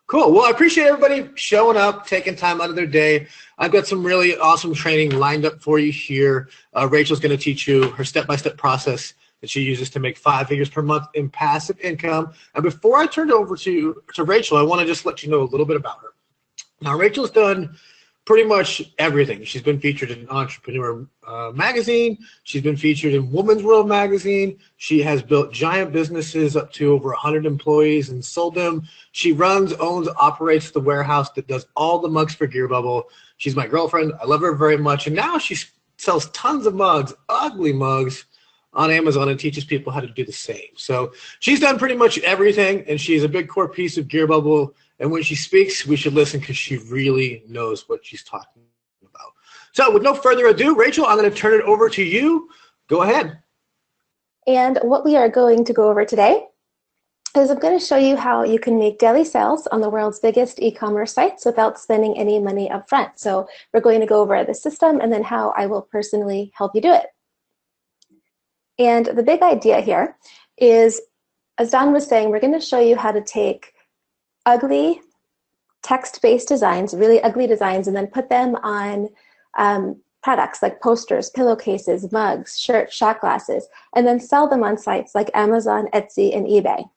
Cool. Well, I appreciate everybody showing up, taking time out of their day. I've got some really awesome training lined up for you here. Rachel's going to teach you her step-by-step process that she uses to make 5 figures per month in passive income. And before I turn it over to Rachel, I want to just let you know a little bit about her. Now, Rachel's done pretty much everything. She's been featured in Entrepreneur Magazine. She's been featured in Woman's World Magazine. She has built giant businesses up to over 100 employees and sold them. She runs, owns, operates the warehouse that does all the mugs for Gear Bubble. She's my girlfriend. I love her very much. And now she sells tons of mugs, ugly mugs, on Amazon and teaches people how to do the same. So she's done pretty much everything, and she's a big core piece of Gear Bubble. And when she speaks, we should listen because she really knows what she's talking about. So with no further ado, Rachel, I'm going to turn it over to you. Go ahead. And what we are going to go over today is I'm going to show you how you can make daily sales on the world's biggest e-commerce sites without spending any money up front. So we're going to go over the system and then how I will personally help you do it. And the big idea here is, as Don was saying, we're going to show you how to take ugly text-based designs, really ugly designs, and then put them on products like posters, pillowcases, mugs, shirts, shot glasses, and then sell them on sites like Amazon, Etsy, and eBay.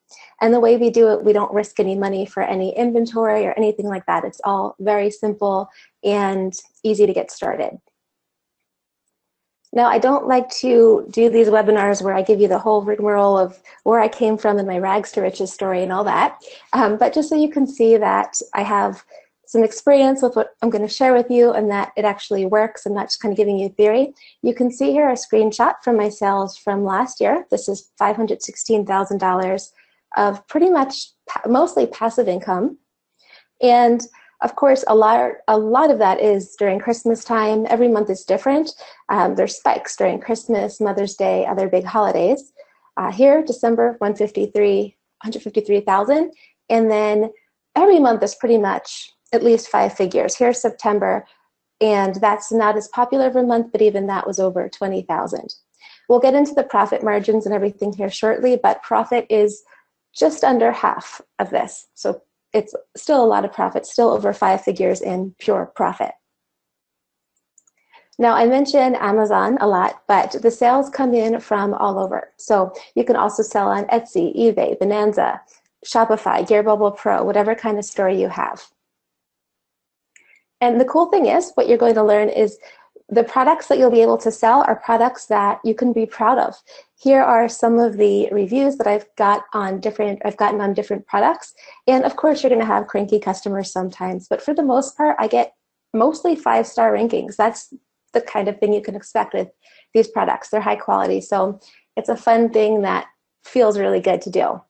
And the way we do it, we don't risk any money for any inventory or anything like that. It's all very simple and easy to get started. Now, I don't like to do these webinars where I give you the whole rigmarole of where I came from and my rags to riches story and all that, but just so you can see that I have some experience with what I'm going to share with you and that it actually works. I'm not just kind of giving you theory. You can see here a screenshot from my sales from last year. This is $516,000 of pretty much mostly passive income. And of course, a lot of that is during Christmas time. Every month is different. There's spikes during Christmas, Mother's Day, other big holidays. Here, December, 153,000. And then every month is pretty much at least 5 figures. Here's September, and that's not as popular of a month, but even that was over 20,000. We'll get into the profit margins and everything here shortly, but profit is just under half of this. So it's still a lot of profit, still over 5 figures in pure profit. Now, I mentioned Amazon a lot, but the sales come in from all over. So you can also sell on Etsy, eBay, Bonanza, Shopify, Gear Bubble Pro, whatever kind of store you have. And the cool thing is, what you're going to learn is the products that you'll be able to sell are products that you can be proud of. Here are some of the reviews that I've gotten on different products. And of course, you're going to have cranky customers sometimes, but for the most part, I get mostly 5-star rankings. That's the kind of thing you can expect with these products. They're high quality, so it's a fun thing that feels really good to do.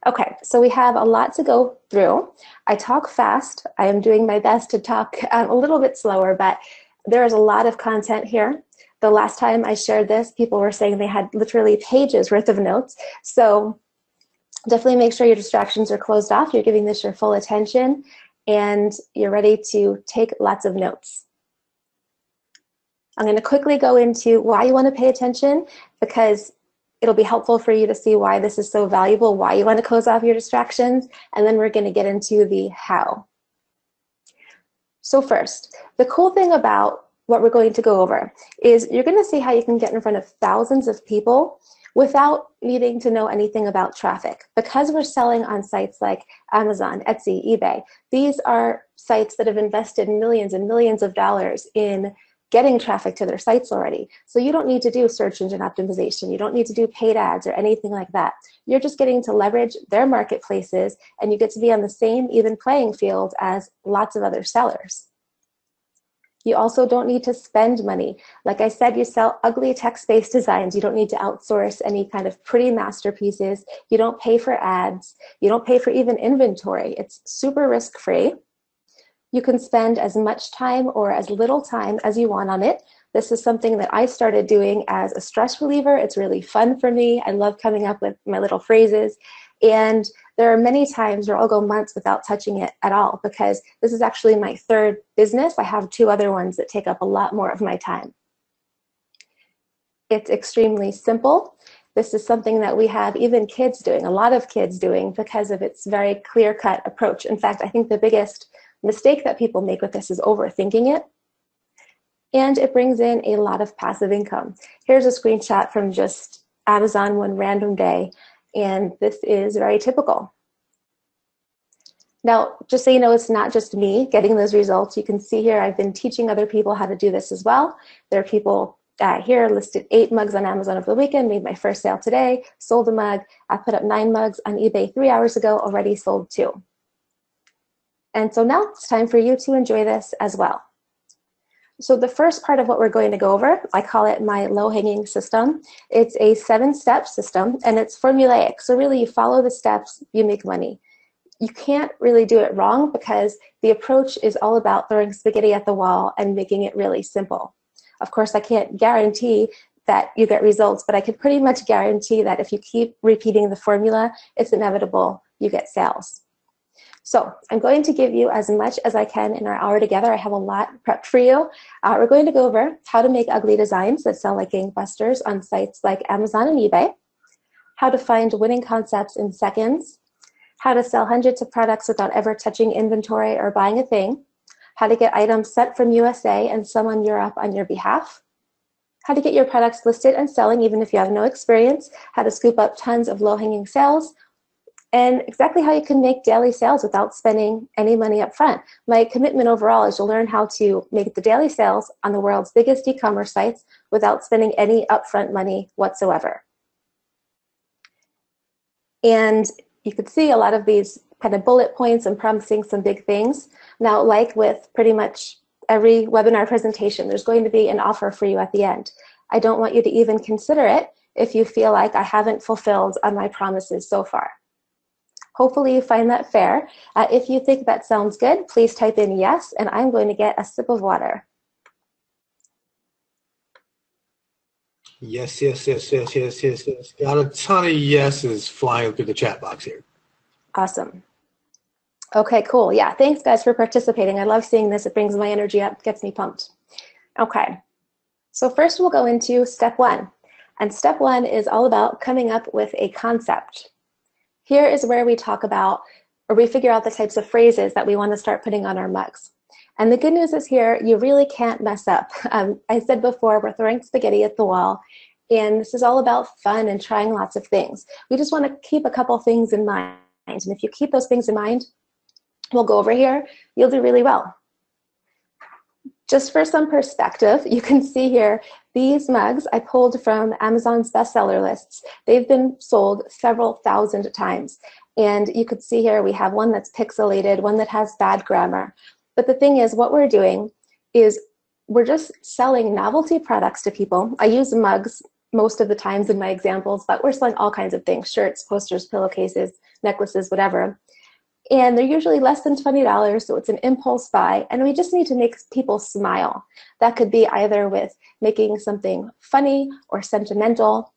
Okay, so we have a lot to go through. I talk fast. I am doing my best to talk a little bit slower, but there is a lot of content here. The last time I shared this, people were saying they had literally pages worth of notes. So definitely make sure your distractions are closed off. You're giving this your full attention, and you're ready to take lots of notes. I'm going to quickly go into why you want to pay attention, because it'll be helpful for you to see why this is so valuable, why you want to close off your distractions, and then we're going to get into the how. So first, the cool thing about what we're going to go over is you're going to see how you can get in front of thousands of people without needing to know anything about traffic. Because we're selling on sites like Amazon, Etsy, eBay, these are sites that have invested millions and millions of dollars in getting traffic to their sites already. So you don't need to do search engine optimization. You don't need to do paid ads or anything like that. You're just getting to leverage their marketplaces, and you get to be on the same even playing field as lots of other sellers. You also don't need to spend money. Like I said, you sell ugly text-based designs. You don't need to outsource any kind of pretty masterpieces. You don't pay for ads. You don't pay for even inventory. It's super risk-free. You can spend as much time or as little time as you want on it. This is something that I started doing as a stress reliever. It's really fun for me. I love coming up with my little phrases. And there are many times where I'll go months without touching it at all, because this is actually my 3rd business. I have 2 other ones that take up a lot more of my time. It's extremely simple. This is something that we have even kids doing, a lot of kids doing, because of its very clear-cut approach. In fact, I think the biggest mistake that people make with this is overthinking it. And it brings in a lot of passive income. Here's a screenshot from just Amazon one random day, and this is very typical. Now, just so you know, it's not just me getting those results. You can see here I've been teaching other people how to do this as well. There are people here listed 8 mugs on Amazon over the weekend, made my first sale today, sold a mug. I put up 9 mugs on eBay 3 hours ago, already sold 2. And so now it's time for you to enjoy this as well. So the first part of what we're going to go over, I call it my low-hanging system. It's a 7-step system, and it's formulaic. So really, you follow the steps, you make money. You can't really do it wrong because the approach is all about throwing spaghetti at the wall and making it really simple. Of course, I can't guarantee that you get results, but I could pretty much guarantee that if you keep repeating the formula, it's inevitable you get sales. So I'm going to give you as much as I can in our hour together. I have a lot prepped for you. We're going to go over how to make ugly designs that sell like gangbusters on sites like Amazon and eBay, how to find winning concepts in seconds, how to sell hundreds of products without ever touching inventory or buying a thing, how to get items sent from USA and someone Europe on your behalf, how to get your products listed and selling even if you have no experience, how to scoop up tons of low-hanging sales, and exactly how you can make daily sales without spending any money up front. My commitment overall is to learn how to make the daily sales on the world's biggest e-commerce sites without spending any upfront money whatsoever. And you could see a lot of these kind of bullet points and promising some big things. Now, like with pretty much every webinar presentation, there's going to be an offer for you at the end. I don't want you to even consider it if you feel like I haven't fulfilled on my promises so far. Hopefully you find that fair. If you think that sounds good, please type in yes, and I'm going to get a sip of water. Yes. Got a ton of yeses flying through the chat box here. Awesome. Okay, cool. Yeah, thanks guys for participating. I love seeing this. It brings my energy up, gets me pumped. Okay, so first we'll go into step 1. And step 1 is all about coming up with a concept. Here is where we talk about, or we figure out the types of phrases that we want to start putting on our mugs. And the good news is here, you really can't mess up. I said before, we're throwing spaghetti at the wall, and this is all about fun and trying lots of things. We just want to keep a couple things in mind. And if you keep those things in mind, we'll go over here, you'll do really well. Just for some perspective, you can see here, these mugs I pulled from Amazon's bestseller lists. They've been sold several thousand times. And you could see here, we have one that's pixelated, one that has bad grammar. But the thing is, what we're doing is we're just selling novelty products to people. I use mugs most of the times in my examples, but we're selling all kinds of things, shirts, posters, pillowcases, necklaces, whatever. And they're usually less than $20, so it's an impulse buy, and we just need to make people smile. That could be either with making something funny or sentimental.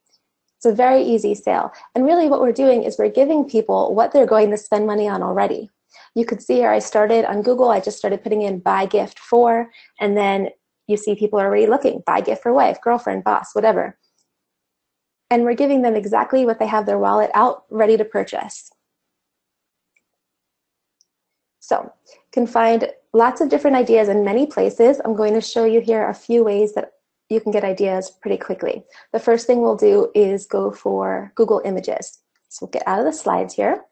It's a very easy sale. And really what we're doing is we're giving people what they're going to spend money on already. You could see here I started on Google, I just started putting in buy gift for, and then you see people are already looking, buy gift for wife, girlfriend, boss, whatever. And we're giving them exactly what they have their wallet out ready to purchase. So you can find lots of different ideas in many places. I'm going to show you here a few ways that you can get ideas pretty quickly. The first thing we'll do is go for Google Images. So we'll get out of the slides here.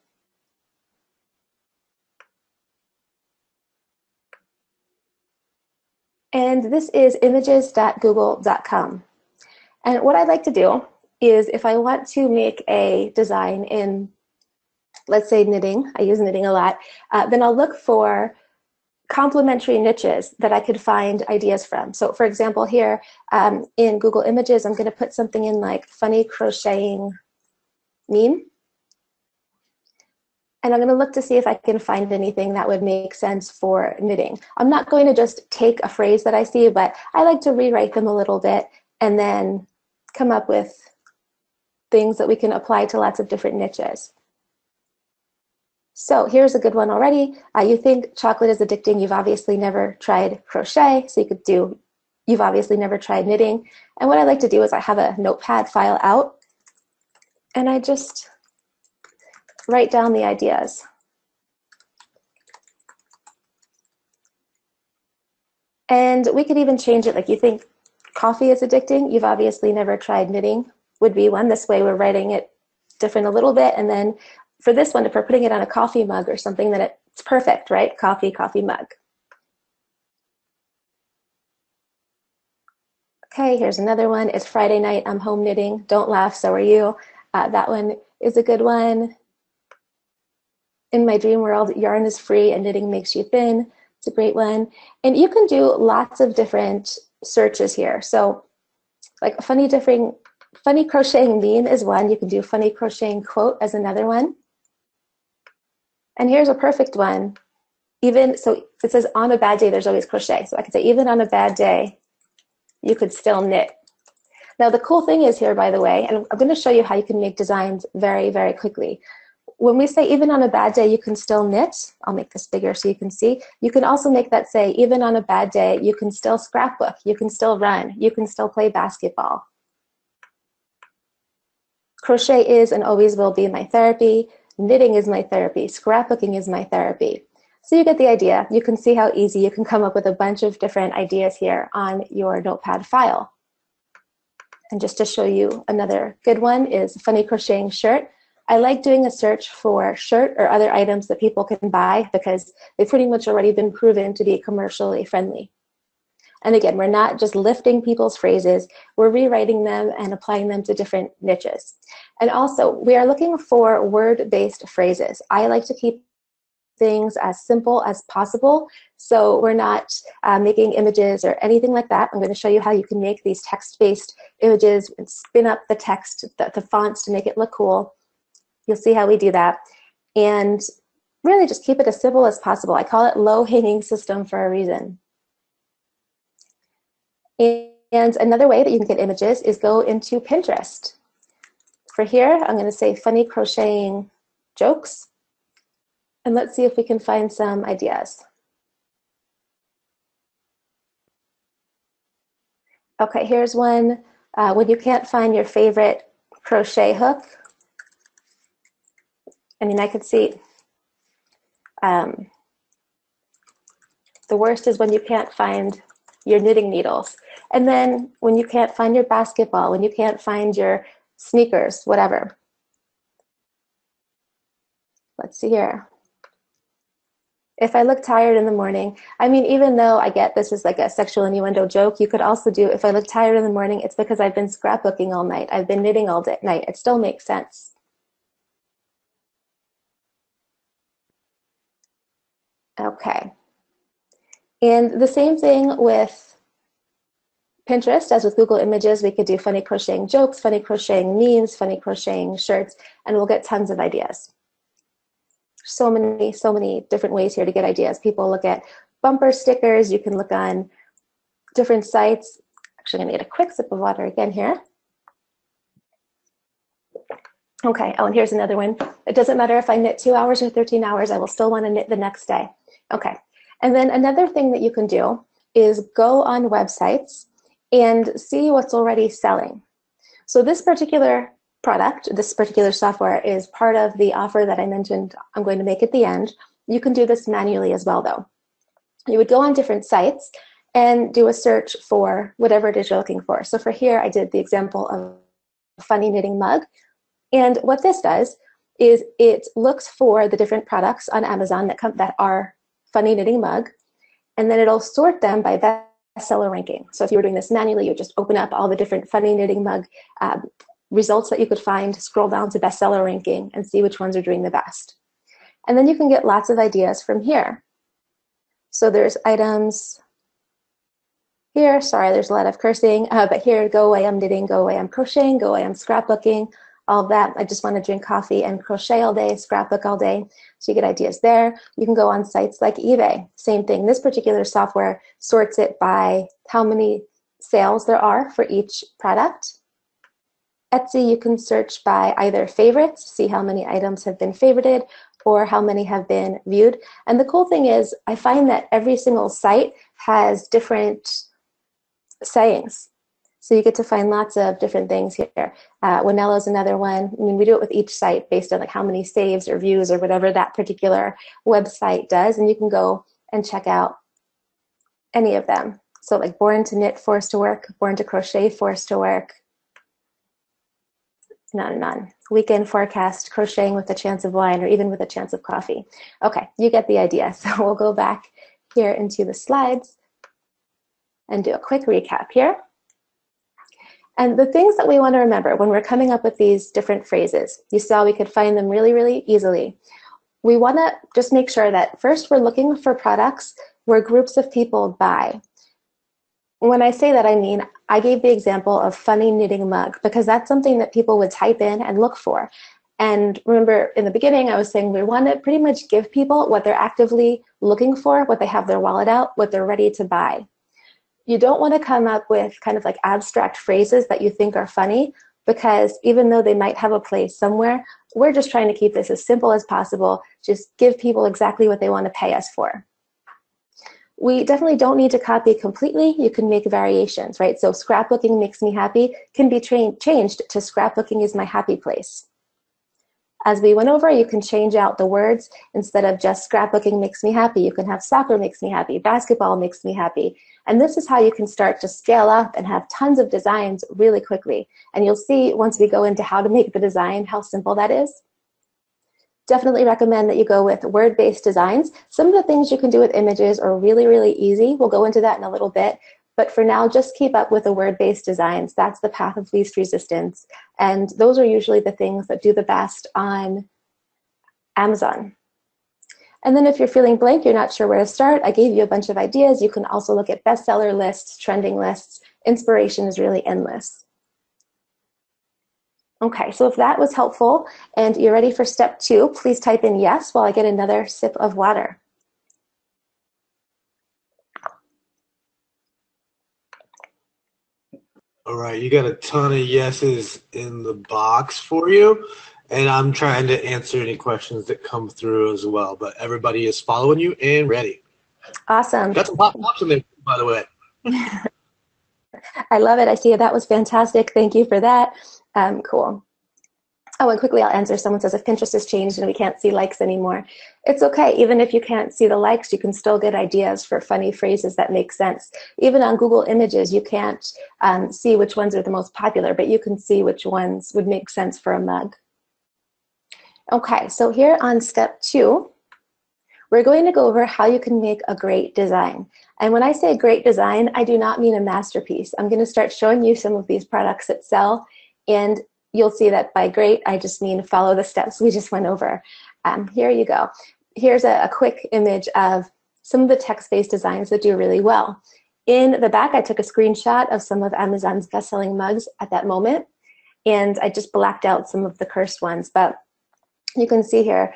And this is images.google.com. And what I'd like to do is if I want to make a design in, let's say knitting, I use knitting a lot, then I'll look for complementary niches that I could find ideas from. So for example here, in Google Images, I'm going to put something in like funny crocheting meme. And I'm going to look to see if I can find anything that would make sense for knitting. I'm not going to just take a phrase that I see, but I like to rewrite them a little bit and then come up with things that we can apply to lots of different niches. So here's a good one already. You think chocolate is addicting, you've obviously never tried crochet, so you could do, you've obviously never tried knitting. And what I like to do is I have a notepad file out, and I just write down the ideas. And we could even change it, like you think coffee is addicting, you've obviously never tried knitting, would be one. This way we're writing it different a little bit, and then for this one, if we're putting it on a coffee mug or something, then it's perfect, right? Coffee, coffee mug. Okay, here's another one. It's Friday night, I'm home knitting. Don't laugh, so are you. That one is a good one. In my dream world, yarn is free and knitting makes you thin. It's a great one. And you can do lots of different searches here. So like funny crocheting meme is one. You can do funny crocheting quote as another one. And here's a perfect one. So it says on a bad day, there's always crochet. So I could say even on a bad day, you could still knit. Now the cool thing is here, by the way, and I'm going to show you how you can make designs very, very quickly. When we say even on a bad day, you can still knit, I'll make this bigger so you can see. You can also make that say, even on a bad day, you can still scrapbook, you can still run, you can still play basketball. Crochet is and always will be my therapy. Knitting is my therapy. Scrapbooking is my therapy. So you get the idea. You can see how easy you can come up with a bunch of different ideas here on your notepad file. And just to show you another good one is funny crocheting shirt. I like doing a search for shirt or other items that people can buy because they've pretty much already been proven to be commercially friendly. And again, we're not just lifting people's phrases, we're rewriting them and applying them to different niches. And also, we are looking for word-based phrases. I like to keep things as simple as possible, so we're not making images or anything like that. I'm going to show you how you can make these text-based images and spin up the text, the fonts to make it look cool. You'll see how we do that. And really just keep it as simple as possible. I call it low-hanging system for a reason. And another way that you can get images is go into Pinterest. For here, I'm going to say funny crocheting jokes. And let's see if we can find some ideas. Okay, here's one. When you can't find your favorite crochet hook. I mean, I could see the worst is when you can't find your knitting needles. And then when you can't find your basketball, when you can't find your sneakers, whatever. Let's see here. If I look tired in the morning, I mean, even though I get this is like a sexual innuendo joke, you could also do, if I look tired in the morning, it's because I've been scrapbooking all night. I've been knitting all night. It still makes sense. Okay. And the same thing with Pinterest, as with Google Images, we could do funny crocheting jokes, funny crocheting memes, funny crocheting shirts, and we'll get tons of ideas. So many different ways here to get ideas. People look at bumper stickers. You can look on different sites. Actually, I'm going to get a quick sip of water again here. Okay, oh, and here's another one. It doesn't matter if I knit 2 hours or 13 hours, I will still want to knit the next day. Okay, and then another thing that you can do is go on websites and see what's already selling. So this particular product, this particular software is part of the offer that I mentioned I'm going to make at the end. You can do this manually as well though. You would go on different sites and do a search for whatever it is you're looking for. So for here, I did the example of a funny knitting mug. And what this does is it looks for the different products on Amazon that are funny knitting mug, and then it'll sort them by bestseller ranking. So if you were doing this manually, you would just open up all the different funny knitting mug results that you could find, scroll down to bestseller ranking, and see which ones are doing the best. And then you can get lots of ideas from here. So there's items here. Sorry, there's a lot of cursing, but here, go away, I'm knitting, go away, I'm crocheting, go away, I'm scrapbooking, all of that. I just want to drink coffee and crochet all day, scrapbook all day. So you get ideas there. You can go on sites like eBay. Same thing. This particular software sorts it by how many sales there are for each product. Etsy, you can search by either favorites, see how many items have been favorited, or how many have been viewed. And the cool thing is, I find that every single site has different sayings. So you get to find lots of different things here. Winello is another one. I mean, we do it with each site based on like how many saves or views or whatever that particular website does, and you can go and check out any of them. So like Born to Knit, Forced to Work, Born to Crochet, Forced to Work, none. Weekend forecast, crocheting with a chance of wine, or even with a chance of coffee. Okay, you get the idea. So we'll go back here into the slides and do a quick recap here. And the things that we want to remember when we're coming up with these different phrases, you saw we could find them really, really easily. We want to just make sure that first we're looking for products where groups of people buy. When I say that, I mean, I gave the example of funny knitting mug because that's something that people would type in and look for. And remember in the beginning, I was saying we want to pretty much give people what they're actively looking for, what they have their wallet out, what they're ready to buy. You don't want to come up with kind of like abstract phrases that you think are funny, because even though they might have a place somewhere, we're just trying to keep this as simple as possible. Just give people exactly what they want to pay us for. We definitely don't need to copy completely. You can make variations, right? So scrapbooking makes me happy can be changed to scrapbooking is my happy place. As we went over, you can change out the words. Instead of just scrapbooking makes me happy, you can have soccer makes me happy, basketball makes me happy. And this is how you can start to scale up and have tons of designs really quickly. And you'll see once we go into how to make the design, how simple that is. Definitely recommend that you go with word-based designs. Some of the things you can do with images are really, really easy. We'll go into that in a little bit. But for now, just keep up with the word-based designs. That's the path of least resistance. And those are usually the things that do the best on Amazon. And then if you're feeling blank, you're not sure where to start, I gave you a bunch of ideas. You can also look at bestseller lists, trending lists. Inspiration is really endless. Okay, so if that was helpful and you're ready for step 2, please type in yes while I get another sip of water. All right, you got a ton of yeses in the box for you, and I'm trying to answer any questions that come through as well, but everybody is following you and ready. Awesome. Got some pops in there, by the way. I love it. I see it. That was fantastic. Thank you for that. Cool. Oh, and quickly I'll answer. Someone says if Pinterest has changed and we can't see likes anymore. It's okay. Even if you can't see the likes, you can still get ideas for funny phrases that make sense. Even on Google Images, you can't see which ones are the most popular, but you can see which ones would make sense for a mug. Okay, so here on step 2, we're going to go over how you can make a great design. And when I say great design, I do not mean a masterpiece. I'm going to start showing you some of these products that sell, and you'll see that by great, I just mean follow the steps we just went over. Here you go. Here's a quick image of some of the text-based designs that do really well. In the back, I took a screenshot of some of Amazon's best-selling mugs at that moment, and I just blacked out some of the cursed ones. But you can see here,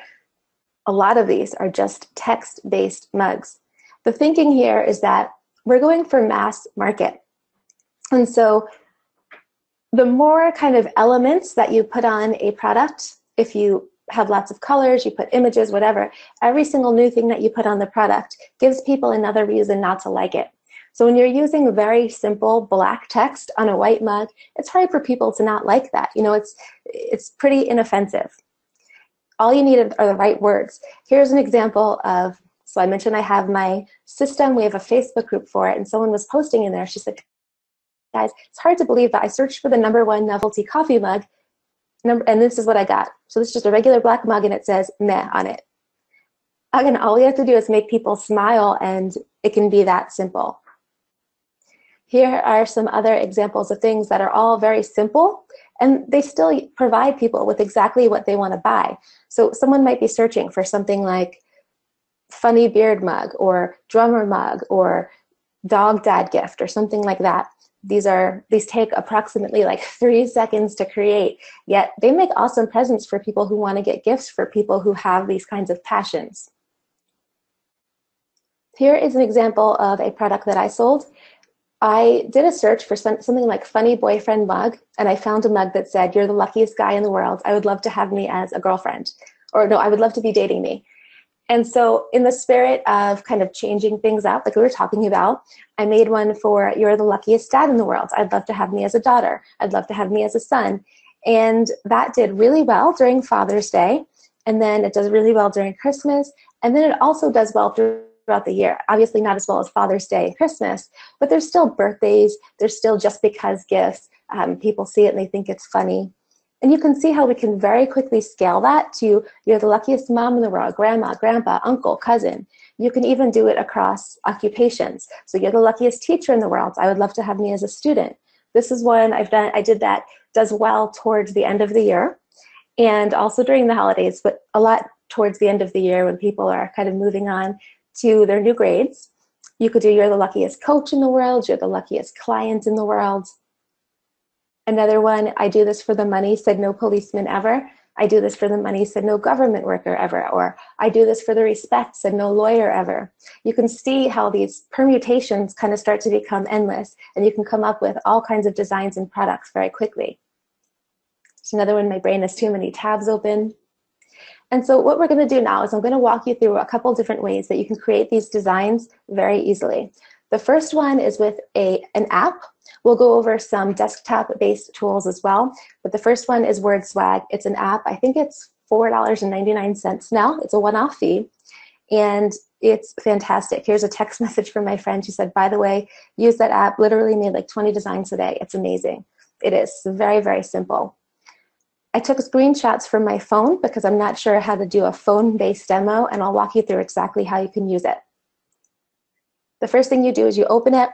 a lot of these are just text-based mugs. The thinking here is that we're going for mass market. And so the more kind of elements that you put on a product, if you have lots of colors, you put images, whatever, every single new thing that you put on the product gives people another reason not to like it. So when you're using very simple black text on a white mug, it's hard for people to not like that. You know, it's pretty inoffensive. All you need are the right words. Here's an example of, so I mentioned I have my system, we have a Facebook group for it, and someone was posting in there, she said, guys, it's hard to believe that I searched for the #1 novelty coffee mug, and this is what I got. So this is just a regular black mug, and it says meh on it. Again, all we have to do is make people smile, and it can be that simple. Here are some other examples of things that are all very simple, and they still provide people with exactly what they want to buy. So someone might be searching for something like funny beard mug, or drummer mug, or dog dad gift, or something like that. These take approximately like 3 seconds to create, yet they make awesome presents for people who want to get gifts for people who have these kinds of passions. Here is an example of a product that I sold. I did a search for something like funny boyfriend mug, and I found a mug that said, you're the luckiest guy in the world. I would love to have me as a girlfriend. Or no, I would love to be dating me. And so in the spirit of kind of changing things up, like we were talking about, I made one for "You're the luckiest dad in the world. I'd love to have me as a daughter. I'd love to have me as a son." And that did really well during Father's Day. And then it does really well during Christmas. And then it also does well throughout the year. Obviously not as well as Father's Day and Christmas, but there's still birthdays. There's still just because gifts. People see it and they think it's funny. And you can see how we can very quickly scale that to "You're the luckiest mom in the world, grandma, grandpa, uncle, cousin." You can even do it across occupations. So "You're the luckiest teacher in the world. I would love to have me as a student." This is one I did that does well towards the end of the year and also during the holidays, but a lot towards the end of the year when people are kind of moving on to their new grades. You could do "You're the luckiest coach in the world. You're the luckiest client in the world." Another one, "I do this for the money, said no policeman ever." "I do this for the money, said no government worker ever." Or "I do this for the respect, said no lawyer ever." You can see how these permutations kind of start to become endless, and you can come up with all kinds of designs and products very quickly. There's another one, "My brain has too many tabs open." And so what we're going to do now is I'm going to walk you through a couple different ways that you can create these designs very easily. The first one is with an app. We'll go over some desktop-based tools as well, but the first one is WordSwag. It's an app. I think it's $4.99 now. It's a one-off fee, and it's fantastic. Here's a text message from my friend. She said, "By the way, use that app. Literally made like 20 designs a day. It's amazing." It is very, very simple. I took screenshots from my phone because I'm not sure how to do a phone-based demo, and I'll walk you through exactly how you can use it. The first thing you do is you open it,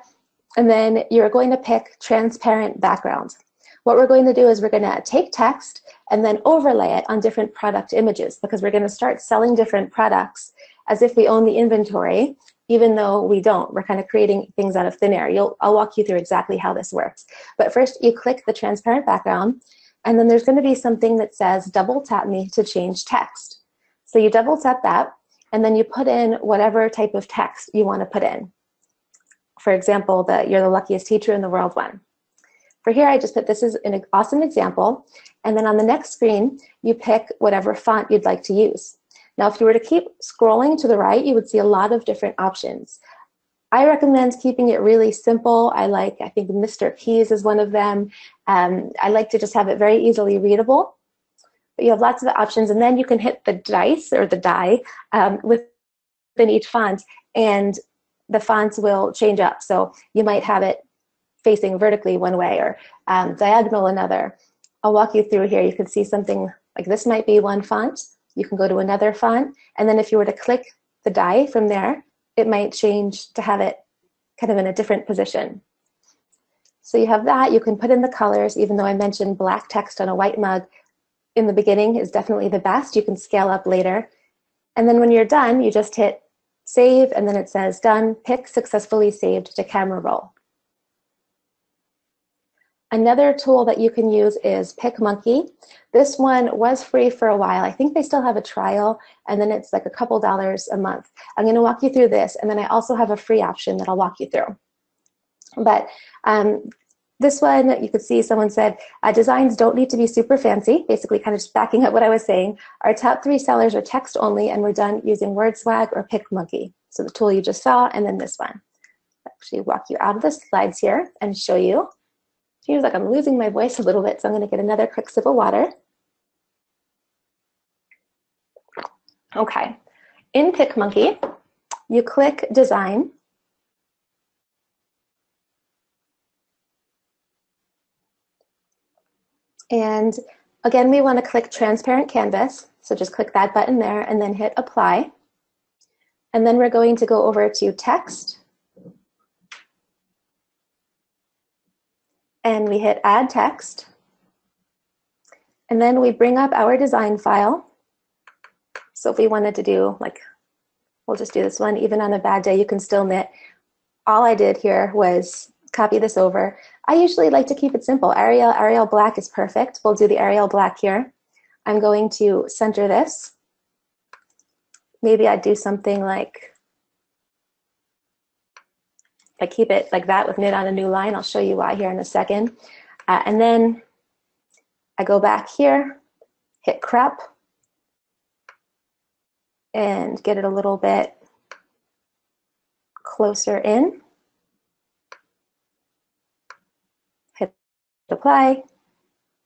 and then you're going to pick transparent background. What we're going to do is we're going to take text and then overlay it on different product images, because we're going to start selling different products as if we own the inventory, even though we don't. We're kind of creating things out of thin air. I'll walk you through exactly how this works. But first, you click the transparent background, and then there's going to be something that says "Double tap me to change text." So you double tap that, and then you put in whatever type of text you want to put in. For example, the "You're the luckiest teacher in the world" one. For here, I just put "This is an awesome example." And then on the next screen, you pick whatever font you'd like to use. Now, if you were to keep scrolling to the right, you would see a lot of different options. I recommend keeping it really simple. I think Mr. Keys is one of them. I like to just have it very easily readable. But you have lots of options, and then you can hit the dice or the die within each font, and the fonts will change up. So you might have it facing vertically one way or diagonal another. I'll walk you through here. You can see something like this might be one font. You can go to another font, and then if you were to click the die from there, it might change to have it kind of in a different position. So you have that. You can put in the colors, even though I mentioned black text on a white mug in the beginning is definitely the best. You can scale up later. And then when you're done, you just hit save, and then it says done, pick successfully saved to camera roll. Another tool that you can use is PicMonkey. This one was free for a while. I think they still have a trial, and then it's like a couple dollars a month. I'm going to walk you through this, and then I also have a free option that I'll walk you through. But this one, you could see someone said, designs don't need to be super fancy, basically kind of just backing up what I was saying. Our top 3 sellers are text only, and we're done using WordSwag or PicMonkey. So the tool you just saw, and then this one. I'll actually walk you out of the slides here and show you. Seems like I'm losing my voice a little bit, so I'm going to get another quick sip of water. Okay. In PicMonkey, you click Design. And again, we want to click Transparent Canvas. So just click that button there and then hit Apply. And then we're going to go over to Text. And we hit Add Text. And then we bring up our design file. So if we wanted to do, like, we'll just do this one. Even on a bad day, you can still knit. All I did here was copy this over. I usually like to keep it simple. Arial black is perfect. We'll do the Arial black here. I'm going to center this. Maybe I'd do something like keep it like that with knit on a new line. I'll show you why here in a second. And then I go back here, hit crop, and get it a little bit closer in. Hit apply,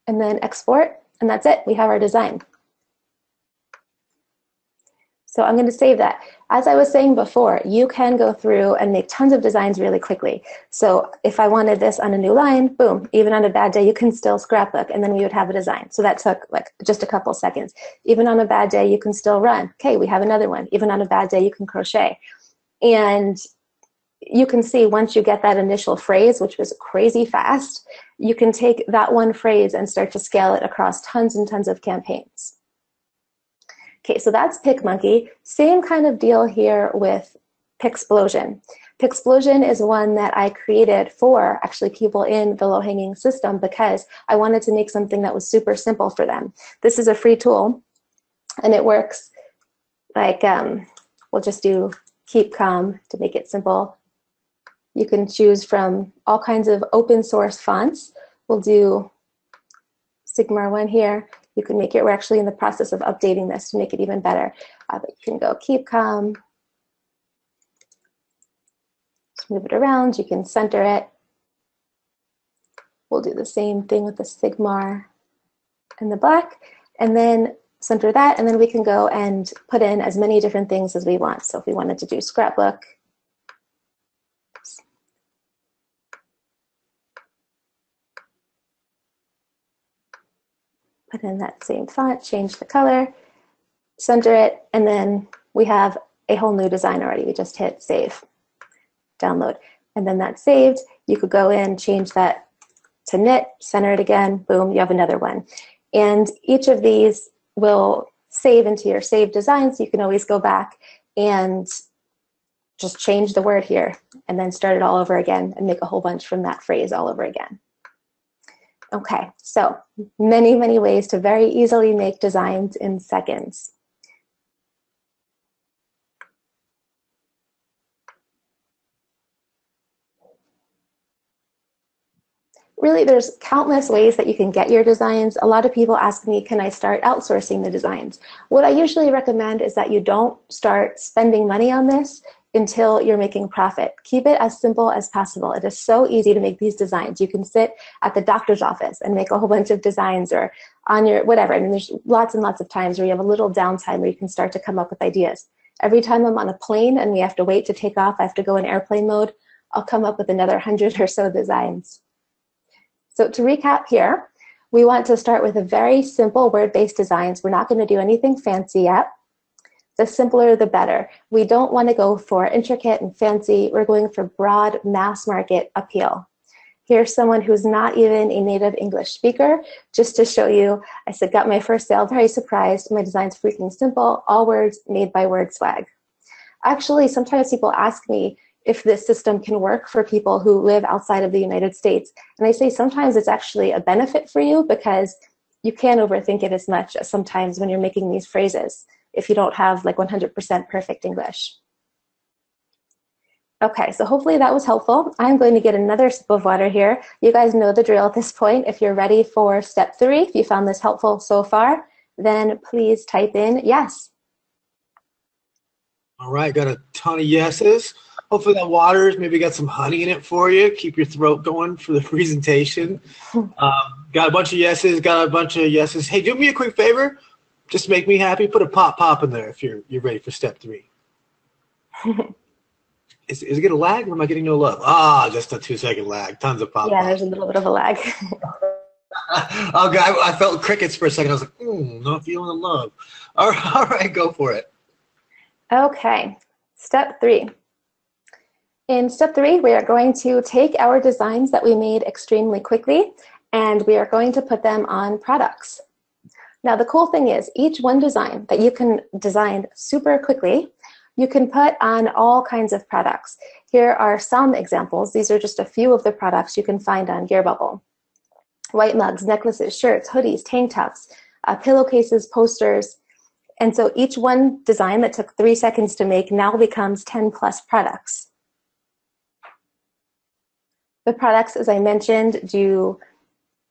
and then export, and that's it. We have our design. So I'm going to save that. As I was saying before, you can go through and make tons of designs really quickly. So if I wanted this on a new line, boom, even on a bad day, you can still scrapbook, and then we would have a design. So that took like just a couple seconds. Even on a bad day, you can still run. Okay, we have another one. Even on a bad day, you can crochet. And you can see once you get that initial phrase, which was crazy fast, you can take that one phrase and start to scale it across tons and tons of campaigns. Okay, so that's PicMonkey. Same kind of deal here with Pixplosion. Pixplosion is one that I created for actually people in the low-hanging system because I wanted to make something that was super simple for them. This is a free tool, and it works like, we'll just do Keep Calm to make it simple. You can choose from all kinds of open source fonts. We'll do Sigmar 1 here. You can make it, we're actually in the process of updating this to make it even better. But you can go Keep Calm. Just move it around, you can center it. We'll do the same thing with the Sigmar and the black, and then center that, and then we can go and put in as many different things as we want. So if we wanted to do scrapbook, put in that same font, change the color, center it, and then we have a whole new design already. We just hit save, download, and then that's saved. You could go in, change that to knit, center it again, boom, you have another one. And each of these will save into your saved design, so you can always go back and just change the word here and then start it all over again and make a whole bunch from that phrase all over again. Okay, so many, many ways to very easily make designs in seconds. Really, there's countless ways that you can get your designs. A lot of people ask me, can I start outsourcing the designs? What I usually recommend is that you don't start spending money on this until you're making profit. Keep it as simple as possible. It is so easy to make these designs. You can sit at the doctor's office and make a whole bunch of designs, or on your whatever. I mean, there's lots and lots of times where you have a little downtime where you can start to come up with ideas. Every time I'm on a plane and we have to wait to take off, I have to go in airplane mode, I'll come up with another 100 or so designs. So to recap here, we want to start with a very simple word-based designs. We're not going to do anything fancy yet. The simpler, the better. We don't want to go for intricate and fancy. We're going for broad mass market appeal. Here's someone who's not even a native English speaker, just to show you. I said, got my first sale, very surprised. My design's freaking simple, all words made by word swag. Actually, sometimes people ask me if this system can work for people who live outside of the United States. And I say sometimes it's actually a benefit for you because you can't overthink it as much as sometimes when you're making these phrases if you don't have like 100% perfect English. Okay, so hopefully that was helpful. I'm going to get another sip of water here. You guys know the drill at this point. If you're ready for step 3, if you found this helpful so far, then please type in yes. All right, got a ton of yeses. Hopefully that water's maybe got some honey in it for you. Keep your throat going for the presentation. Got a bunch of yeses, Hey, do me a quick favor. Just make me happy. Put a pop in there if you're ready for step 3. Is it getting a lag or am I getting no love? Ah, just a 2-second lag. Tons of pop. Yeah, there's a little bit of a lag. Oh, God, I felt crickets for a second. I was like, not feeling the love. All right, go for it. Okay, step 3. In step 3, we are going to take our designs that we made extremely quickly and we are going to put them on products. Now, the cool thing is each one design that you can design super quickly, you can put on all kinds of products. Here are some examples. These are just a few of the products you can find on Gearbubble. White mugs, necklaces, shirts, hoodies, tank tops, pillowcases, posters. And so each one design that took 3 seconds to make now becomes 10 plus products. The products, as I mentioned, do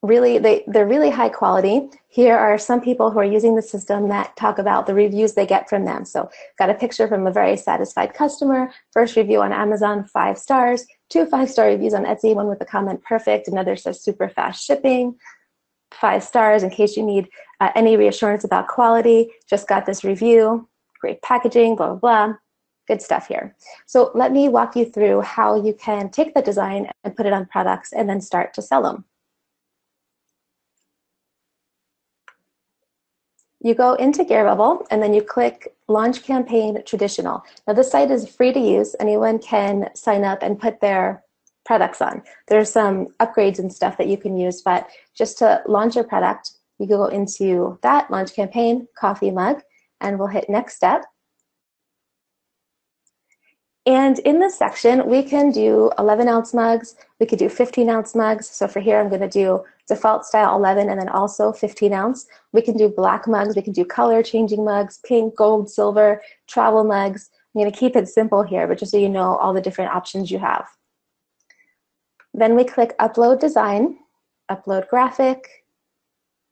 they're really high quality. Here are some people who are using the system that talk about the reviews they get from them. So got a picture from a very satisfied customer, first review on Amazon, 5 stars, 2 5-star reviews on Etsy, one with the comment perfect, another says super fast shipping, 5 stars in case you need any reassurance about quality, just got this review, great packaging, blah, blah, blah. Good stuff here. So let me walk you through how you can take the design and put it on products and then start to sell them. You go into Gearbubble and then you click Launch Campaign Traditional. Now this site is free to use. Anyone can sign up and put their products on. There's some upgrades and stuff that you can use, but just to launch your product, you go into that Launch Campaign, coffee mug, and we'll hit Next Step. And in this section, we can do 11-ounce mugs. We could do 15-ounce mugs. So for here, I'm going to do default style 11 and then also 15-ounce. We can do black mugs. We can do color changing mugs, pink, gold, silver, travel mugs. I'm going to keep it simple here, but just so you know all the different options you have. Then we click Upload Design, Upload Graphic,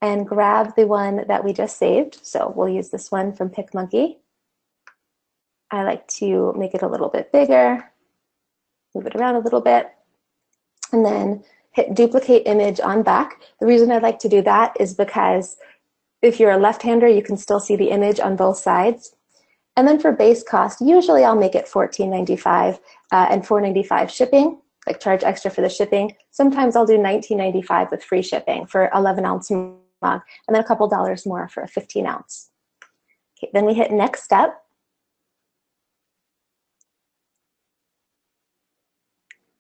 and grab the one that we just saved. So we'll use this one from PicMonkey. I like to make it a little bit bigger, move it around a little bit, and then hit duplicate image on back. The reason I like to do that is because if you're a left-hander, you can still see the image on both sides. And then for base cost, usually I'll make it $14.95 and $4.95 shipping, like charge extra for the shipping. Sometimes I'll do $19.95 with free shipping for 11-ounce mug, and then a couple dollars more for a 15-ounce. Okay, then we hit Next Step.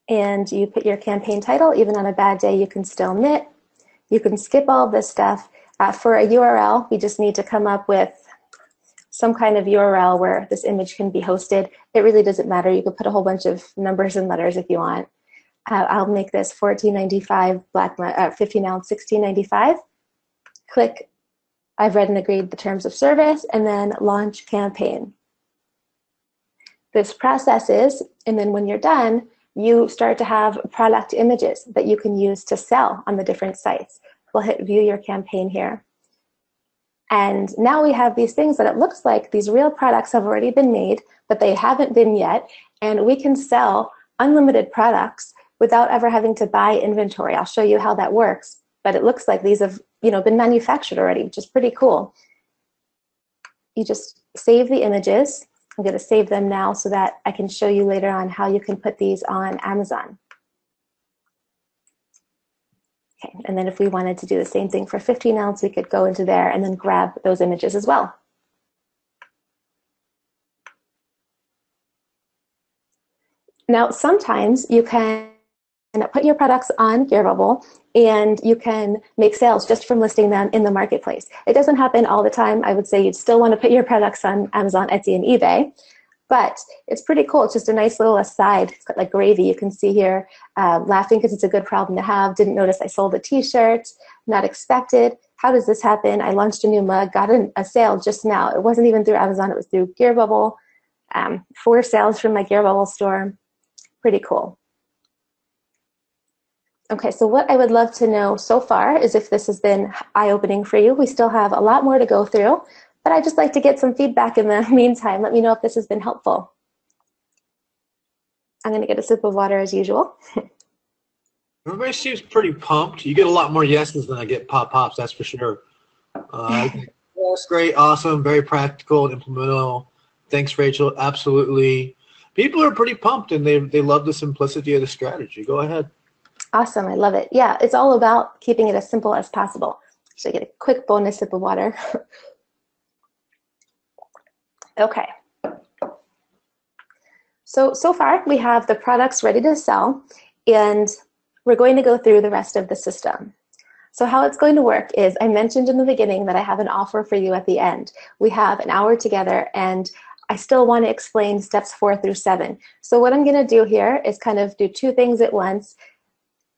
And you put your campaign title. Even on a bad day, you can still knit. You can skip all of this stuff. For a URL, we just need to come up with some kind of URL where this image can be hosted. It really doesn't matter. You could put a whole bunch of numbers and letters if you want. I'll make this $14.95 black 15-ounce, $16.95. Click I've read and agreed the terms of service, and then launch campaign. This processes, and then when you're done, you start to have product images that you can use to sell on the different sites. We'll hit view your campaign here. And now we have these things that it looks like these real products have already been made, but they haven't been yet. And we can sell unlimited products without ever having to buy inventory. I'll show you how that works. But it looks like these have, been manufactured already, which is pretty cool. You just save the images. I'm going to save them now so that I can show you later on how you can put these on Amazon. Okay, and then if we wanted to do the same thing for 15-ounce, we could go into there and then grab those images as well. Now, sometimes you can put your products on Gearbubble and you can make sales just from listing them in the marketplace. It doesn't happen all the time. I would say you'd still want to put your products on Amazon, Etsy, and eBay, but it's pretty cool. It's just a nice little aside. It's got like gravy. You can see here, laughing because it's a good problem to have. Didn't notice I sold a t-shirt, not expected. How does this happen? I launched a new mug, got a sale just now. It wasn't even through Amazon, it was through Gearbubble. 4 sales from my Gearbubble store. Pretty cool. Okay, so what I would love to know so far is if this has been eye-opening for you. We still have a lot more to go through, but I'd just like to get some feedback in the meantime. Let me know if this has been helpful. I'm going to get a sip of water as usual. Everybody seems pretty pumped. You get a lot more yeses than I get pop-pops, that's for sure. That's great, awesome, very practical and implementable. Thanks, Rachel, absolutely. People are pretty pumped, and they love the simplicity of the strategy. Go ahead. Awesome, I love it. Yeah, it's all about keeping it as simple as possible. So I get a quick bonus sip of water. Okay. So far we have the products ready to sell, and we're going to go through the rest of the system. So how it's going to work is, I mentioned in the beginning that I have an offer for you at the end. We have an hour together, and I still want to explain steps 4 through 7. So what I'm going to do here is kind of do 2 things at once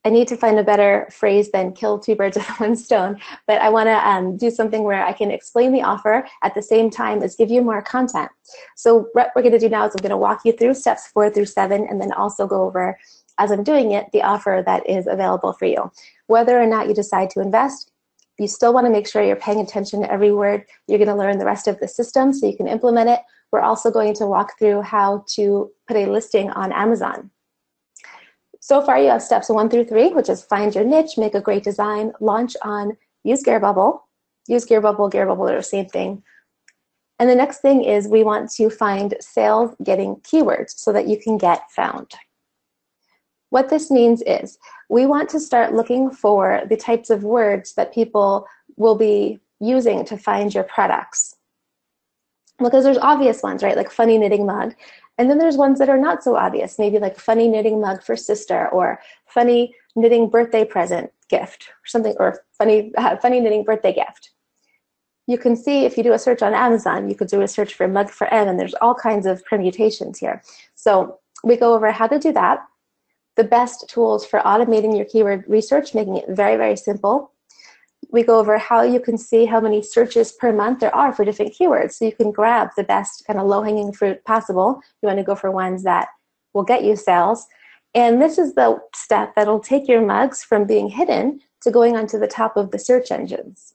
I need to find a better phrase than kill two birds with one stone, but I want to do something where I can explain the offer at the same time as give you more content. So what we're going to do now is I'm going to walk you through steps 4 through 7, and then also go over, as I'm doing it, the offer that is available for you. Whether or not you decide to invest, you still want to make sure you're paying attention to every word. You're going to learn the rest of the system so you can implement it. We're also going to walk through how to put a listing on Amazon. So far, you have steps 1 through 3, which is find your niche, make a great design, launch on, use Gearbubble. Use Gearbubble, Gearbubble are the same thing. And the next thing is we want to find sales getting keywords so that you can get found. What this means is we want to start looking for the types of words that people will be using to find your products. Because there's obvious ones, right? Like funny knitting mug. And then there's ones that are not so obvious, maybe like funny knitting mug for sister, or funny knitting birthday present gift, or something, or funny knitting birthday gift. You can see if you do a search on Amazon, you could do a search for mug for M, and there's all kinds of permutations here. So we go over how to do that, the best tools for automating your keyword research, making it very, very simple. We go over how you can see how many searches per month there are for different keywords, so you can grab the best kind of low-hanging fruit possible. You want to go for ones that will get you sales. And this is the step that'll take your mugs from being hidden to going onto the top of the search engines.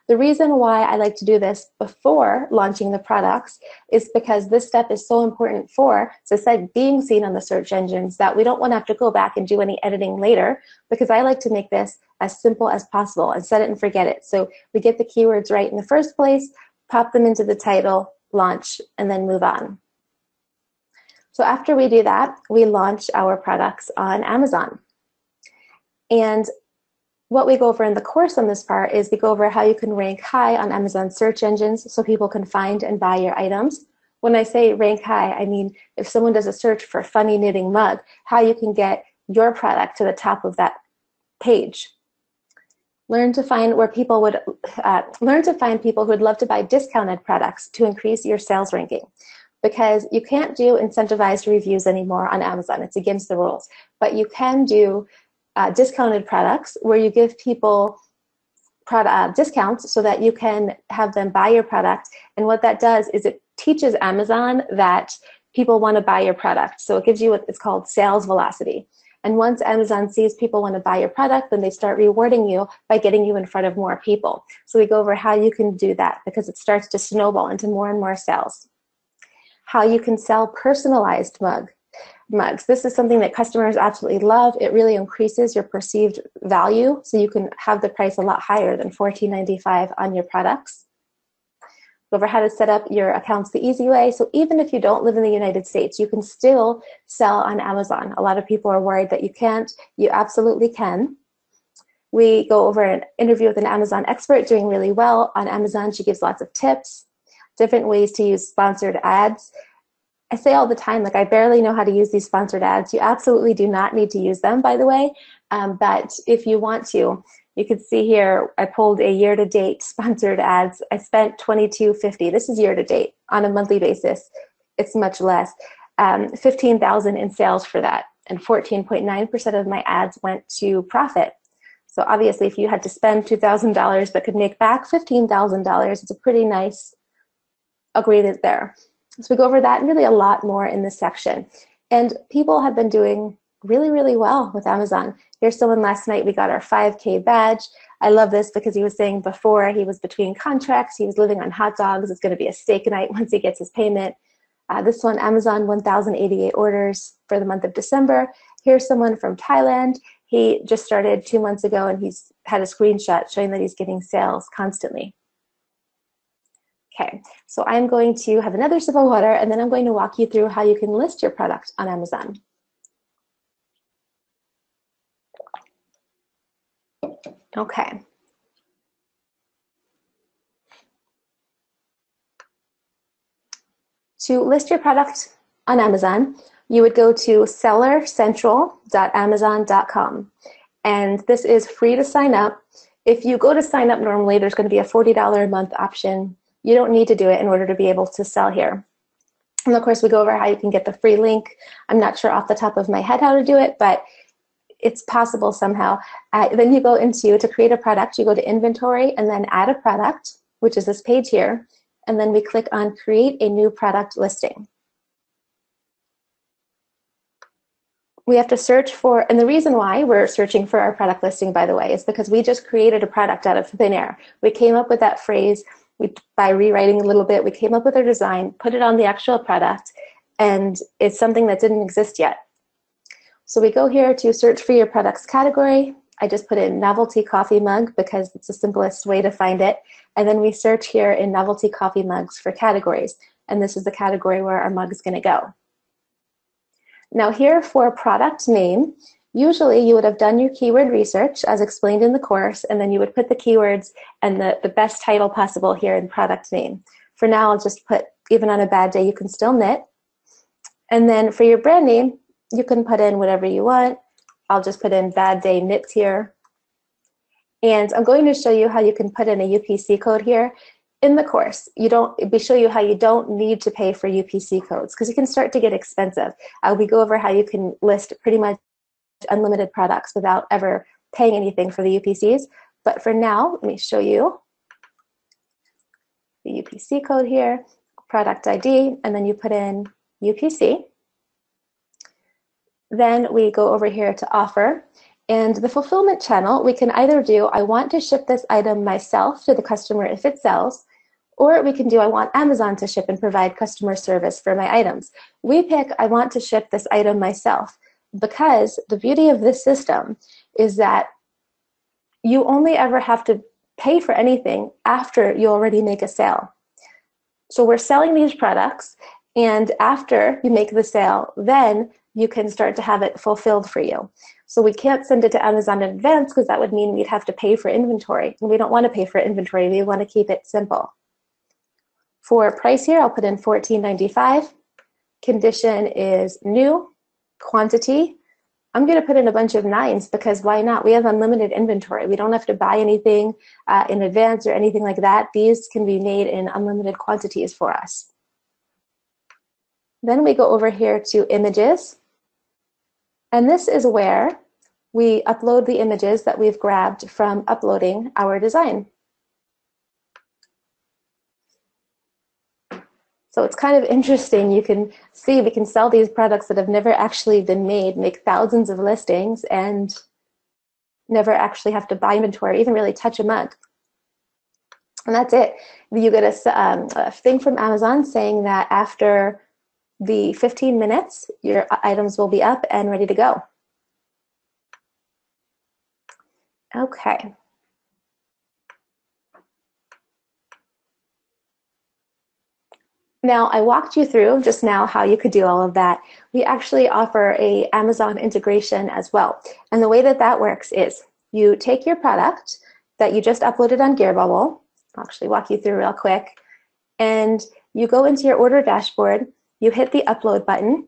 The reason why I like to do this before launching the products is because this step is so important for, as I said, being seen on the search engines, that we don't want to have to go back and do any editing later, because I like to make this as simple as possible and set it and forget it. So we get the keywords right in the first place, pop them into the title, launch, and then move on. So after we do that, we launch our products on Amazon. And what we go over in the course on this part is we go over how you can rank high on Amazon search engines so people can find and buy your items. When I say rank high, I mean if someone does a search for funny knitting mug, how you can get your product to the top of that page. Learn to find where people would people who would love to buy discounted products to increase your sales ranking. Because you can't do incentivized reviews anymore on Amazon. It's against the rules. But you can do discounted products where you give people discounts so that you can have them buy your product. And what that does is it teaches Amazon that people want to buy your product. So it gives you what is called sales velocity. And once Amazon sees people want to buy your product, then they start rewarding you by getting you in front of more people. So we go over how you can do that, because it starts to snowball into more and more sales. How you can sell personalized mugs. This is something that customers absolutely love. It really increases your perceived value, so you can have the price a lot higher than $14.95 on your products. Go over how to set up your accounts the easy way. So even if you don't live in the United States, you can still sell on Amazon. A lot of people are worried that you can't. You absolutely can. We go over an interview with an Amazon expert doing really well on Amazon. She gives lots of tips, different ways to use sponsored ads. I say all the time, like, I barely know how to use these sponsored ads. You absolutely do not need to use them, by the way. But if you want to, you can see here, I pulled a year-to-date sponsored ads. I spent $22.50. This is year-to-date. On a monthly basis, it's much less. $15,000 in sales for that. And 14.9% of my ads went to profit. So obviously, if you had to spend $2,000 but could make back $15,000, it's a pretty nice agreement there. So we go over that and really a lot more in this section. And people have been doing really, really well with Amazon. Here's someone last night, we got our 5K badge. I love this because he was saying before he was between contracts, he was living on hot dogs. It's going to be a steak night once he gets his payment. This one, Amazon, 1,088 orders for the month of December. Here's someone from Thailand. He just started 2 months ago, and he's had a screenshot showing that he's getting sales constantly. Okay, so I'm going to have another sip of water, and then I'm going to walk you through how you can list your product on Amazon. Okay. To list your product on Amazon, you would go to sellercentral.amazon.com. And this is free to sign up. If you go to sign up normally, there's going to be a $40 a month option. You don't need to do it in order to be able to sell here. And of course, we go over how you can get the free link. I'm not sure off the top of my head how to do it, but it's possible somehow. Then you go into, to create a product, you go to inventory and then add a product, which is this page here. And then we click on create a new product listing. We have to search for, and the reason why we're searching for our product listing, by the way, is because we just created a product out of thin air. We came up with that phrase by rewriting a little bit. We came up with our design, put it on the actual product, and it's something that didn't exist yet. So we go here to search for your product's category. I just put in novelty coffee mug because it's the simplest way to find it. And then we search here in novelty coffee mugs for categories. And this is the category where our mug is going to go. Now here for product name, usually you would have done your keyword research as explained in the course, and then you would put the keywords and the best title possible here in product name. For now, I'll just put, even on a bad day, you can still knit. And then for your brand name, you can put in whatever you want. I'll just put in bad day knits here. And I'm going to show you how you can put in a UPC code here. In the course, we show you how you don't need to pay for UPC codes because it can start to get expensive. We go over how you can list pretty much unlimited products without ever paying anything for the UPCs. But for now, let me show you the UPC code here, product ID, and then you put in UPC. Then we go over here to offer. And the fulfillment channel, we can either do, I want to ship this item myself to the customer if it sells, or we can do, I want Amazon to ship and provide customer service for my items. We pick, I want to ship this item myself, because the beauty of this system is that you only ever have to pay for anything after you already make a sale. So we're selling these products, and after you make the sale, then you can start to have it fulfilled for you. So we can't send it to Amazon in advance because that would mean we'd have to pay for inventory. And we don't want to pay for inventory. We want to keep it simple. For price here, I'll put in $14.95. Condition is new. Quantity, I'm going to put in a bunch of 9s because why not? We have unlimited inventory. We don't have to buy anything in advance or anything like that. These can be made in unlimited quantities for us. Then we go over here to images. And this is where we upload the images that we've grabbed from uploading our design. So it's kind of interesting. You can see we can sell these products that have never actually been made, make thousands of listings, and never actually have to buy inventory, even really touch a mug. And that's it. You get a thing from Amazon saying that after the 15 minutes, your items will be up and ready to go. Okay. Now, I walked you through just now how you could do all of that. We actually offer an Amazon integration as well. And the way that that works is you take your product that you just uploaded on Gearbubble. I'll actually walk you through real quick. And you go into your order dashboard, you hit the upload button,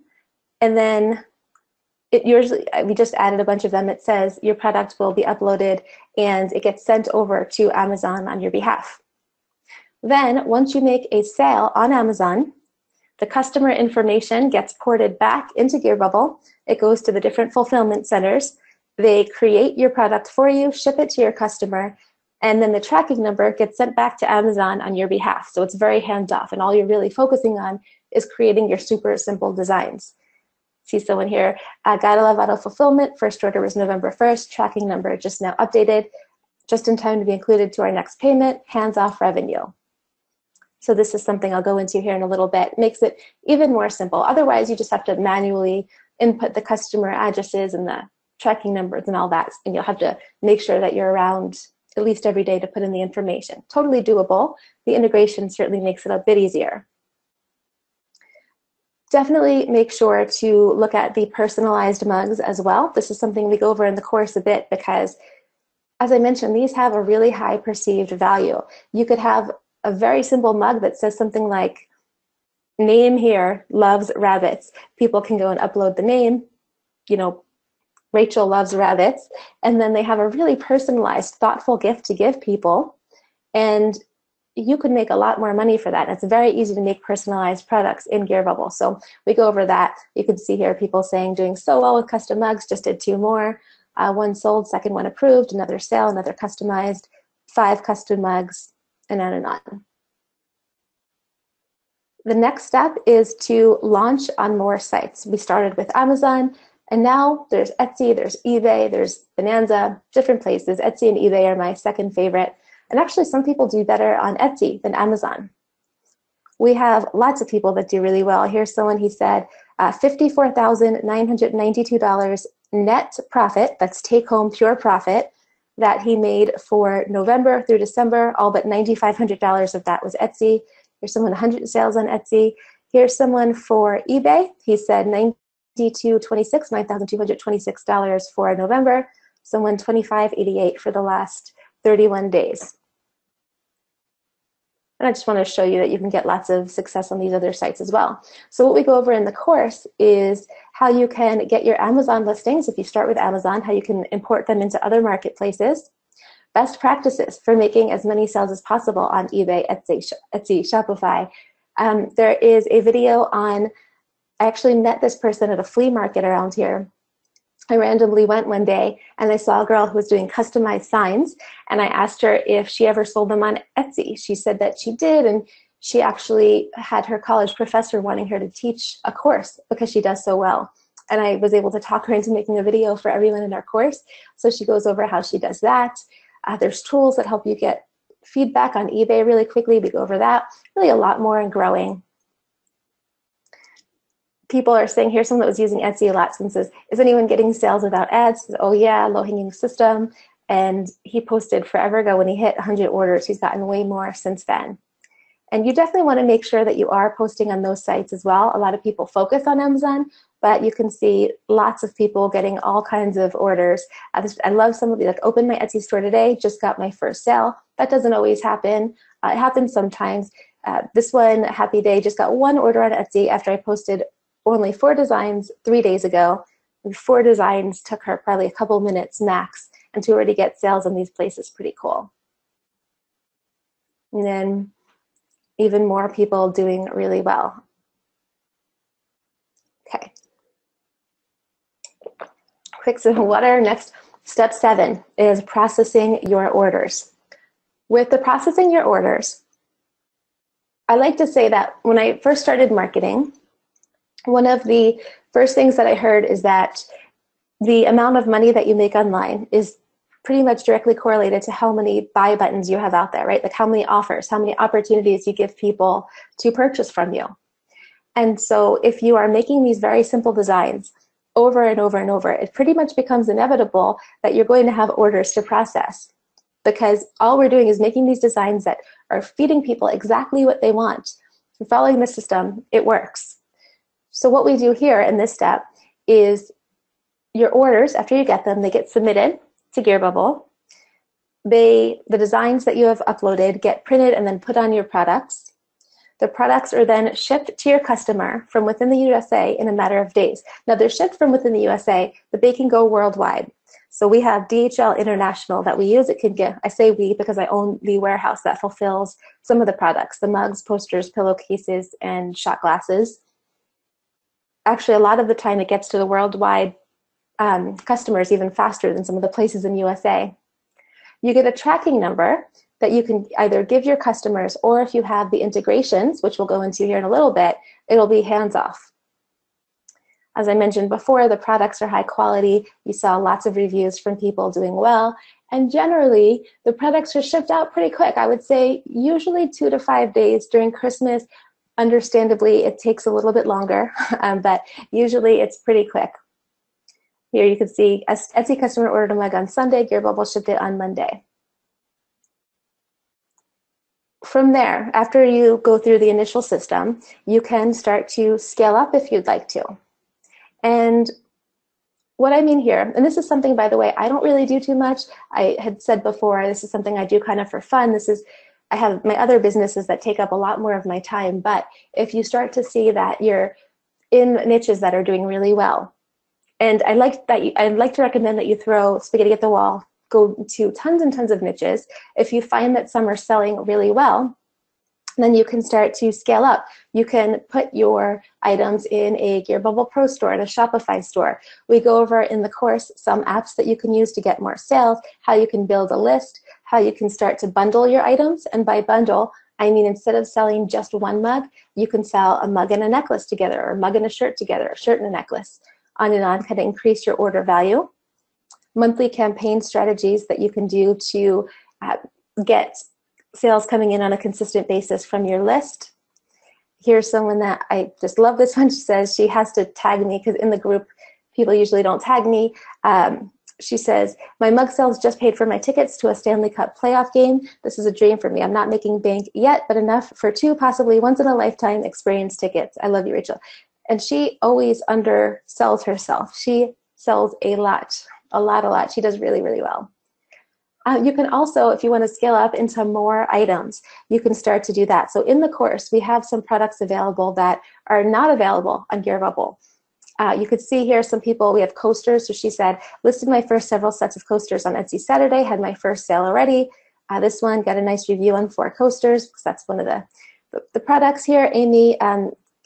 and then it usually, we just added a bunch of them. It says your product will be uploaded and it gets sent over to Amazon on your behalf. Then once you make a sale on Amazon, the customer information gets ported back into Gearbubble. It goes to the different fulfillment centers. They create your product for you, ship it to your customer, and then the tracking number gets sent back to Amazon on your behalf. So it's very hands-off, and all you're really focusing on is creating your super simple designs. See someone here, gotta love auto fulfillment. First order was November 1st. Tracking number just now updated, just in time to be included to our next payment. Hands-off revenue. So this is something I'll go into here in a little bit. Makes it even more simple. Otherwise, you just have to manually input the customer addresses and the tracking numbers and all that, and you'll have to make sure that you're around at least every day to put in the information. Totally doable. The integration certainly makes it a bit easier. Definitely make sure to look at the personalized mugs as well. This is something we go over in the course a bit because, as I mentioned, these have a really high perceived value. You could have a very simple mug that says something like, name here loves rabbits. People can go and upload the name, you know, Rachel loves rabbits, and then they have a really personalized, thoughtful gift to give people, and you could make a lot more money for that. It's very easy to make personalized products in Gearbubble. So we go over that. You can see here people saying doing so well with custom mugs, just did 2 more. One sold, second one approved, another sale, another customized, 5 custom mugs, and on and on. The next step is to launch on more sites. We started with Amazon, and now there's Etsy, there's eBay, there's Bonanza, different places. Etsy and eBay are my second favorite. And actually, some people do better on Etsy than Amazon. We have lots of people that do really well. Here's someone, he said, $54,992 net profit, that's take-home pure profit, that he made for November through December. All but $9,500 of that was Etsy. Here's someone 100 sales on Etsy. Here's someone for eBay. He said $9,226 for November. Someone $25.88 for the last 31 days. And I just want to show you that you can get lots of success on these other sites as well. So what we go over in the course is how you can get your Amazon listings, if you start with Amazon, how you can import them into other marketplaces, best practices for making as many sales as possible on eBay, Etsy, Shopify. There is a video on, I actually met this person at a flea market around here. I randomly went one day and I saw a girl who was doing customized signs, and I asked her if she ever sold them on Etsy. She said that she did, and she actually had her college professor wanting her to teach a course because she does so well. And I was able to talk her into making a video for everyone in our course. So she goes over how she does that. There's tools that help you get feedback on eBay really quickly. We go over that. Really a lot more in growing. People are saying, here's someone that was using Etsy a lot, and says, is anyone getting sales without ads? Says, oh yeah, low-hanging system. And he posted forever ago when he hit 100 orders. He's gotten way more since then. And you definitely want to make sure that you are posting on those sites as well. A lot of people focus on Amazon, but you can see lots of people getting all kinds of orders. I love some of the, like, opened my Etsy store today, just got my first sale. That doesn't always happen. It happens sometimes. This one, Happy Day, just got 1 order on Etsy after I posted only 4 designs 3 days ago. And 4 designs took her probably a couple minutes max, and to already get sales on these places, pretty cool. And then even more people doing really well. Okay. Quick sip of water. Next, step 7 is processing your orders. With the processing your orders, I like to say that when I first started marketing, one of the first things that I heard is that the amount of money that you make online is pretty much directly correlated to how many buy buttons you have out there, right? Like how many offers, how many opportunities you give people to purchase from you. And so if you are making these very simple designs over and over and over, it pretty much becomes inevitable that you're going to have orders to process, because all we're doing is making these designs that are feeding people exactly what they want. And following the system, it works. So what we do here in this step is your orders, after you get them, they get submitted to Gearbubble. The designs that you have uploaded get printed and then put on your products. The products are then shipped to your customer from within the USA in a matter of days. Now they're shipped from within the USA, but they can go worldwide. So we have DHL International that we use. It can get, I say we because I own the warehouse that fulfills some of the products, the mugs, posters, pillowcases, and shot glasses. Actually, a lot of the time it gets to the worldwide customers even faster than some of the places in USA. You get a tracking number that you can either give your customers, or if you have the integrations, which we'll go into here in a little bit, it'll be hands-off. As I mentioned before, the products are high quality. You saw lots of reviews from people doing well, and generally the products are shipped out pretty quick. I would say usually 2 to 5 days. During Christmas, understandably, it takes a little bit longer, but usually it's pretty quick. Here you can see Etsy customer ordered a mug on Sunday, Gearbubble shipped it on Monday. From there, after you go through the initial system, you can start to scale up if you'd like to. And what I mean here, and this is something, by the way, I don't really do too much. I had said before, this is something I do kind of for fun. I have my other businesses that take up a lot more of my time, but if you start to see that you're in niches that are doing really well, and I'd like to recommend that you throw spaghetti at the wall, go to tons and tons of niches. If you find that some are selling really well, Then you can start to scale up. You can put your items in a Gear Bubble Pro store, in a Shopify store. We go over in the course some apps that you can use to get more sales, how you can build a list, how you can start to bundle your items. And by bundle, I mean instead of selling just one mug, you can sell a mug and a necklace together, or a mug and a shirt together, a shirt and a necklace, on and on, kind of increase your order value. Monthly campaign strategies that you can do to get sales coming in on a consistent basis from your list. Here's someone that I just love this one. She says she has to tag me because in the group, people usually don't tag me. She says, my mug sales just paid for my tickets to a Stanley Cup playoff game. This is a dream for me. I'm not making bank yet, but enough for 2 possibly once-in-a-lifetime experience tickets. I love you, Rachel. And she always undersells herself. She sells a lot. She does really, really well. You can also, if you want to scale up into more items, you can start to do that. So in the course, we have some products available that are not available on Gear Bubble. You could see here some people, we have coasters. So she said, listed my first several sets of coasters on Etsy Saturday, had my first sale already. This one got a nice review on 4 coasters because that's one of the products here. Amy,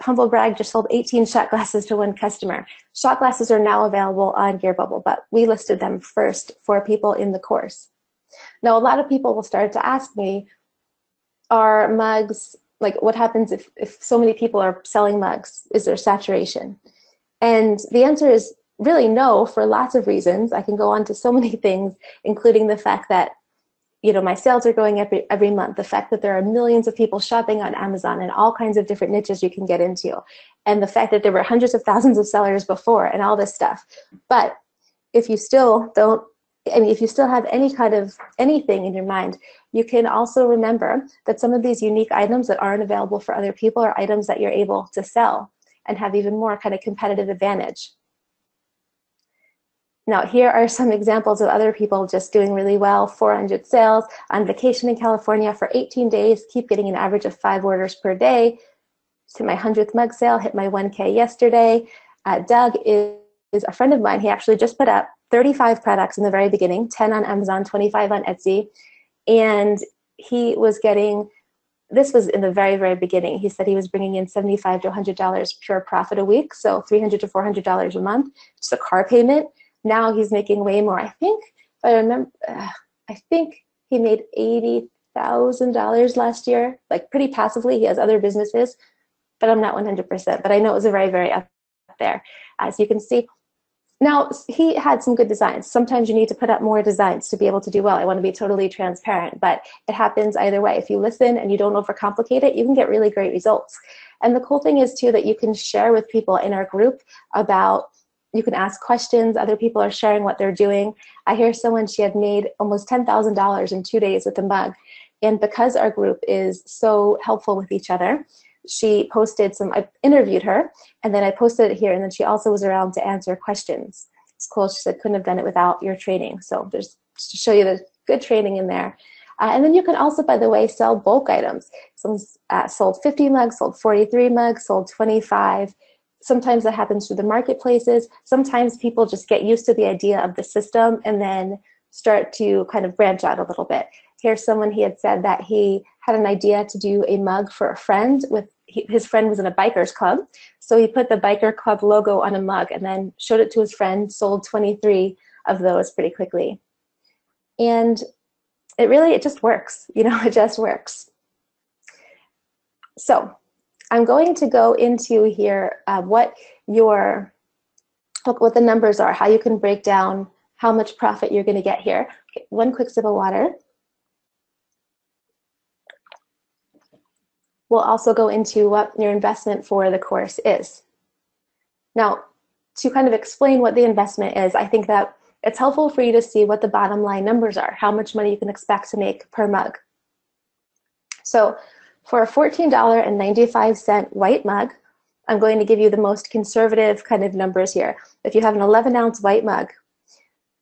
humble brag, just sold 18 shot glasses to one customer. Shot glasses are now available on Gear Bubble, but we listed them first for people in the course. Now, a lot of people will start to ask me, are mugs, like what happens if so many people are selling mugs? Is there saturation? And the answer is really no, for lots of reasons. I can go on to so many things, including the fact that, you know, my sales are growing every month, the fact that there are millions of people shopping on Amazon and all kinds of different niches you can get into, and the fact that there were hundreds of thousands of sellers before and all this stuff. But if you still don't, if you still have any kind of anything in your mind, you can also remember that some of these unique items that aren't available for other people are items that you're able to sell and have even more kind of competitive advantage. Now, here are some examples of other people just doing really well. 400 sales, on vacation in California for 18 days, keep getting an average of 5 orders per day. To my 100th mug sale, hit my 1K yesterday. Doug is a friend of mine. He actually just put up 35 products in the very beginning, 10 on Amazon, 25 on Etsy. And he was getting, this was in the very, very beginning. He said he was bringing in $75 to $100 pure profit a week, so $300 to $400 a month, just a car payment. Now he's making way more. I think, if I remember, I think he made $80,000 last year, like pretty passively. He has other businesses, but I'm not 100%. But I know it was a very, very up there. As you can see, now he had some good designs. Sometimes you need to put up more designs to be able to do well. I want to be totally transparent, but it happens either way. If you listen and you don't overcomplicate it, you can get really great results. And the cool thing is too that you can share with people in our group about, you can ask questions. Other people are sharing what they're doing. I hear someone, she had made almost $10,000 in 2 days with a mug. And because our group is so helpful with each other, she posted some, I interviewed her, and then I posted it here, and then she also was around to answer questions. It's cool. She said, couldn't have done it without your training. So there's, to show you the good training in there. And then you can also, by the way, sell bulk items. Some sold 50 mugs, sold 43 mugs, sold 25. Sometimes that happens through the marketplaces. Sometimes people just get used to the idea of the system and then start to kind of branch out a little bit. Here's someone, he had said that he had an idea to do a mug for a friend. His friend was in a biker's club. So he put the biker club logo on a mug and then showed it to his friend, sold 23 of those pretty quickly. And it just works. You know, it just works. So I'm going to go into here what the numbers are, how you can break down how much profit you're going to get here. Okay, one quick sip of water. We'll also go into what your investment for the course is. Now, to kind of explain what the investment is, I think that it's helpful for you to see what the bottom line numbers are, how much money you can expect to make per mug. So for a $14.95 white mug, I'm going to give you the most conservative kind of numbers here. If you have an 11-ounce white mug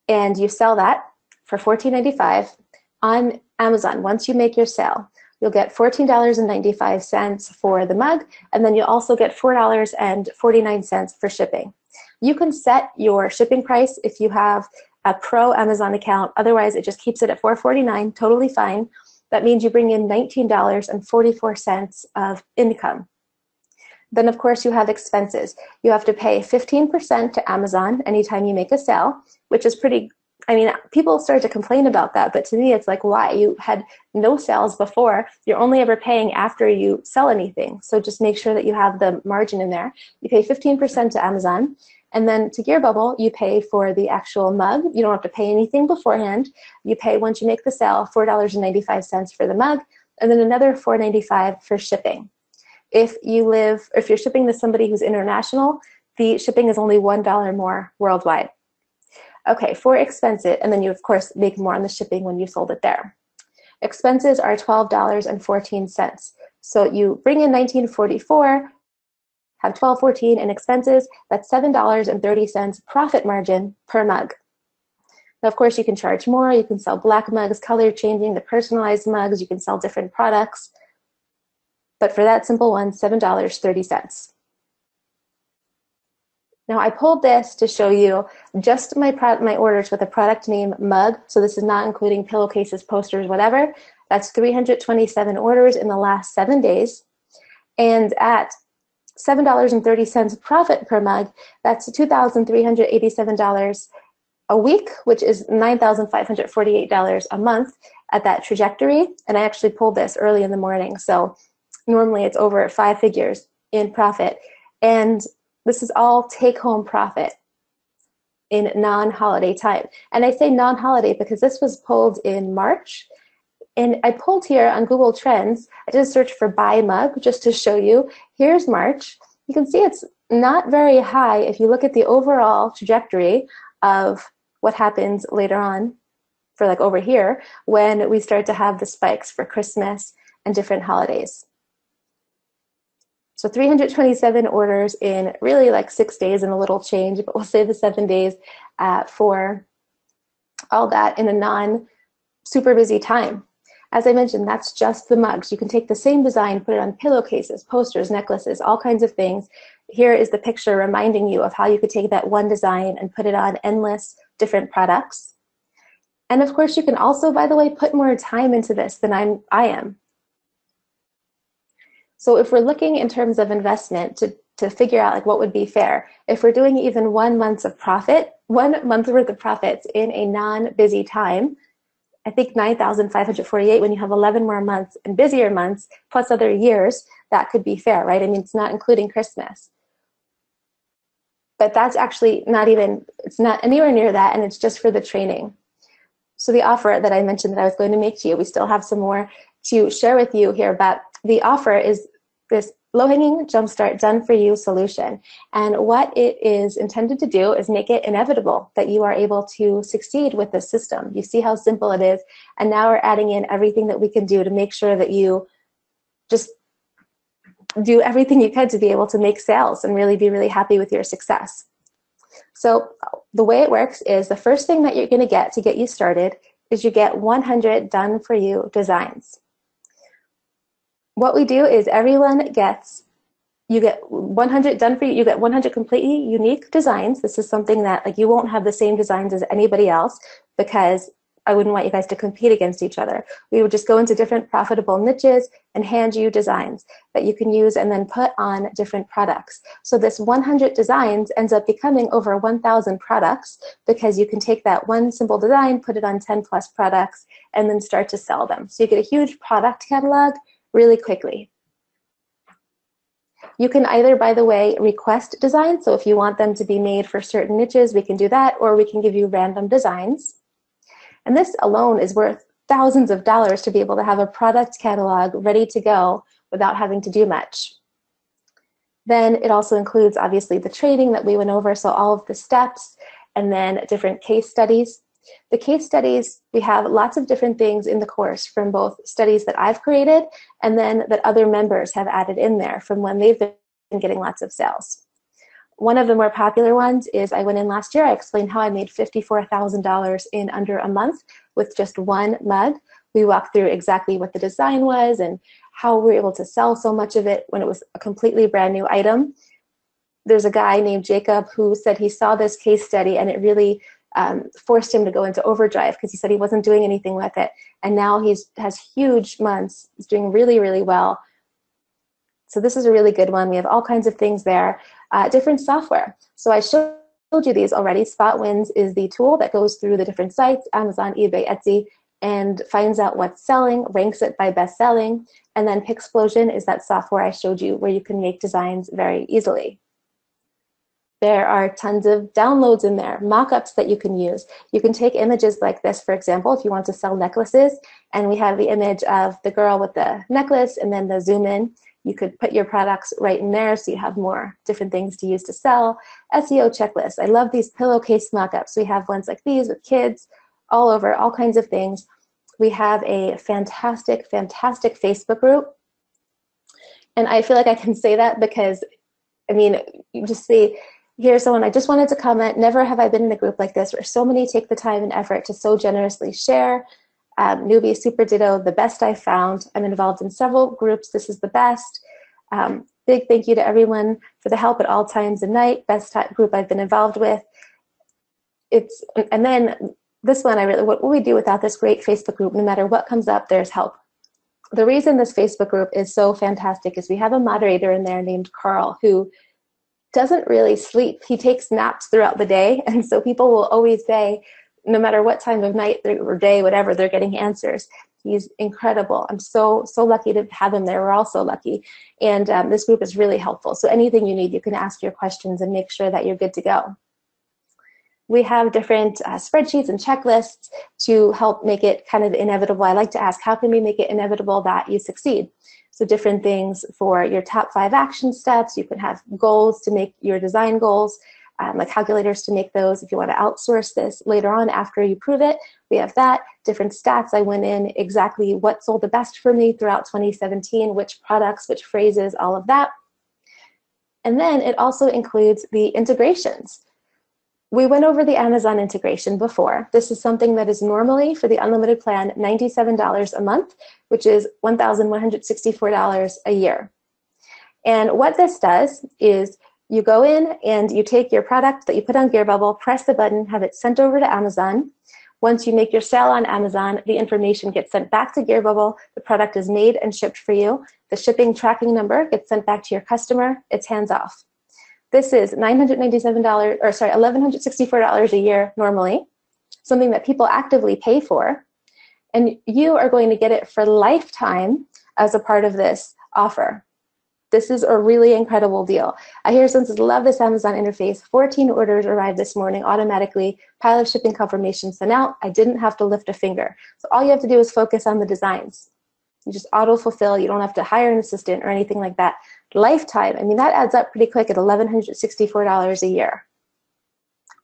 and you sell that for $14.95 on Amazon, once you make your sale, you'll get $14.95 for the mug, and then you'll also get $4.49 for shipping. You can set your shipping price if you have a pro Amazon account. Otherwise, it just keeps it at $4.49, totally fine. That means you bring in $19.44 of income. Then, of course, you have expenses. You have to pay 15% to Amazon anytime you make a sale, which is pretty, I mean, people start to complain about that, but to me, it's like, why? You had no sales before. You're only ever paying after you sell anything. So just make sure that you have the margin in there. You pay 15% to Amazon. And then to Gear Bubble, you pay for the actual mug. You don't have to pay anything beforehand. You pay, once you make the sale, $4.95 for the mug, and then another $4.95 for shipping. If you're shipping to somebody who's international, the shipping is only $1 more worldwide. Okay, for expenses, and then you of course make more on the shipping when you sold it there. Expenses are $12.14. So you bring in $19.44, have $12.14 in expenses, that's $7.30 profit margin per mug. Now, of course, you can charge more. You can sell black mugs, color changing, the personalized mugs. You can sell different products. But for that simple one, $7.30. Now, I pulled this to show you just my orders with a product name mug. So this is not including pillowcases, posters, whatever. That's 327 orders in the last 7 days. And at $7.30 profit per mug, that's $2,387 a week, which is $9,548 a month at that trajectory. And I actually pulled this early in the morning. So normally it's over 5 figures in profit. And this is all take-home profit in non-holiday time. And I say non-holiday because this was pulled in March. And I pulled here on Google Trends, I did a search for buy mug just to show you. Here's March. You can see it's not very high if you look at the overall trajectory of what happens later on for like over here when we start to have the spikes for Christmas and different holidays. So 327 orders in really like 6 days and a little change, but we'll say the 7 days for all that in a non-super busy time. As I mentioned, that's just the mugs. You can take the same design, put it on pillowcases, posters, necklaces, all kinds of things. Here is the picture reminding you of how you could take that one design and put it on endless different products. And of course, you can also, by the way, put more time into this than I am. So if we're looking in terms of investment to figure out like what would be fair, if we're doing even 1 month of profit, 1 month worth of profits in a non-busy time, I think 9,548 when you have 11 more months and busier months plus other years, that could be fair, right? I mean, it's not including Christmas. But that's actually it's not anywhere near that, and it's just for the training. So the offer that I mentioned that I was going to make to you, we still have some more to share with you here, but the offer is this low-hanging jumpstart done-for-you solution. And what it is intended to do is make it inevitable that you are able to succeed with this system. You see how simple it is, and now we're adding in everything that we can do to make sure that you just do everything you can to be able to make sales and really be really happy with your success. So the way it works is the first thing that you're going to get you started is you get 100 done-for-you designs. What we do is you get 100 done for you. You get 100 completely unique designs. This is something that like you won't have the same designs as anybody else because I wouldn't want you guys to compete against each other. We would just go into different profitable niches and hand you designs that you can use and then put on different products. So this 100 designs ends up becoming over 1,000 products because you can take that one simple design, put it on 10 plus products, and then start to sell them. So you get a huge product catalog really quickly. You can either, by the way, request designs. So if you want them to be made for certain niches, we can do that, or we can give you random designs. And this alone is worth thousands of dollars to be able to have a product catalog ready to go without having to do much. Then it also includes, obviously, the training that we went over, so all of the steps, and then different case studies. The case studies, we have lots of different things in the course from both studies that I've created and then that other members have added in there from when they've been getting lots of sales. One of the more popular ones is I went in last year, I explained how I made $54,000 in under a month with just one mug. We walked through exactly what the design was and how we were able to sell so much of it when it was a completely brand new item. There's a guy named Jacob who said he saw this case study and it really forced him to go into overdrive because he said he wasn't doing anything with it. And now has huge months. He's doing really, really well. So this is a really good one. We have all kinds of things there. Different software. So I showed you these already. SpotWins is the tool that goes through the different sites, Amazon, eBay, Etsy, and finds out what's selling, ranks it by best selling. And then Pixplosion is that software I showed you where you can make designs very easily. There are tons of downloads in there, mock-ups that you can use. You can take images like this, for example, if you want to sell necklaces, and we have the image of the girl with the necklace and then the zoom in. You could put your products right in there so you have more different things to use to sell. SEO checklist. I love these pillowcase mock-ups. We have ones like these with kids all over, all kinds of things. We have a fantastic, fantastic Facebook group. And I feel like I can say that because, I mean, you just see, here's someone, I just wanted to comment, never have I been in a group like this where so many take the time and effort to so generously share. Newbie, super ditto, the best I found. I'm involved in several groups. This is the best. Big thank you to everyone for the help at all times and night. Best group I've been involved with. And then this one, what will we do without this great Facebook group? No matter what comes up, there's help. The reason this Facebook group is so fantastic is we have a moderator in there named Carl who doesn't really sleep. He takes naps throughout the day. And so people will always say, no matter what time of night or day, whatever, they're getting answers. He's incredible. I'm so lucky to have him there. We're all so lucky. And this group is really helpful. So anything you need, you can ask your questions and make sure that you're good to go. We have different spreadsheets and checklists to help make it kind of inevitable. I like to ask, how can we make it inevitable that you succeed? So different things for your top 5 action steps. You can have goals to make your design goals. Like calculators to make those if you want to outsource this later on after you prove it. We have that. Different stats. I went in exactly what sold the best for me throughout 2017, which products, which phrases, all of that. And then it also includes the integrations. We went over the Amazon integration before. This is something that is normally, for the unlimited plan, $97 a month, which is $1,164 a year. And what this does is you go in and you take your product that you put on Gearbubble, press the button, have it sent over to Amazon. Once you make your sale on Amazon, the information gets sent back to Gearbubble. The product is made and shipped for you. The shipping tracking number gets sent back to your customer. It's hands off. This is $1,164 a year normally, something that people actively pay for. And you are going to get it for lifetime as a part of this offer. This is a really incredible deal. I hear someone says, love this Amazon interface. 14 orders arrived this morning automatically. Pile of shipping confirmation sent out. I didn't have to lift a finger. So all you have to do is focus on the designs. You just auto-fulfill. You don't have to hire an assistant or anything like that. Lifetime, I mean, that adds up pretty quick at $1,164 a year.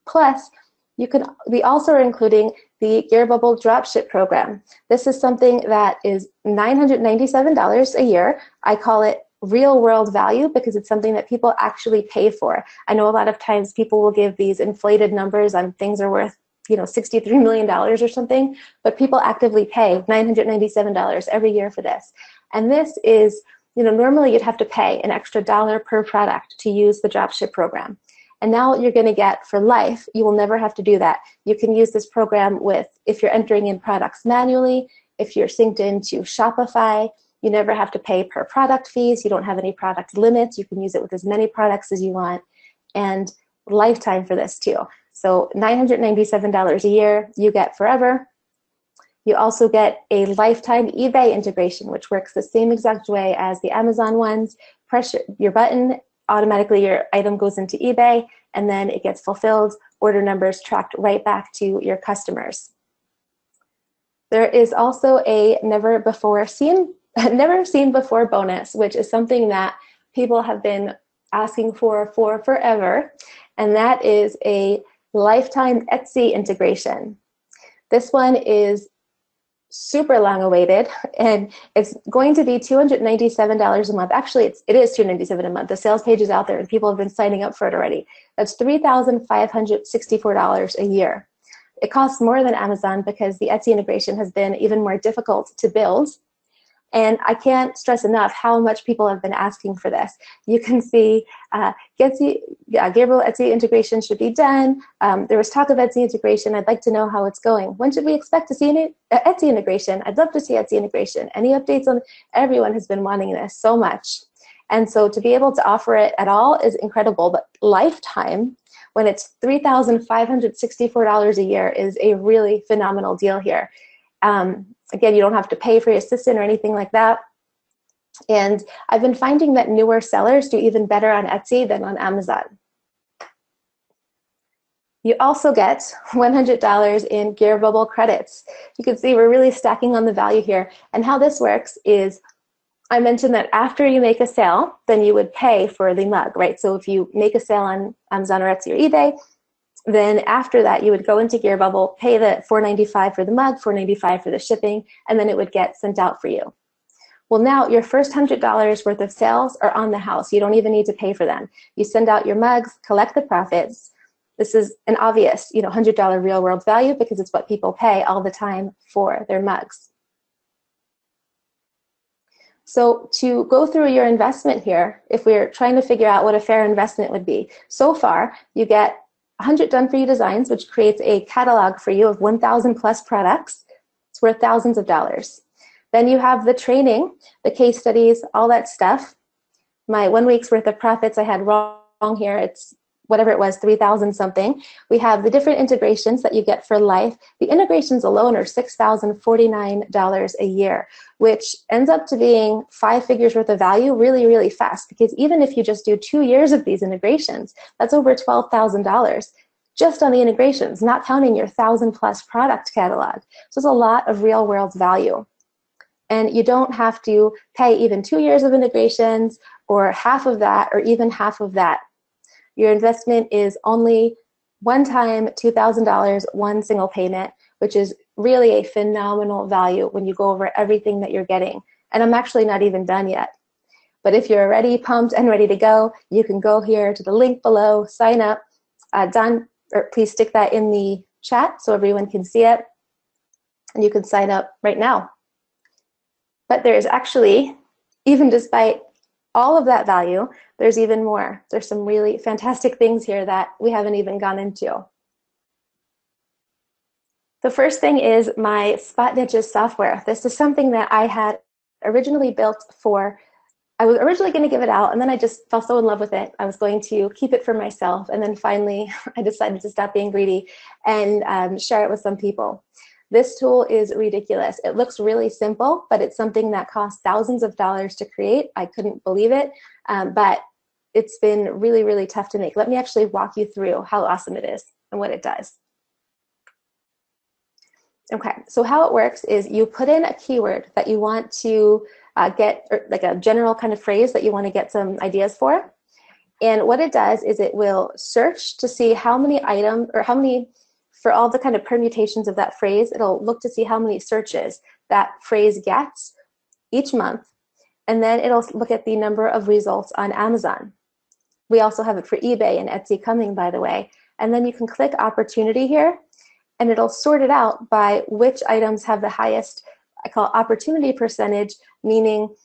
Plus, we also are including the Gearbubble dropship program. This is something that is $997 a year. I call it real world value because it's something that people actually pay for. I know a lot of times people will give these inflated numbers on things are worth, $63 million or something, but people actively pay $997 every year for this. And this is, normally you'd have to pay an extra $1 per product to use the dropship program. And now you're going to get for life, you will never have to do that. You can use this program if you're entering in products manually, if you're synced into Shopify. You never have to pay per product fees. You don't have any product limits. You can use it with as many products as you want. And lifetime for this too. So $997 a year, you get forever. You also get a lifetime eBay integration, which works the same exact way as the Amazon ones. Press your button, automatically your item goes into eBay, and then it gets fulfilled. Order numbers tracked right back to your customers. There is also a never seen before bonus, which is something that people have been asking for forever, and that is a lifetime Etsy integration. This one is super long awaited, and it's going to be $297 a month. Actually, it is $297 a month. The sales page is out there, and people have been signing up for it already. That's $3,564 a year. It costs more than Amazon because the Etsy integration has been even more difficult to build. And I can't stress enough how much people have been asking for this. You can see Gabriel Etsy integration should be done. There was talk of Etsy integration. I'd like to know how it's going. When should we expect to see Etsy integration? I'd love to see Etsy integration. Any updates on? Everyone has been wanting this so much. And so to be able to offer it at all is incredible, but lifetime, when it's $3,564 a year, is a really phenomenal deal here. Again, you don't have to pay for your assistant or anything like that. And I've been finding that newer sellers do even better on Etsy than on Amazon. You also get $100 in Gear Bubble credits. You can see we're really stacking on the value here. And how this works is, I mentioned that after you make a sale, then you would pay for the mug, right? So if you make a sale on Amazon or Etsy or eBay, then after that, you would go into Gear Bubble, pay the $4.95 for the mug, $4.95 for the shipping, and then it would get sent out for you. Well, now your first $100 worth of sales are on the house. You don't even need to pay for them. You send out your mugs, collect the profits. This is an obvious, $100 real world value because it's what people pay all the time for their mugs. So to go through your investment here, if we're trying to figure out what a fair investment would be, so far you get 100 done for you designs, which creates a catalog for you of 1,000 plus products. It's worth thousands of dollars. Then you have the training, the case studies, all that stuff. My 1 week's worth of profits I had wrong here. It's whatever it was, 3,000 something. We have the different integrations that you get for life. The integrations alone are $6,049 a year, which ends up to being 5 figures worth of value really, really fast. Because even if you just do 2 years of these integrations, that's over $12,000 just on the integrations, not counting your 1,000 plus product catalog. So it's a lot of real world value. And you don't have to pay even 2 years of integrations or half of that or even half of that. Your investment is only one time, $2,000, one single payment, which is really a phenomenal value when you go over everything that you're getting. And I'm actually not even done yet. But if you're already pumped and ready to go, you can go here to the link below, sign up. Don, or please stick that in the chat so everyone can see it. And you can sign up right now. But there's actually, even despite all of that value, there's even more. There's some really fantastic things here that we haven't even gone into. The first thing is my Spot Niches software. This is something that I had originally built for, I was originally going to give it out, and then I just fell so in love with it. I was going to keep it for myself, and then finally I decided to stop being greedy and share it with some people. This tool is ridiculous. It looks really simple, but it's something that costs thousands of dollars to create. I couldn't believe it, but it's been really, really tough to make. Let me actually walk you through how awesome it is and what it does. Okay, so how it works is you put in a keyword that you want to get, or like a general kind of phrase that you want to get some ideas for. And what it does is it will search to see how many items, or how many, for all the kind of permutations of that phrase, it'll look to see how many searches that phrase gets each month. And then it'll look at the number of results on Amazon. We also have it for eBay and Etsy coming, by the way. And then you can click opportunity here, and it'll sort it out by which items have the highest, I call opportunity percentage, meaning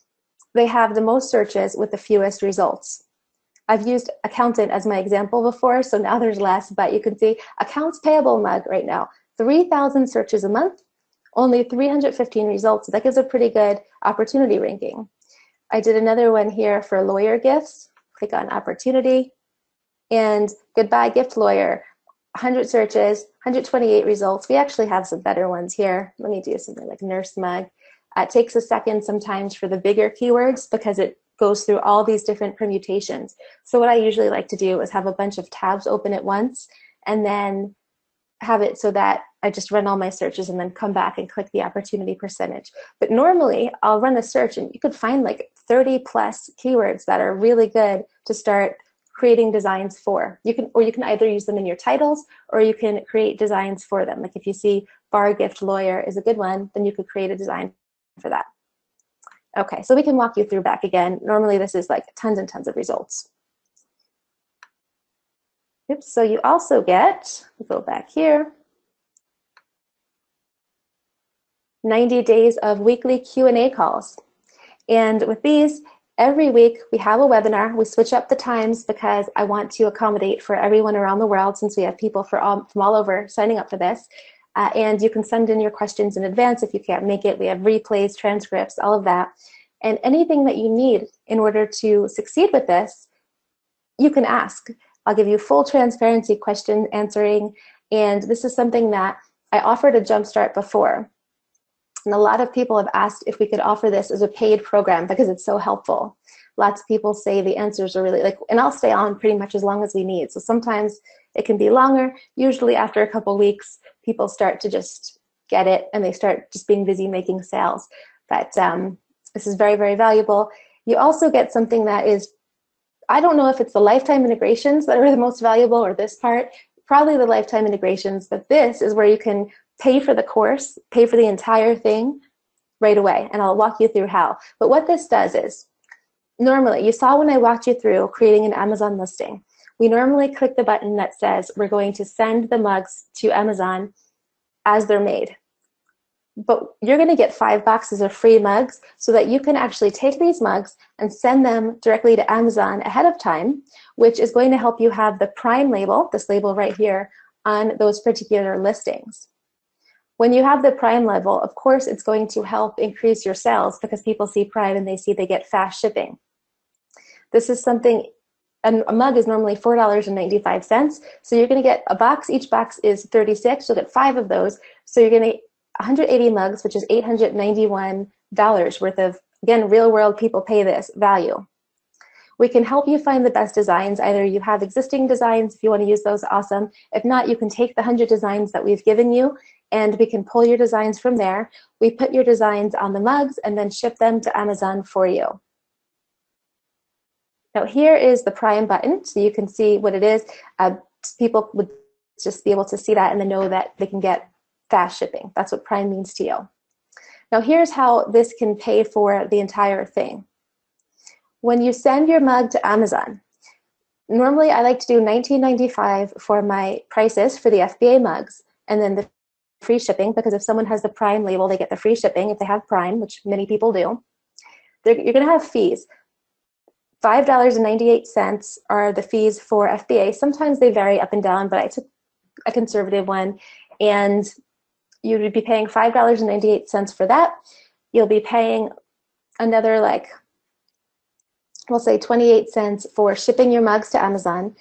they have the most searches with the fewest results. I've used accountant as my example before, so now there's less, but you can see accounts payable mug right now, 3,000 searches a month, only 315 results. So that gives a pretty good opportunity ranking. I did another one here for lawyer gifts. Click on opportunity, and goodbye gift lawyer, 100 searches, 128 results. We actually have some better ones here. Let me do something like nurse mug. It takes a second sometimes for the bigger keywords because it goes through all these different permutations. So what I usually like to do is have a bunch of tabs open at once and then have it so that I just run all my searches and then come back and click the opportunity percentage. But normally I'll run a search and you could find like 30 plus keywords that are really good to start creating designs for. You can either use them in your titles or you can create designs for them. Like if you see bar gift lawyer is a good one, then you could create a design for that. Okay, so we can walk you through back again. Normally this is like tons and tons of results. Oops, so you also get, we'll go back here, 90 days of weekly Q&A calls. And with these, every week we have a webinar. We switch up the times because I want to accommodate for everyone around the world, since we have people from all over signing up for this. And you can send in your questions in advance if you can't make it. We have replays, transcripts, all of that. And anything that you need in order to succeed with this, you can ask. I'll give you full transparency question answering. And this is something that I offered a Jumpstart before. And a lot of people have asked if we could offer this as a paid program because it's so helpful. Lots of people say the answers are really and I'll stay on pretty much as long as we need. So sometimes it can be longer. Usually after a couple weeks, people start to just get it and they start just being busy making sales. But this is very, very valuable. You also get something that is, I don't know if it's the lifetime integrations that are the most valuable or this part, probably the lifetime integrations, but this is where you can pay for the course, pay for the entire thing right away, and I'll walk you through how. But what this does is, normally, you saw when I walked you through creating an Amazon listing, we normally click the button that says we're going to send the mugs to Amazon as they're made. But you're going to get 5 boxes of free mugs so that you can actually take these mugs and send them directly to Amazon ahead of time, which is going to help you have the Prime label, this label right here, on those particular listings. When you have the Prime level, of course, it's going to help increase your sales because people see Prime and they see they get fast shipping. This is something, a mug is normally $4.95, so you're going to get a box. Each box is 36. You'll get 5 of those, so you're going to get 180 mugs, which is $891 worth of, again, real world people pay this value. We can help you find the best designs. Either you have existing designs, if you want to use those, awesome. If not, you can take the 100 designs that we've given you and we can pull your designs from there. We put your designs on the mugs and then ship them to Amazon for you. Now here is the Prime button, so you can see what it is. People would just be able to see that and then know that they can get fast shipping. That's what Prime means to you. Now here's how this can pay for the entire thing. When you send your mug to Amazon, normally I like to do $19.95 for my prices for the FBA mugs, and then the free shipping, because if someone has the Prime label, they get the free shipping if they have Prime, which many people do. You're going to have fees. $5.98 are the fees for FBA. Sometimes they vary up and down, but I took a conservative one, and you would be paying $5.98 for that. You'll be paying another, like, we'll say 28 cents for shipping your mugs to Amazon.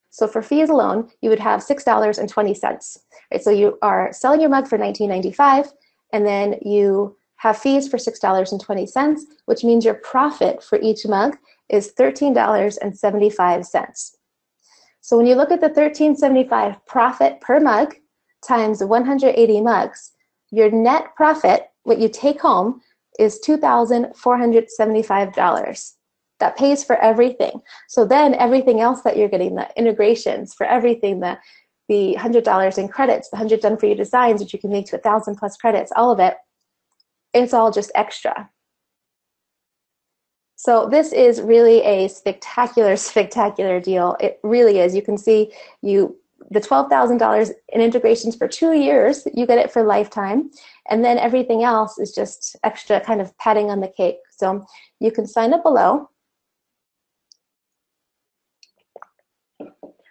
So for fees alone, you would have $6.20. Right? So you are selling your mug for $19.95, and then you have fees for $6.20, which means your profit for each mug is $13.75. So when you look at the $13.75 profit per mug times 180 mugs, your net profit, what you take home, is $2,475. That pays for everything. So then everything else that you're getting, the integrations for everything, the $100 in credits, the 100 done for you designs, which you can make to 1,000 plus credits, all of it, it's all just extra. So this is really a spectacular, spectacular deal. It really is. You can see the $12,000 in integrations for 2 years, you get it for lifetime. And then everything else is just extra kind of padding on the cake. So you can sign up below.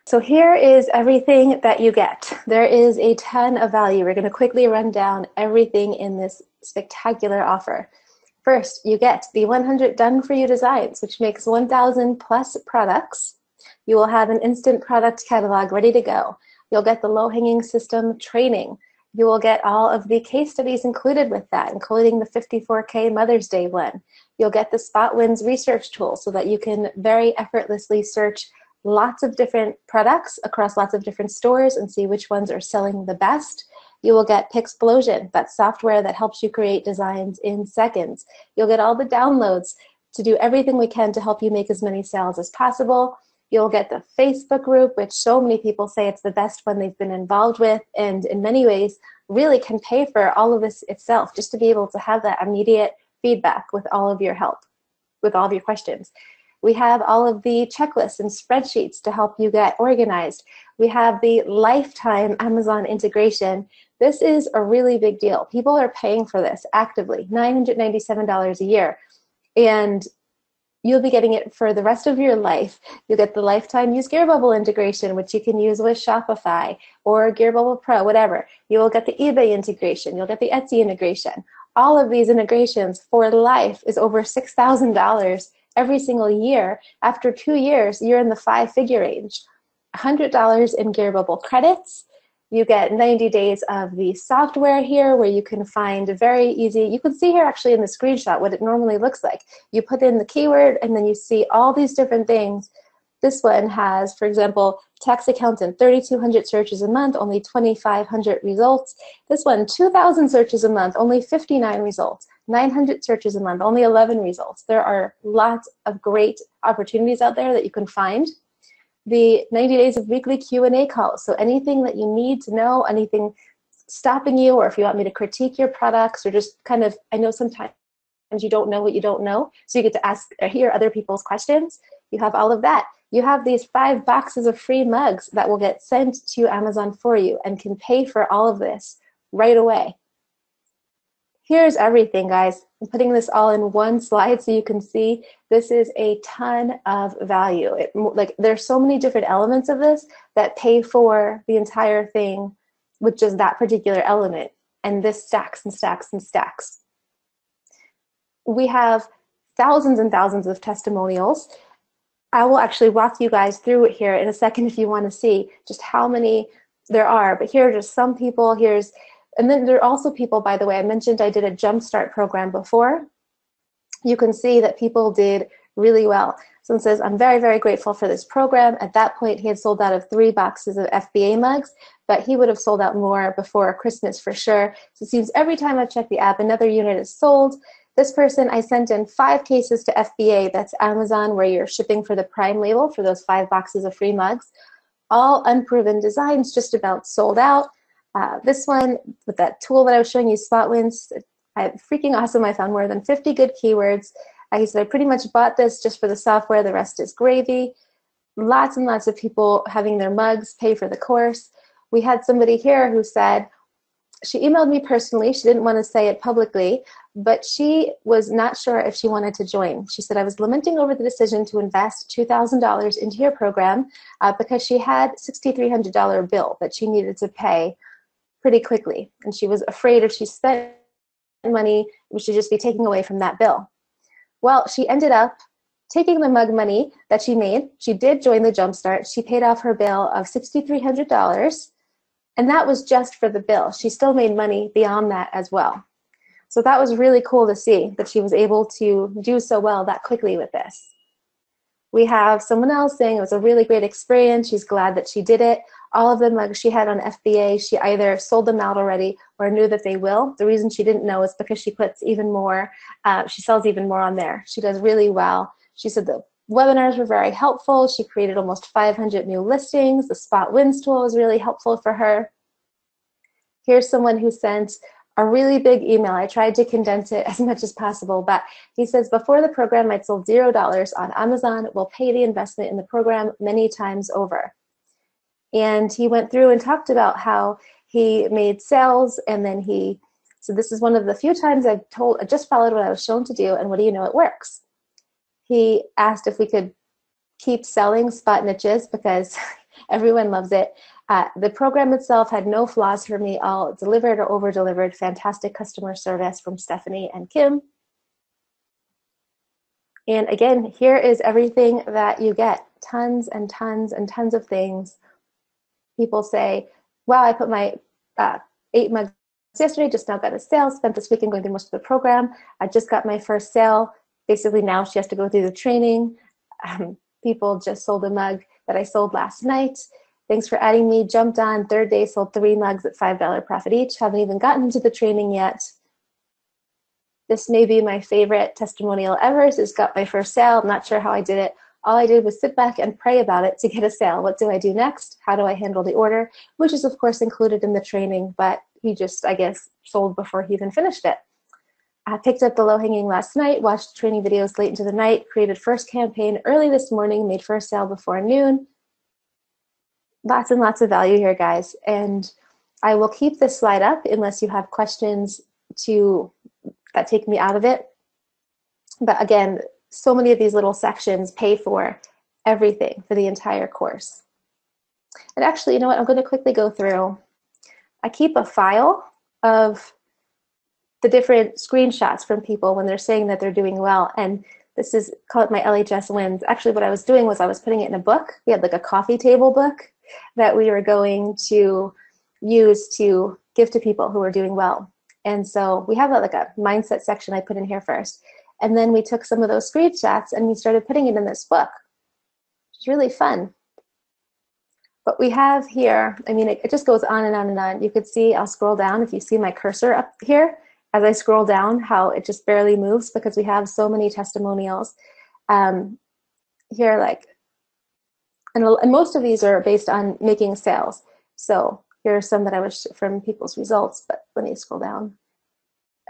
So here is everything that you get. There is a ton of value. We're going to quickly run down everything in this spectacular offer. First, you get the 100 done for you designs, which makes 1,000 plus products. You will have an instant product catalog ready to go. You'll get the low-hanging system training. You will get all of the case studies included with that, including the 54K Mother's Day one. You'll get the Spot Wins research tool so that you can very effortlessly search lots of different products across lots of different stores and see which ones are selling the best. You will get Pixplosion, that software that helps you create designs in seconds. You'll get all the downloads to do everything we can to help you make as many sales as possible. You'll get the Facebook group, which so many people say it's the best one they've been involved with, and in many ways really can pay for all of this itself, just to be able to have that immediate feedback with all of your help, with all of your questions. We have all of the checklists and spreadsheets to help you get organized. We have the lifetime Amazon integration. This is a really big deal. People are paying for this actively, $997 a year. And you'll be getting it for the rest of your life. You'll get the lifetime use Gear Bubble integration, which you can use with Shopify or Gear Bubble Pro, whatever. You will get the eBay integration. You'll get the Etsy integration. All of these integrations for life is over $6,000 every single year. After 2 years, you're in the 5-figure range. $100 in Gear Bubble credits. You get 90 days of the software here where you can find very easy, you can see here actually in the screenshot what it normally looks like. You put in the keyword and then you see all these different things. This one has, for example, tax accountant, 3,200 searches a month, only 2,500 results. This one, 2,000 searches a month, only 59 results. 900 searches a month, only 11 results. There are lots of great opportunities out there that you can find. The 90 days of weekly Q&A calls. So anything that you need to know, anything stopping you, or if you want me to critique your products, or just kind of, I know sometimes you don't know what you don't know, so you get to ask or hear other people's questions. You have all of that. You have these 5 boxes of free mugs that will get sent to Amazon for you and can pay for all of this right away. Here's everything, guys. I'm putting this all in one slide so you can see this is a ton of value. There's so many different elements of this that pay for the entire thing with just that particular element. And this stacks and stacks and stacks. We have thousands and thousands of testimonials. I will actually walk you guys through it here in a second if you want to see just how many there are. But here are just some people. And then there are also people, by the way, I mentioned I did a Jumpstart program before. You can see that people did really well. Someone says, I'm very, very grateful for this program. At that point, he had sold out of 3 boxes of FBA mugs, but he would have sold out more before Christmas for sure. So it seems every time I've checked the app, another unit is sold. This person, I sent in 5 cases to FBA, that's Amazon, where you're shipping for the Prime label for those 5 boxes of free mugs. All unproven designs, just about sold out. This one, with that tool that I was showing you, Spot Wins, freaking awesome. I found more than 50 good keywords. He said, I pretty much bought this just for the software. The rest is gravy. Lots and lots of people having their mugs pay for the course. We had somebody here who said, she emailed me personally. She didn't want to say it publicly, but she was not sure if she wanted to join. She said, I was lamenting over the decision to invest $2,000 into your program because she had $6,300 bill that she needed to pay pretty quickly. And she was afraid if she spent money, we should just be taking away from that bill. Well, she ended up taking the mug money that she made. She did join the Jumpstart. She paid off her bill of $6,300, and that was just for the bill. She still made money beyond that as well. So that was really cool to see that she was able to do so well that quickly with this. We have someone else saying it was a really great experience. She's glad that she did it. All of the mugs she had on FBA, she either sold them out already or knew that they will. The reason she didn't know is because she puts even more, she sells even more on there. She does really well. She said the webinars were very helpful. She created almost 500 new listings. The Spot Wins tool was really helpful for her. Here's someone who sent a really big email. I tried to condense it as much as possible, but he says, before the program, I'd sold $0 on Amazon. Will pay the investment in the program many times over. And he went through and talked about how he made sales, and then he said, this is one of the few times I just followed what I was shown to do, and what do you know, it works. He asked if we could keep selling spot niches because everyone loves it. The program itself had no flaws for me, all delivered or over-delivered. Fantastic customer service from Stephanie and Kim. And again, here is everything that you get. Tons and tons and tons of things. People say, wow, I put my 8 mugs yesterday, just now got a sale, spent this weekend going through most of the program. I just got my first sale. Basically now she has to go through the training. People just sold a mug that I sold last night. Thanks for adding me, jumped on, 3rd day, sold 3 mugs at $5 profit each. Haven't even gotten into the training yet. This may be my favorite testimonial ever. Just got my first sale. I'm not sure how I did it. All I did was sit back and pray about it to get a sale. What do I do next? How do I handle the order? Which is, of course, included in the training, but he just, I guess, sold before he even finished it. I picked up the low-hanging last night, watched training videos late into the night, created first campaign early this morning, made first sale before noon. Lots and lots of value here, guys. And I will keep this slide up unless you have questions that take me out of it. But again, so many of these little sections pay for everything for the entire course. And actually, you know what? I'm going to quickly go through. I keep a file of the different screenshots from people when they're saying that they're doing well. And this is called my LHS wins. Actually, what I was doing was I was putting it in a book. We had like a coffee table book that we were going to use to give to people who were doing well. And so we have like a mindset section I put in here first. And then we took some of those screenshots and we started putting it in this book. It's really fun. But we have here, I mean, it just goes on and on and on. You could see, I'll scroll down if you see my cursor up here. As I scroll down, how it just barely moves because we have so many testimonials. Here, like, and most of these are based on making sales. So here are some that I was from people's results, but let me scroll down.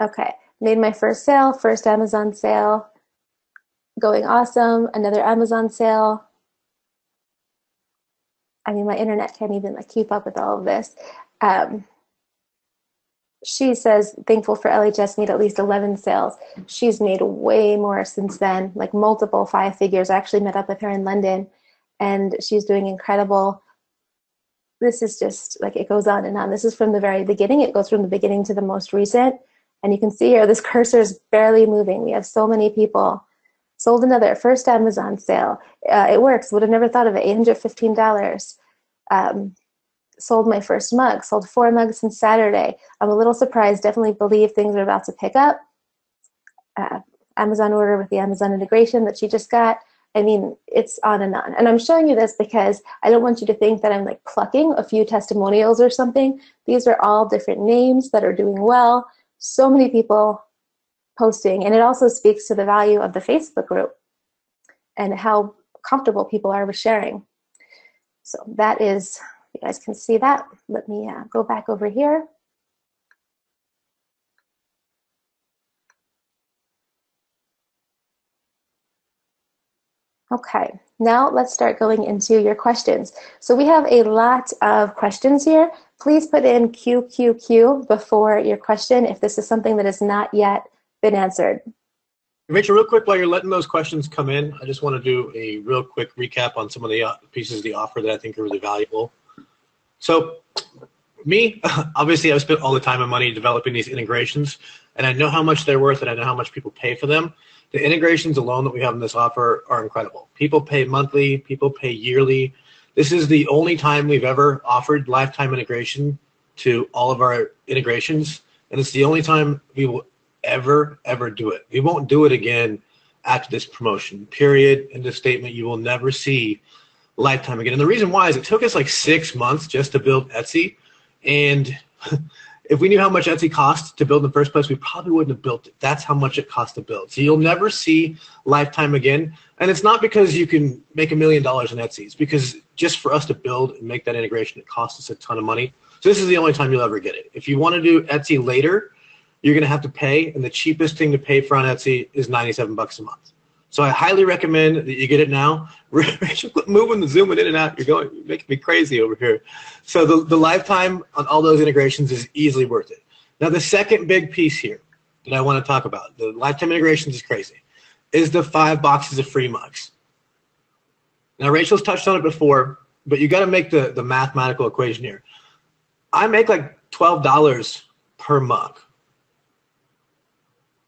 Okay, made my first sale, first Amazon sale, going awesome, another Amazon sale. I mean, my internet can't even like keep up with all of this. She says, thankful for LHS, made at least 11 sales. She's made way more since then, like multiple 5 figures. I actually met up with her in London, and she's doing incredible. This is just, like, it goes on and on. This is from the very beginning. It goes from the beginning to the most recent. And you can see here, this cursor is barely moving. We have so many people. Sold another, first Amazon sale. It works. Would have never thought of it, $815. Sold my first mug, sold 4 mugs since Saturday. I'm a little surprised, definitely believe things are about to pick up. Amazon order with the Amazon integration that she just got. I mean, it's on and on. And I'm showing you this because I don't want you to think that I'm like plucking a few testimonials or something. These are all different names that are doing well. So many people posting. And it also speaks to the value of the Facebook group and how comfortable people are with sharing. So that is, you guys can see that. Let me go back over here. Okay, now let's start going into your questions. So we have a lot of questions here. Please put in QQQ before your question if this is something that has not yet been answered. Rachel, real quick, while you're letting those questions come in, I just want to do a real quick recap on some of the pieces of the offer that I think are really valuable. So me, obviously, I've spent all the time and money developing these integrations, and I know how much they're worth, and I know how much people pay for them. The integrations alone that we have in this offer are incredible. People pay monthly, people pay yearly. This is the only time we've ever offered lifetime integration to all of our integrations, and it's the only time we will ever do it. We won't do it again after this promotion, period. In this statement, you will never see lifetime again. And the reason why is it took us like 6 months just to build Etsy, and if we knew how much Etsy cost to build in the first place, we probably wouldn't have built it. That's how much it cost to build. So you'll never see lifetime again. And it's not because you can make $1 million in Etsy. It's because just for us to build and make that integration, it costs us a ton of money. So this is the only time you'll ever get it. If you want to do Etsy later, you're going to have to pay, and the cheapest thing to pay for on Etsy is $97 a month. So I highly recommend that you get it now. Rachel, quit moving and zooming in and out. You're making me crazy over here. So the lifetime on all those integrations is easily worth it. Now the second big piece here that I want to talk about, the lifetime integrations is crazy, is the 5 boxes of free mugs. Now Rachel's touched on it before, but you got to make the mathematical equation here. I make like $12 per mug.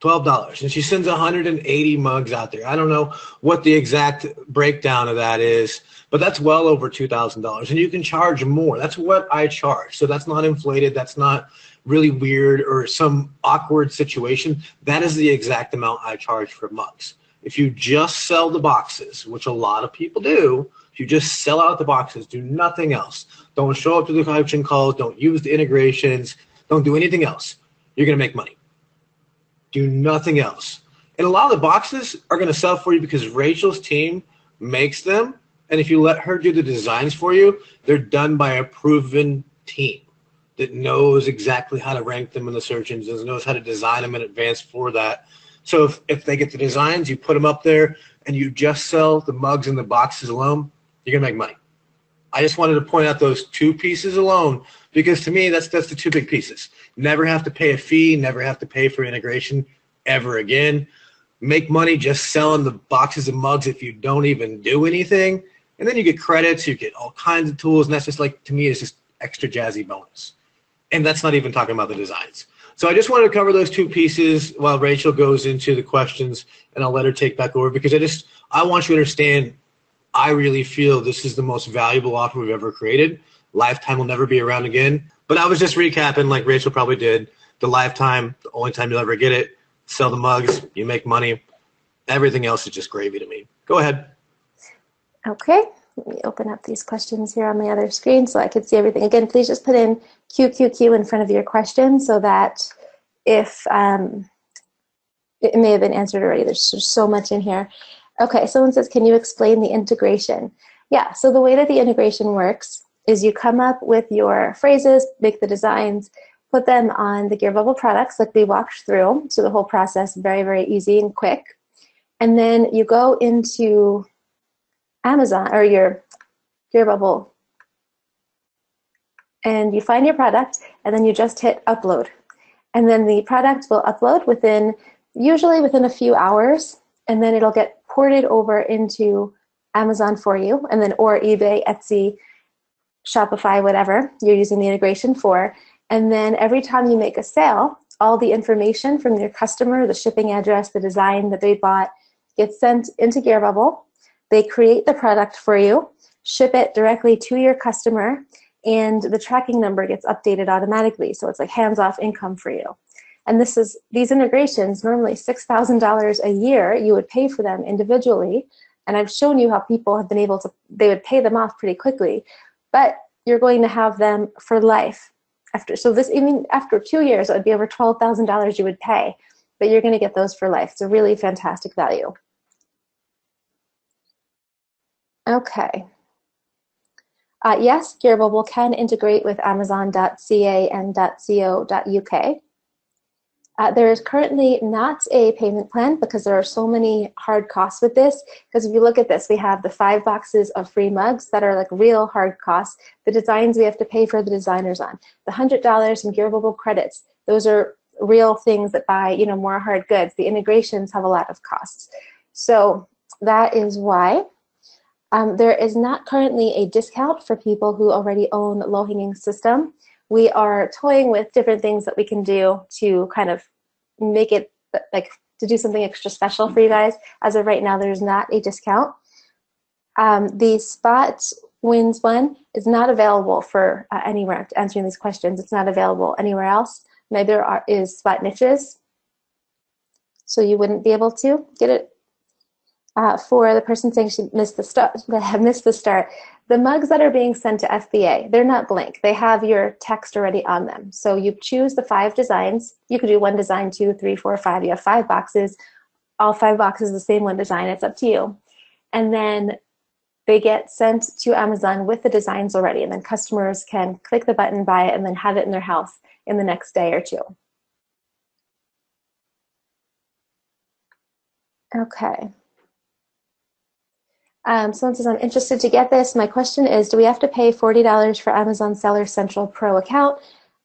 $12, and she sends 180 mugs out there. I don't know what the exact breakdown of that is, but that's well over $2,000, and you can charge more. That's what I charge, so that's not inflated. That's not really weird or some awkward situation. That is the exact amount I charge for mugs. If you just sell the boxes, which a lot of people do, if you just sell out the boxes, do nothing else, don't show up to the coaching calls, don't use the integrations, don't do anything else, you're going to make money. Do nothing else. And a lot of the boxes are going to sell for you because Rachel's team makes them. And if you let her do the designs for you, they're done by a proven team that knows exactly how to rank them in the search engines, knows how to design them in advance for that. So if they get the designs, you put them up there, and you just sell the mugs and the boxes alone, you're going to make money. I just wanted to point out those 2 pieces alone because to me, that's the 2 big pieces. Never have to pay a fee, never have to pay for integration ever again. make money just selling the boxes of mugs if you don't even do anything. And then you get credits, you get all kinds of tools, and that's just like, to me, it's just extra jazzy bonus. And that's not even talking about the designs. So I just wanted to cover those two pieces while Rachel goes into the questions, and I'll let her take back over, because I want you to understand, I really feel this is the most valuable offer we've ever created. Lifetime will never be around again. But I was just recapping, like Rachel probably did, the lifetime, the only time you'll ever get it. Sell the mugs, you make money. Everything else is just gravy to me. Go ahead. Okay, let me open up these questions here on my other screen so I can see everything. Again, please just put in QQQ in front of your question so that if it may have been answered already. There's just so much in here. Okay, someone says, can you explain the integration? Yeah, so the way that the integration works is you come up with your phrases, make the designs, put them on the Gear Bubble products like we walked through. So the whole process, very, very easy and quick. And then you go into Amazon or your Gear Bubble and you find your product, and then you just hit upload. And then the product will upload usually within a few hours, and then it'll get ported over into Amazon for you, and then or eBay, Etsy, Shopify, whatever you're using the integration for. And then every time you make a sale, all the information from your customer, the shipping address, the design that they bought, gets sent into Gear Bubble. They create the product for you, ship it directly to your customer, and the tracking number gets updated automatically. So it's like hands-off income for you. And these integrations, normally $6,000 a year, you would pay for them individually. And I've shown you how people have been able to, they would pay them off pretty quickly, but you're going to have them for life. Even after 2 years, it would be over $12,000 you would pay, but you're going to get those for life. It's a really fantastic value. Okay. Yes, Gear Bubble can integrate with Amazon.ca and .co.uk. There is currently not a payment plan because there are so many hard costs with this. Because if you look at this, we have the 5 boxes of free mugs that are like real hard costs. The designs we have to pay for the designers on. The $100 in Gear Bubble credits, those are real things that buy more hard goods. The integrations have a lot of costs. So that is why. There is not currently a discount for people who already own low-hanging system. We are toying with different things that we can do to kind of make it, like, to do something extra special for you guys. As of right now, there's not a discount. The Spot Wins one is not available for anywhere. Answering these questions, it's not available anywhere else. Neither is Spot Niches. So you wouldn't be able to get it. For the person saying she missed the start, the mugs that are being sent to FBA, they're not blank. They have your text already on them. So you choose the 5 designs. You could do 1 design, 2, 3, 4, 5. You have 5 boxes, all 5 boxes the same 1 design. It's up to you. And then they get sent to Amazon with the designs already. And then customers can click the button, buy it, and then have it in their house in the next day or 2. Okay. Someone says, I'm interested to get this. My question is, do we have to pay $40 for Amazon Seller Central Pro account?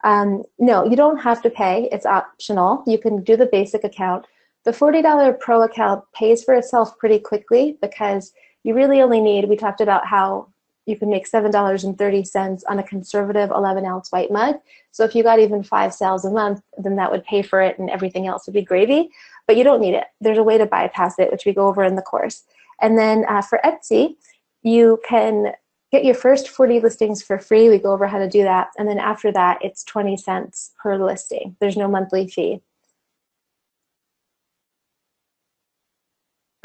No, you don't have to pay. It's optional. You can do the basic account. The $40 Pro account pays for itself pretty quickly because you really only need, we talked about how you can make $7.30 on a conservative 11-ounce white mug. So if you got even 5 sales a month, then that would pay for it and everything else would be gravy. But you don't need it. There's a way to bypass it, which we go over in the course. And then for Etsy, you can get your first 40 listings for free. We go over how to do that. And then after that, it's 20 cents per listing. There's no monthly fee.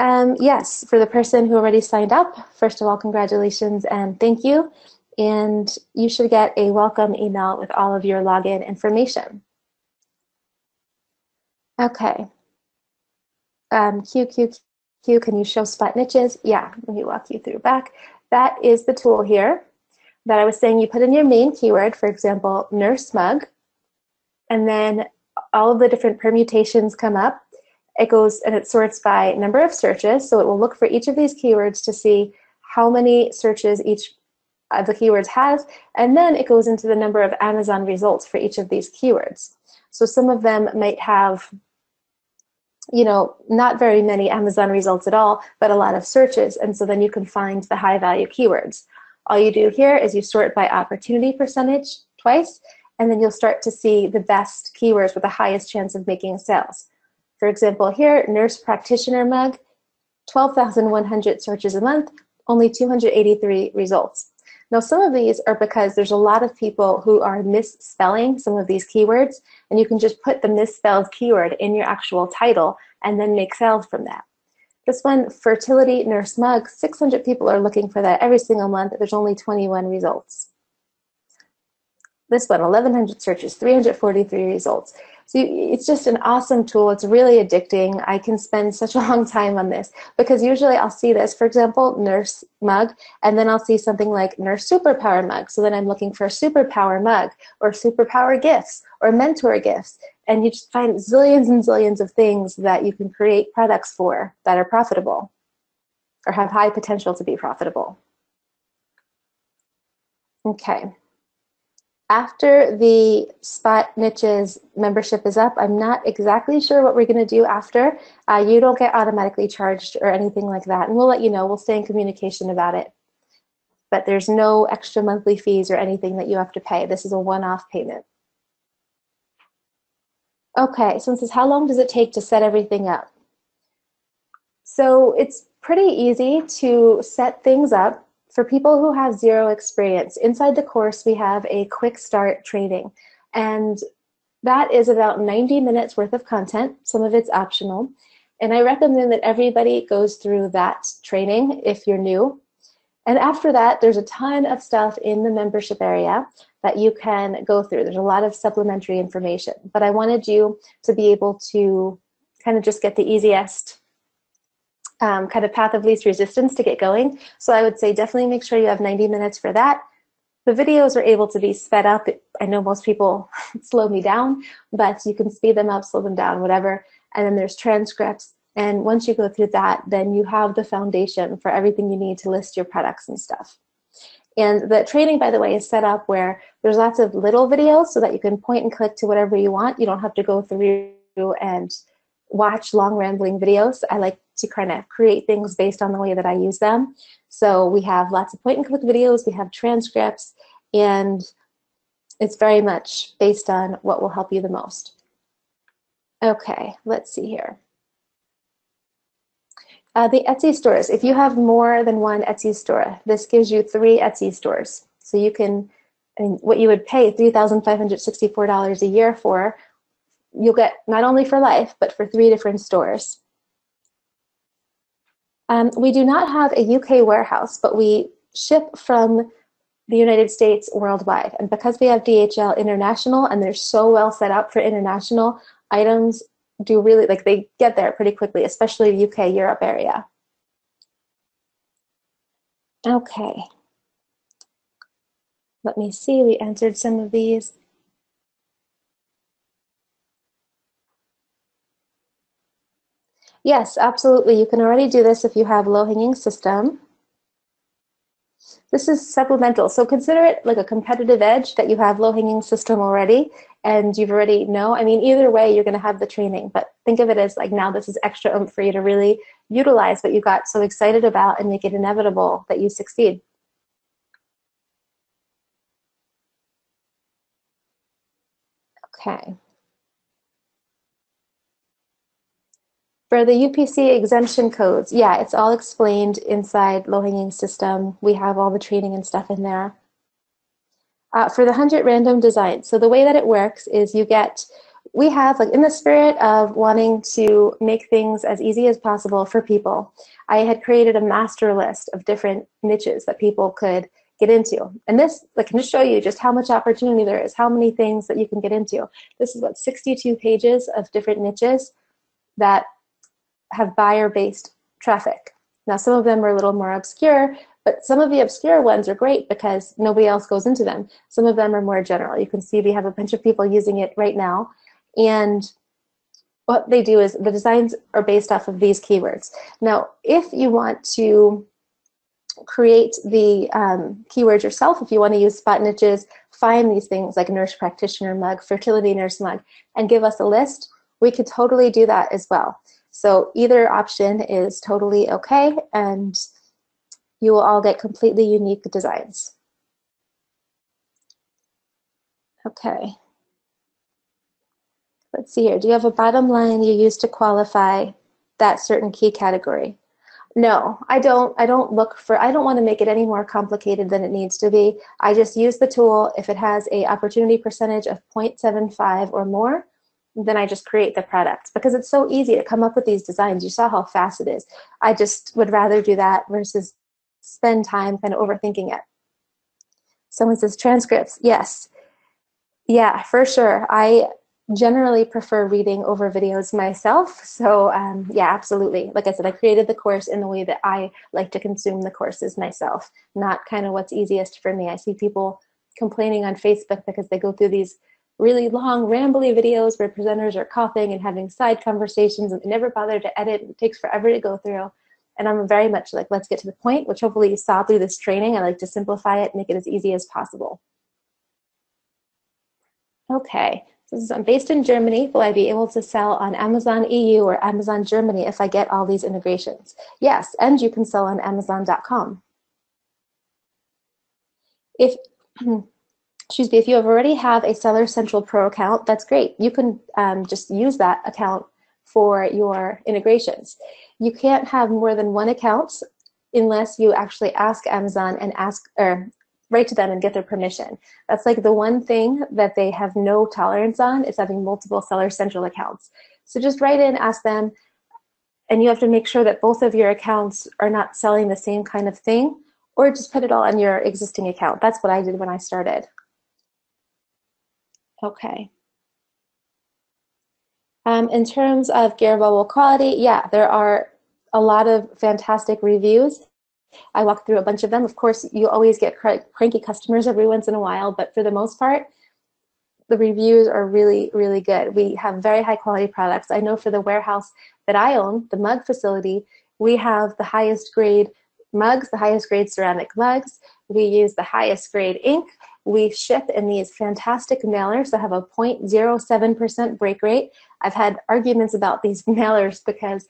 Yes, for the person who already signed up, first of all, congratulations and thank you. And you should get a welcome email with all of your login information. Okay. Can you show Spot Niches? Yeah, let me walk you through back. That is the tool here that I was saying. You put in your main keyword, for example, nurse mug, and then all of the different permutations come up. It goes and it sorts by number of searches, so it will look for each of these keywords to see how many searches each of the keywords has, and then it goes into the number of Amazon results for each of these keywords. So some of them might have you know, not very many Amazon results at all, but a lot of searches. And so then you can find the high value keywords. All you do here is you sort by opportunity percentage twice, and then you'll start to see the best keywords with the highest chance of making sales. For example, here, nurse practitioner mug, 12,100 searches a month, only 283 results. Now, some of these are because there's a lot of people who are misspelling some of these keywords, and you can just put the misspelled keyword in your actual title and then make sales from that. This one, fertility nurse mug, 600 people are looking for that every single month. There's only 21 results. This one, 1,100 searches, 343 results. So it's just an awesome tool. It's really addicting. I can spend such a long time on this because usually I'll see this, for example, nurse mug, and then I'll see something like nurse superpower mug. So then I'm looking for a superpower mug or superpower gifts or mentor gifts. And you just find zillions and zillions of things that you can create products for that are profitable or have high potential to be profitable. Okay. After the Spot Niches membership is up, I'm not exactly sure what we're going to do after. You don't get automatically charged or anything like that, and we'll let you know. We'll stay in communication about it. But there's no extra monthly fees or anything that you have to pay. This is a one-off payment. Okay, so it says, how long does it take to set everything up? So it's pretty easy to set things up. For people who have zero experience, inside the course we have a quick start training, and that is about 90 minutes worth of content. Some of it's optional, and I recommend that everybody goes through that training if you're new. And after that, there's a ton of stuff in the membership area that you can go through. There's a lot of supplementary information, but I wanted you to be able to kind of just get the easiest kind of path of least resistance to get going. So I would say definitely make sure you have 90 minutes for that. The videos are able to be sped up. I know most people slow me down, but you can speed them up, slow them down, whatever. And then there's transcripts. And once you go through that, then you have the foundation for everything you need to list your products and stuff. And the training, by the way, is set up where there's lots of little videos so that you can point and click to whatever you want. You don't have to go through and watch long rambling videos. I like to kind of create things based on the way that I use them. So we have lots of point and click videos, we have transcripts, and it's very much based on what will help you the most. Okay, let's see here. The Etsy stores, if you have more than one Etsy store, this gives you 3 Etsy stores. So you can, and what you would pay $3,564 a year for, you'll get not only for life, but for 3 different stores. We do not have a UK warehouse, but we ship from the United States worldwide. And because we have DHL International and they're so well set up for international, items do really, like, they get there pretty quickly, especially the UK, Europe area. Okay. Let me see, we answered some of these. Yes, absolutely. You can already do this if you have low-hanging system. This is supplemental, so consider it like a competitive edge that you have low-hanging system already, and you've already know. I mean, either way, you're going to have the training, but think of it as like now this is extra oomph for you to really utilize what you got so excited about and make it inevitable that you succeed. Okay. For the UPC exemption codes, yeah, it's all explained inside low-hanging system. We have all the training and stuff in there. For the 100 random designs, so the way that it works is you get, we have, like, in the spirit of wanting to make things as easy as possible for people, I had created a master list of different niches that people could get into. And this, I can just show you just how much opportunity there is, how many things that you can get into. This is what, 62 pages of different niches that have buyer-based traffic. Now, some of them are a little more obscure, but some of the obscure ones are great because nobody else goes into them. Some of them are more general. You can see we have a bunch of people using it right now. And what they do is the designs are based off of these keywords. Now, if you want to create the keywords yourself, if you want to use spot niches, find these things like nurse practitioner mug, fertility nurse mug, and give us a list, we could totally do that as well. So either option is totally okay, and you will all get completely unique designs. Okay. Let's see here. Do you have a bottom line you use to qualify that certain key category? No, I don't. I don't want to make it any more complicated than it needs to be. I just use the tool. If it has a opportunity percentage of 0.75 or more, then I just create the product, because it's so easy to come up with these designs. You saw how fast it is. I just would rather do that versus spend time kind of overthinking it. Someone says transcripts. Yes. Yeah, for sure. I generally prefer reading over videos myself. So yeah, absolutely. Like I said, I created the course in the way that I like to consume the courses myself, not kind of what's easiest for me. I see people complaining on Facebook because they go through these really long, rambly videos where presenters are coughing and having side conversations, and they never bother to edit. It takes forever to go through. And I'm very much like, let's get to the point, which hopefully you saw through this training. I like to simplify it, make it as easy as possible. Okay, so I'm based in Germany. Will I be able to sell on Amazon EU or Amazon Germany if I get all these integrations? Yes, and you can sell on Amazon.com. If, excuse me, if you already have a Seller Central Pro account, that's great. You can just use that account for your integrations. You can't have more than one account unless you actually ask Amazon and write to them and get their permission. That's like the one thing that they have no tolerance on, is having multiple Seller Central accounts. So just write in, ask them, and you have to make sure that both of your accounts are not selling the same kind of thing, or just put it all on your existing account. That's what I did when I started. Okay. In terms of gear bubble quality, yeah, there are a lot of fantastic reviews. I walked through a bunch of them. Of course, you always get cranky customers every once in a while, but for the most part, the reviews are really, really good. We have very high quality products. I know for the warehouse that I own, the mug facility, we have the highest grade mugs, the highest grade ceramic mugs. We use the highest grade ink. We ship in these fantastic mailers that have a 0.07% break rate. I've had arguments about these mailers because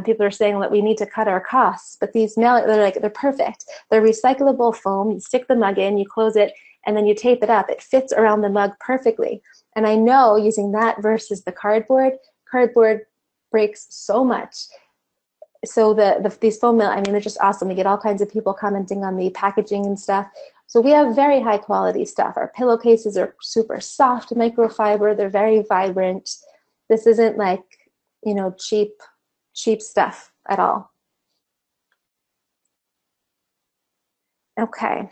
people are saying that we need to cut our costs, but these mailers, they're perfect. They're recyclable foam. You stick the mug in, you close it, and then you tape it up. It fits around the mug perfectly. And I know using that versus the cardboard breaks so much. So these foam mail, I mean, they're just awesome. We get all kinds of people commenting on the packaging and stuff. So we have very high quality stuff. Our pillowcases are super soft microfiber. They're very vibrant. This isn't like, you know, cheap stuff at all. Okay.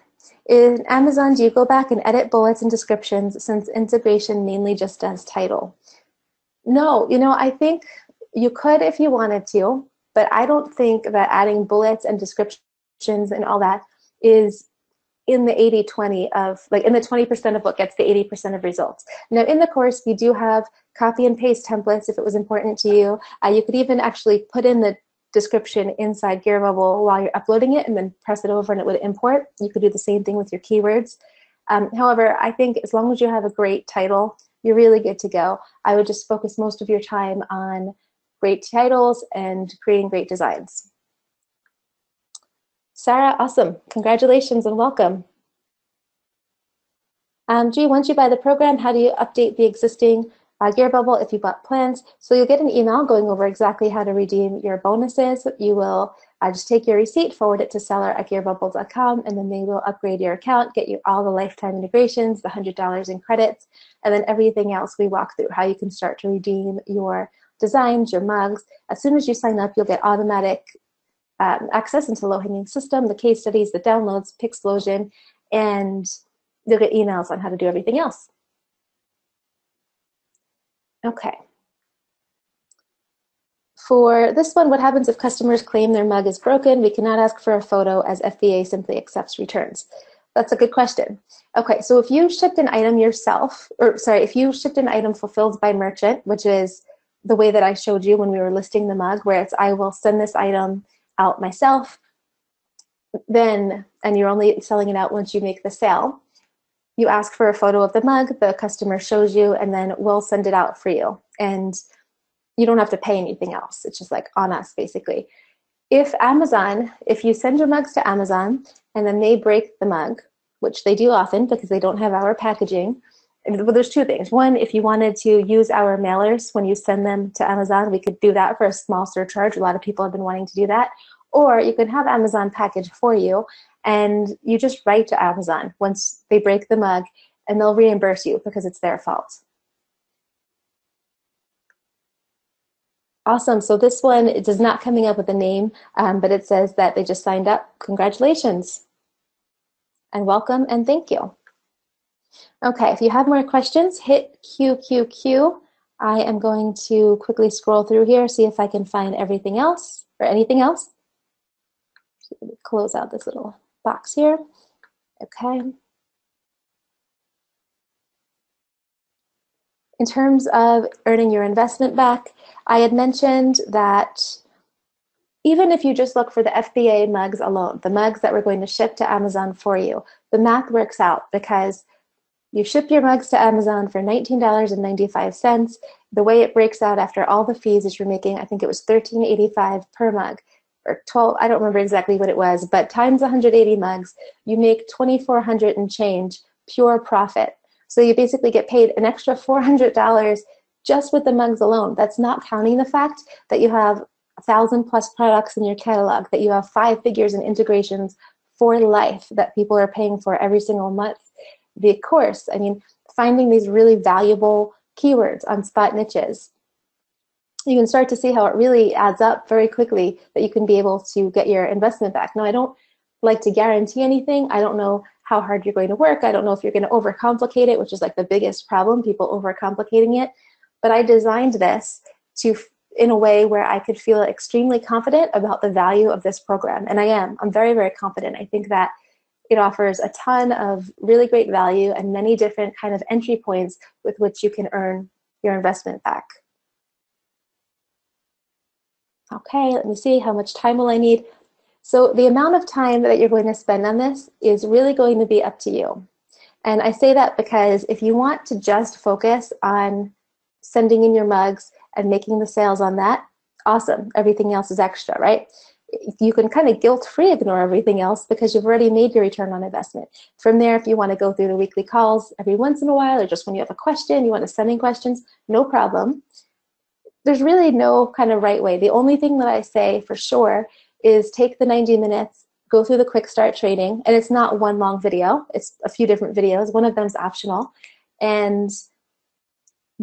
In Amazon, do you go back and edit bullets and descriptions, since integration mainly just does title? No, you know, I think you could if you wanted to, but I don't think that adding bullets and descriptions and all that is in the 80-20 of, like, in the 20% of what gets the 80% of results. Now in the course, we do have copy and paste templates if it was important to you. You could even actually put in the description inside Gear Bubble while you're uploading it and then press it over and it would import. You could do the same thing with your keywords. However, I think as long as you have a great title, you're really good to go. I would just focus most of your time on great titles and creating great designs. Sarah, awesome. Congratulations and welcome. Gee, once you buy the program, how do you update the existing Gear Bubble if you bought plans? So you'll get an email going over exactly how to redeem your bonuses. You will just take your receipt, forward it to seller@gearbubble.com, and then they will upgrade your account, get you all the lifetime integrations, the $100 in credits, and then everything else we walk through, how you can start to redeem your designs, your mugs. As soon as you sign up, you'll get automatic access into low-hanging system, the case studies, the downloads, Pixplosion, and you'll get emails on how to do everything else. Okay. For this one, what happens if customers claim their mug is broken? We cannot ask for a photo as FBA simply accepts returns. That's a good question. Okay, so if you shipped an item yourself, or sorry, if you shipped an item fulfilled by merchant, which is the way that I showed you when we were listing the mug, where it's I will send this item out myself, then, and you're only selling it out once you make the sale, you ask for a photo of the mug, the customer shows you, and then we'll send it out for you. And you don't have to pay anything else. It's just like on us, basically. If Amazon, if you send your mugs to Amazon and then they break the mug, which they do often because they don't have our packaging, well, there's two things. One, if you wanted to use our mailers when you send them to Amazon, we could do that for a small surcharge. A lot of people have been wanting to do that. Or you can have Amazon package for you, and you just write to Amazon once they break the mug, and they'll reimburse you because it's their fault. Awesome. So this one, it is not coming up with a name, but it says that they just signed up. Congratulations and welcome and thank you. Okay, if you have more questions, hit QQQ. I am going to quickly scroll through here, see if I can find everything else or anything else. Close out this little box here. Okay. In terms of earning your investment back, I had mentioned that even if you just look for the FBA mugs alone, the mugs that we're going to ship to Amazon for you, the math works out because you ship your mugs to Amazon for $19.95. The way it breaks out after all the fees is you're making, I think it was $13.85 per mug, or 12, I don't remember exactly what it was, but times 180 mugs, you make $2,400 and change pure profit. So you basically get paid an extra $400 just with the mugs alone. That's not counting the fact that you have 1,000+ products in your catalog, that you have 5 figures in integrations for life that people are paying for every single month. The course, I mean, finding these really valuable keywords on spot niches, you can start to see how it really adds up very quickly that you can be able to get your investment back. Now, I don't like to guarantee anything. I don't know how hard you're going to work. I don't know if you're going to overcomplicate it, which is like the biggest problem, people overcomplicating it. But I designed this in a way where I could feel extremely confident about the value of this program. And I am. I'm very, very confident. I think that it offers a ton of really great value and many different kind of entry points with which you can earn your investment back. Okay, let me see, how much time will I need? So the amount of time that you're going to spend on this is really going to be up to you. And I say that because if you want to just focus on sending in your mugs and making the sales on that, awesome, everything else is extra, right? You can kind of guilt-free ignore everything else because you've already made your return on investment. From there, if you want to go through the weekly calls every once in a while, or just when you have a question, you want to send in questions, no problem. There's really no kind of right way. The only thing that I say for sure is take the 90 minutes, go through the quick start training, and it's not one long video, it's a few different videos. One of them is optional, and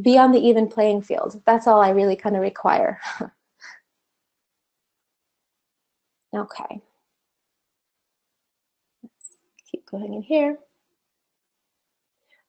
be on the even playing field. That's all I really kind of require. Okay, let's keep going in here.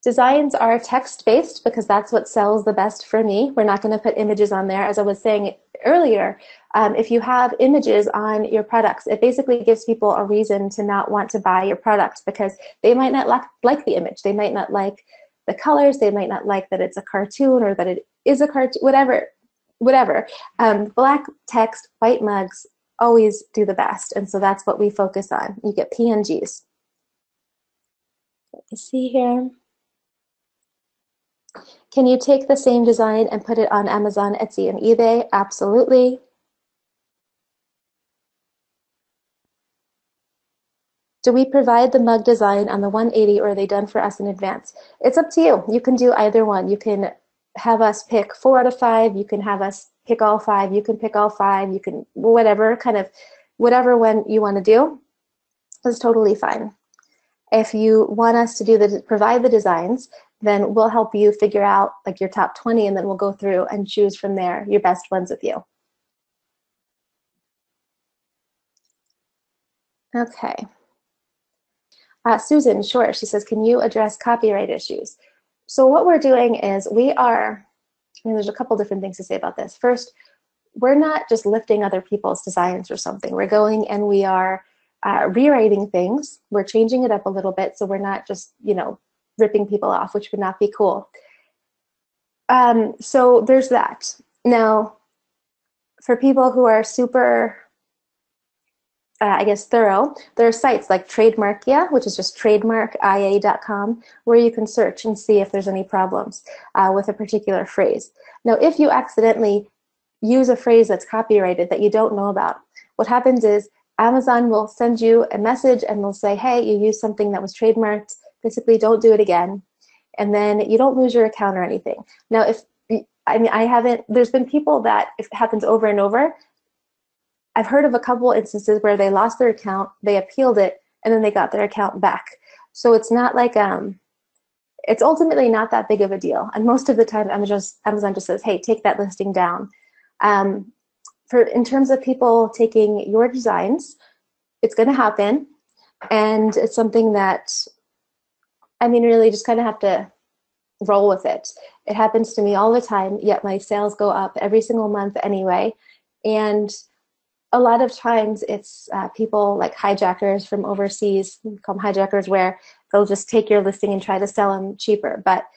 Designs are text-based because that's what sells the best for me. We're not going to put images on there. As I was saying earlier, if you have images on your products, it basically gives people a reason to not want to buy your product because they might not like the image. They might not like the colors. They might not like that it's a cartoon or that it is a cartoon, whatever. Black text, white mugs always do the best, and so that's what we focus on. You get PNGs. Let me see here. Can you take the same design and put it on Amazon, Etsy, and eBay? Absolutely. Do we provide the mug design on the 180 or are they done for us in advance? It's up to you. You can do either one. You can have us pick 4 out of 5. You can have us pick all 5. You can pick all 5. You can whatever one you want to do is totally fine. If you want us to provide the designs, then we'll help you figure out like your top 20, and then we'll go through and choose from there your best ones with you. Okay. Susan, sure. She says, can you address copyright issues? So what we're doing is there's a couple different things to say about this. First, we're not just lifting other people's designs or something. We're going and we are rewriting things. We're changing it up a little bit, so we're not just, ripping people off, which would not be cool. So there's that. Now, for people who are super, thorough, there are sites like Trademarkia, which is just trademarkia.com, where you can search and see if there's any problems with a particular phrase. Now, if you accidentally use a phrase that's copyrighted that you don't know about. What happens is Amazon will send you a message and they'll say, hey, you used something that was trademarked, basically don't do it again. And then you don't lose your account or anything. Now, there's been people that, if it happens over and over, I've heard of a couple instances where they lost their account, they appealed it, and then they got their account back. So it's not like, it's ultimately not that big of a deal. And most of the time, Amazon just says, hey, take that listing down. In terms of people taking your designs, it's going to happen. And it's something that, really just kind of have to roll with it. It happens to me all the time, yet my sales go up every single month anyway. And a lot of times it's people like hijackers from overseas, we call them hijackers, where they'll just take your listing and try to sell them cheaper. But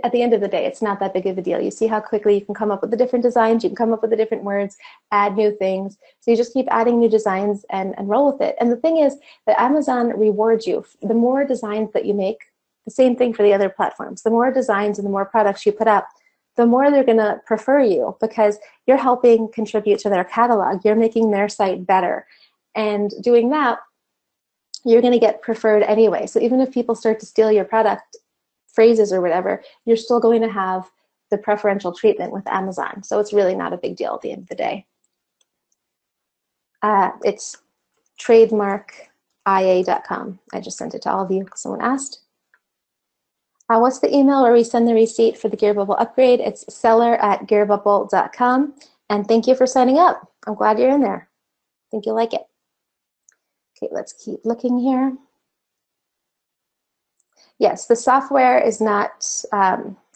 at the end of the day, it's not that big of a deal. You see how quickly you can come up with the different designs, you can come up with the different words, add new things. So you just keep adding new designs and roll with it. And the thing is that Amazon rewards you. The more designs that you make, the same thing for the other platforms. The more designs and the more products you put up, the more they're going to prefer you because you're helping contribute to their catalog. You're making their site better. And doing that, you're going to get preferred anyway. So even if people start to steal your product, phrases or whatever, you're still going to have the preferential treatment with Amazon. So it's really not a big deal at the end of the day. It's trademarkia.com. I just sent it to all of you because someone asked. What's the email where we send the receipt for the Gear Bubble upgrade? It's seller@gearbubble.com. And thank you for signing up. I'm glad you're in there. I think you'll like it. Okay, let's keep looking here. Yes, the software is not,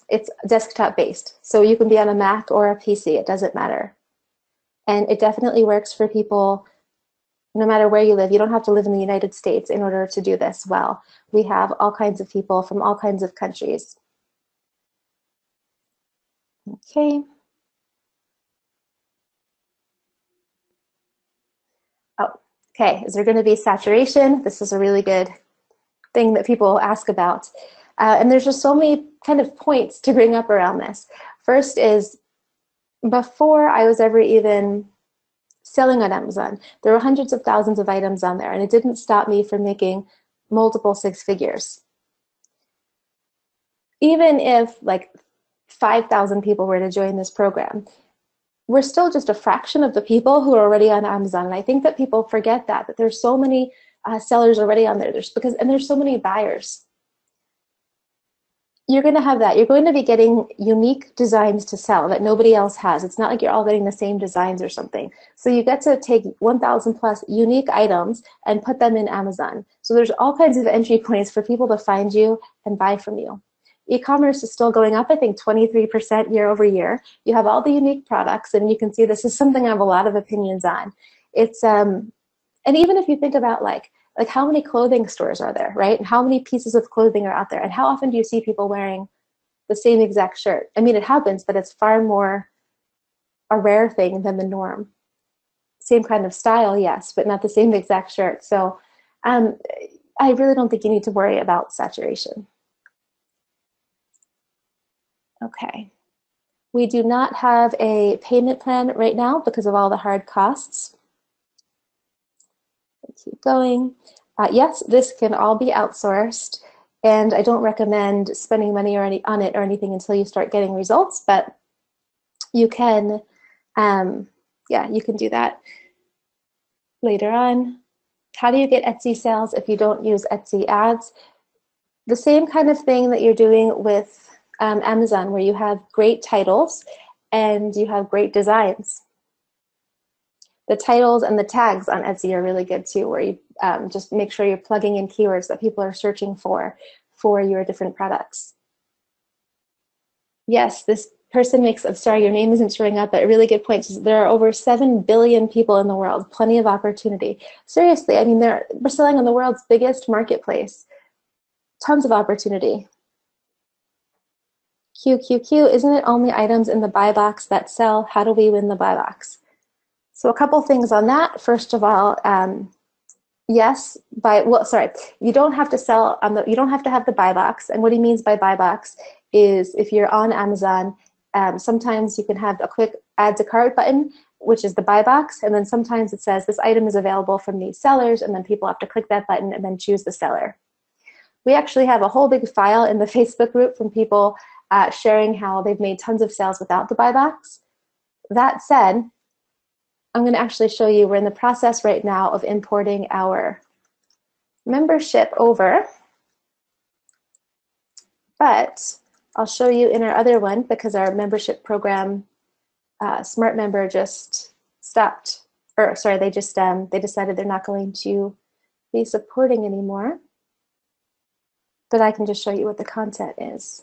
it's desktop based. So you can be on a Mac or a PC, it doesn't matter. And it definitely works for people no matter where you live. You don't have to live in the United States in order to do this well. We have all kinds of people from all kinds of countries. Okay. Oh, okay, is there going to be saturation? This is a really good thing that people ask about. And there's just so many kind of points to bring up around this. First is, before I was ever even selling on Amazon, there were hundreds of thousands of items on there, and it didn't stop me from making multiple six figures. Even if like 5,000 people were to join this program, we're still just a fraction of the people who are already on Amazon. And I think that people forget that there's so many sellers already on there. And there's so many buyers. You're going to have that. You're going to be getting unique designs to sell that nobody else has. It's not like you're all getting the same designs or something. So you get to take 1,000 plus unique items and put them in Amazon. So there's all kinds of entry points for people to find you and buy from you. E-commerce is still going up, I think 23% year over year. You have all the unique products, and you can see this is something I have a lot of opinions on. It's and even if you think about like how many clothing stores are there, right? And how many pieces of clothing are out there? And how often do you see people wearing the same exact shirt? I mean, it happens, but it's far more a rare thing than the norm. Same kind of style, yes, but not the same exact shirt. So I really don't think you need to worry about saturation. Okay. We do not have a payment plan right now because of all the hard costs. Keep going. Yes, this can all be outsourced, and I don't recommend spending money on it or anything until you start getting results, but you can, yeah, you can do that later on. How do you get Etsy sales if you don't use Etsy ads? The same kind of thing that you're doing with Amazon, where you have great titles and you have great designs. The titles and the tags on Etsy are really good too, where you just make sure you're plugging in keywords that people are searching for your different products. Yes, this person makes, I'm sorry, your name isn't showing up, but a really good point. There are over 7 billion people in the world, plenty of opportunity. Seriously, I mean, we're selling on the world's biggest marketplace. Tons of opportunity. QQQ, isn't it only items in the buy box that sell? How do we win the buy box? So a couple things on that. First of all, yes, you don't have to sell on you don't have to have the buy box. And what he means by buy box is if you're on Amazon Sometimes you can have a quick add to cart button, which is the buy box, and then sometimes it says this item is available from these sellers, and then people have to click that button and then choose the seller. We actually have a whole big file in the Facebook group from people sharing how they've made tons of sales without the buy box. That said, I'm going to actually show you, we're in the process right now of importing our membership over, but I'll show you in our other one because our membership program Smart Member just stopped, or sorry, they decided they're not going to be supporting anymore. But I can just show you what the content is.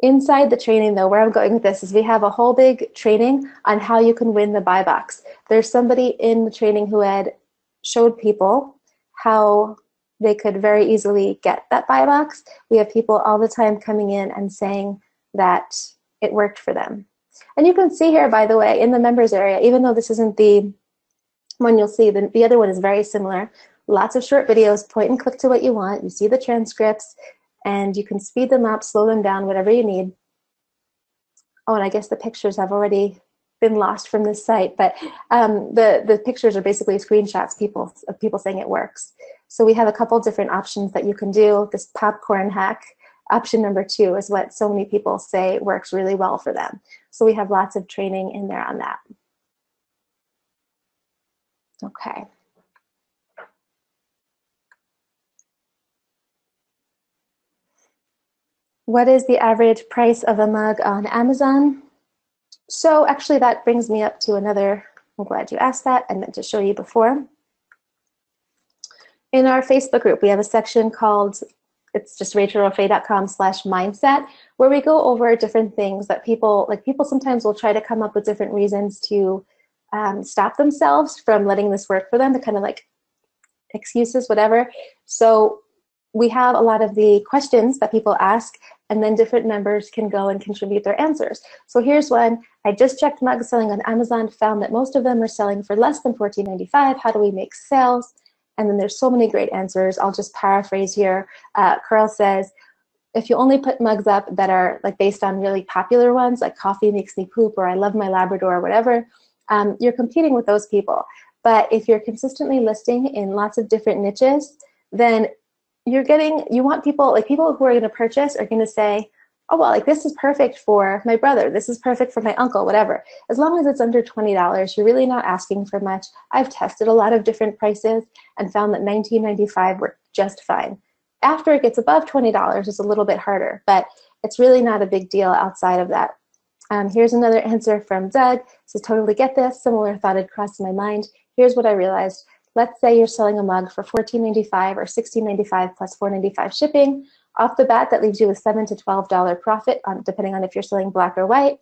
Inside the training, though, where I'm going with this is we have a whole big training on how you can win the buy box. There's somebody in the training who had showed people how they could very easily get that buy box. We have people all the time coming in and saying that it worked for them. And you can see here, by the way, in the members area, even though this isn't the one you'll see, the other one is very similar. Lots of short videos, point and click to what you want. You see the transcripts, and you can speed them up, slow them down, whatever you need. Oh, and I guess the pictures have already been lost from this site, but the pictures are basically screenshots of people saying it works. So we have a couple different options that you can do. This popcorn hack, option number 2, is what so many people say works really well for them. So we have lots of training in there on that. Okay. What is the average price of a mug on Amazon? So actually that brings me up to another, I'm glad you asked that, I meant to show you before. In our Facebook group, we have a section called, it's just rachelrofay.com/mindset, where we go over different things that people sometimes will try to come up with different reasons to stop themselves from letting this work for them, the kind of like excuses, whatever. So we have a lot of the questions that people ask, and then different members can go and contribute their answers. So here's one. I just checked mugs selling on Amazon, found that most of them are selling for less than $14.95. How do we make sales? And then there's so many great answers. I'll just paraphrase here. Carl says, if you only put mugs up that are like based on really popular ones, like coffee makes me poop, or I love my Labrador, or whatever, you're competing with those people. But if you're consistently listing in lots of different niches, then you want people, like people who are going to purchase are going to say, oh, well, like this is perfect for my brother, this is perfect for my uncle, whatever. As long as it's under $20, you're really not asking for much. I've tested a lot of different prices and found that $19.95 worked just fine. After it gets above $20, it's a little bit harder, but it's really not a big deal outside of that. Here's another answer from Doug. So totally get this. Similar thought had crossed my mind. Here's what I realized. Let's say you're selling a mug for $14.95 or $16.95 plus $4.95 shipping. Off the bat, that leaves you with $7 to $12 profit, depending on if you're selling black or white.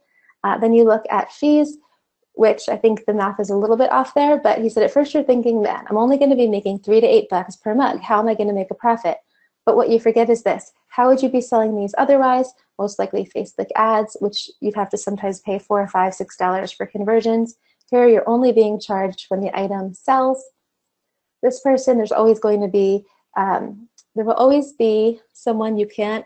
Then you look at fees, which I think the math is a little bit off there, but he said at first you're thinking, man, I'm only going to be making $3 to $8 per mug. How am I going to make a profit? But what you forget is this. How would you be selling these otherwise? Most likely Facebook ads, which you'd have to sometimes pay $4 or $5, $6 for conversions. Here you're only being charged when the item sells. This person, there's always going to be, there will always be someone you can't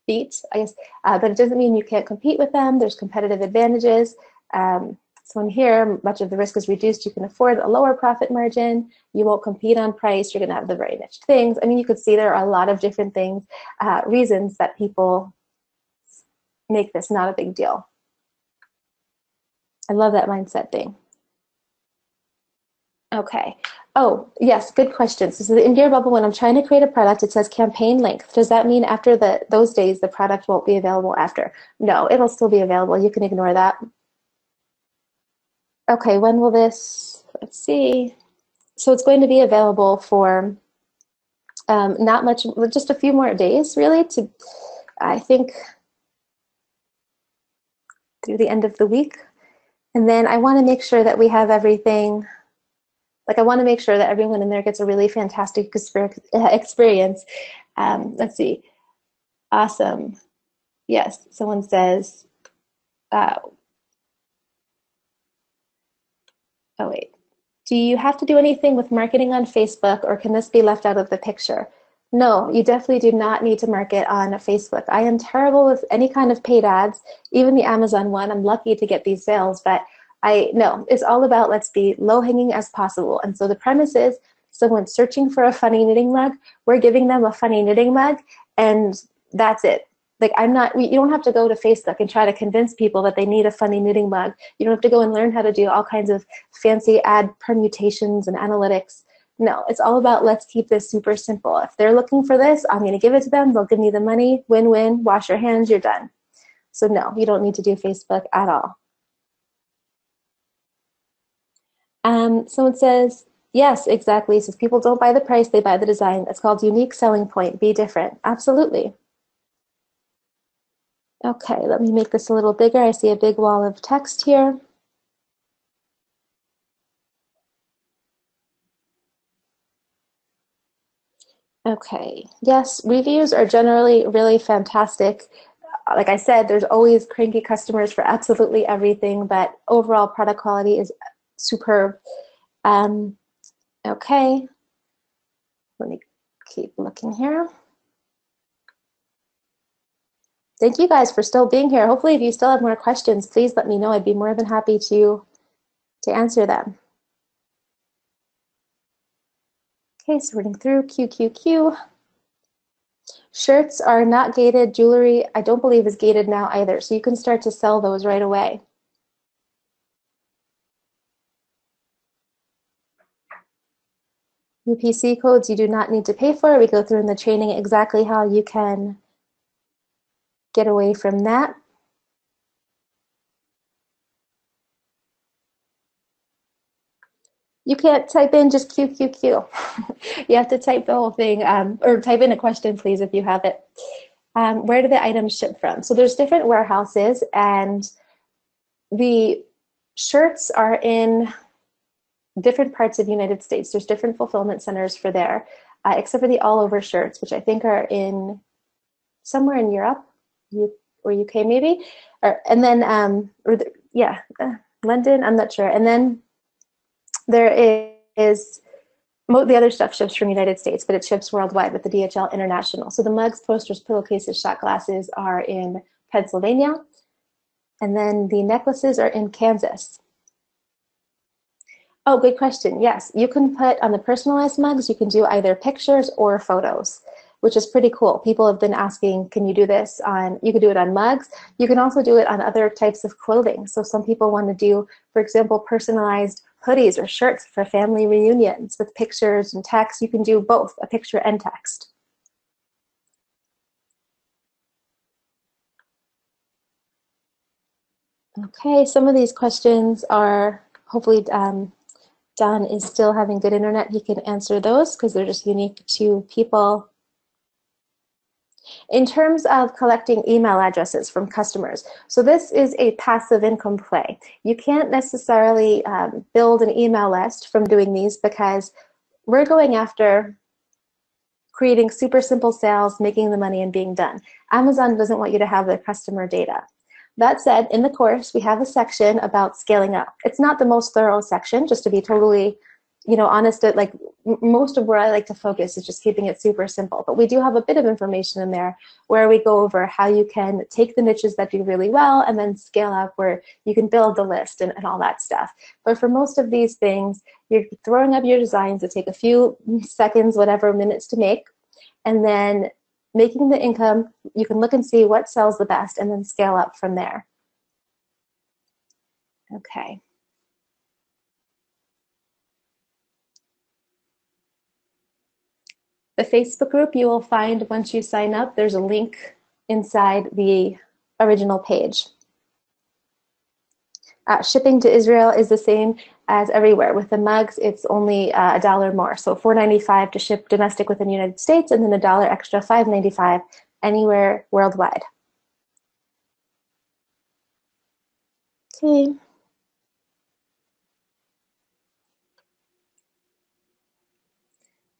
beat, I guess, but it doesn't mean you can't compete with them. There's competitive advantages. So in here, much of the risk is reduced. You can afford a lower profit margin. You won't compete on price. You're going to have the very niche things. I mean, you could see there are a lot of different things, reasons that people make this not a big deal. I love that mindset thing. Okay. Oh, yes, good question. So in Dear Bubble, when I'm trying to create a product, it says campaign length. Does that mean after those days, the product won't be available after? No, it'll still be available. You can ignore that. Okay, when will this, let's see. So it's going to be available for not much, just a few more days, really, to, I think, through the end of the week. And then I want to make sure that we have everything. Like I want to make sure that everyone in there gets a really fantastic experience. Let's see. Awesome. Yes, someone says, oh wait. Do you have to do anything with marketing on Facebook, or can this be left out of the picture? No, you definitely do not need to market on Facebook. I am terrible with any kind of paid ads, even the Amazon one. I'm lucky to get these sales, but no, it's all about let's be low hanging as possible. And so the premise is someone's searching for a funny knitting mug, we're giving them a funny knitting mug, and that's it. Like you don't have to go to Facebook and try to convince people that they need a funny knitting mug. You don't have to go and learn how to do all kinds of fancy ad permutations and analytics. No, it's all about let's keep this super simple. If they're looking for this, I'm going to give it to them. They'll give me the money. Win-win. Wash your hands. You're done. So no, you don't need to do Facebook at all. Someone says, yes, exactly. So if people don't buy the price, they buy the design. It's called unique selling point. Be different. Absolutely. Okay, let me make this a little bigger. I see a big wall of text here. Okay, yes, reviews are generally really fantastic. Like I said, there's always cranky customers for absolutely everything, but overall product quality is superb. Okay, let me keep looking here. Thank you guys for still being here. Hopefully if you still have more questions, please let me know. I'd be more than happy to answer them. Okay, sorting through QQQ. Shirts are not gated. Jewelry, I don't believe, is gated now either, so you can start to sell those right away. UPC codes you do not need to pay for. We go through in the training exactly how you can get away from that. You can't type in just QQQ. You have to type the whole thing, or type in a question, please, if you have it. Where do the items ship from? So there's different warehouses, and the shirts are in different parts of the United States. There's different fulfillment centers for there, except for the all-over shirts, which I think are in somewhere in Europe, or UK maybe, and then London. I'm not sure. And then there is the other stuff ships from the United States, but it ships worldwide with the DHL International. So the mugs, posters, pillowcases, shot glasses are in Pennsylvania, and then the necklaces are in Kansas. Oh, good question. Yes, you can put on the personalized mugs, you can do either pictures or photos, which is pretty cool. People have been asking, can you do this on, you can do it on mugs. You can also do it on other types of clothing. So some people want to do, for example, personalized hoodies or shirts for family reunions with pictures and text. You can do both, a picture and text. Okay, some of these questions are hopefully Don is still having good internet. He can answer those because they're just unique to people. In terms of collecting email addresses from customers, so this is a passive income play. You can't necessarily build an email list from doing these because we're going after creating super simple sales, making the money, and being done. Amazon doesn't want you to have their customer data. That said, in the course, we have a section about scaling up. It's not the most thorough section, just to be totally, honest. Like most of where I like to focus is just keeping it super simple. But we do have a bit of information in there where we go over how you can take the niches that do really well and then scale up where you can build the list and all that stuff. But for most of these things, you're throwing up your designs that take a few seconds, whatever, minutes to make, and then making the income. You can look and see what sells the best and then scale up from there. Okay. The Facebook group you will find once you sign up, there's a link inside the original page. Shipping to Israel is the same as everywhere. With the mugs, it's only $1 more. So $4.95 to ship domestic within the United States, and then $1 extra, $5.95 anywhere worldwide. Okay.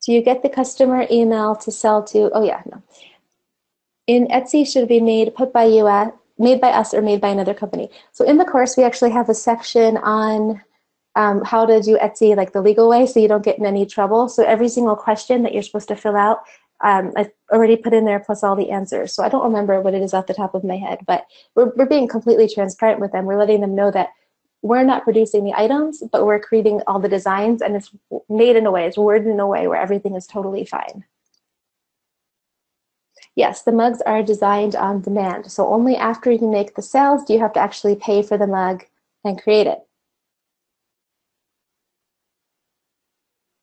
Do you get the customer email to sell to? Oh yeah, no. In Etsy should be made by us or made by another company. So in the course, we actually have a section on how to do Etsy like the legal way so you don't get in any trouble. So every single question that you're supposed to fill out I already put in there plus all the answers. So I don't remember what it is off the top of my head, but we're being completely transparent with them. We're letting them know that we're not producing the items, but we're creating all the designs, and it's made in a way, it's worded in a way where everything is totally fine. Yes, the mugs are designed on demand. So only after you make the sales do you have to actually pay for the mug and create it.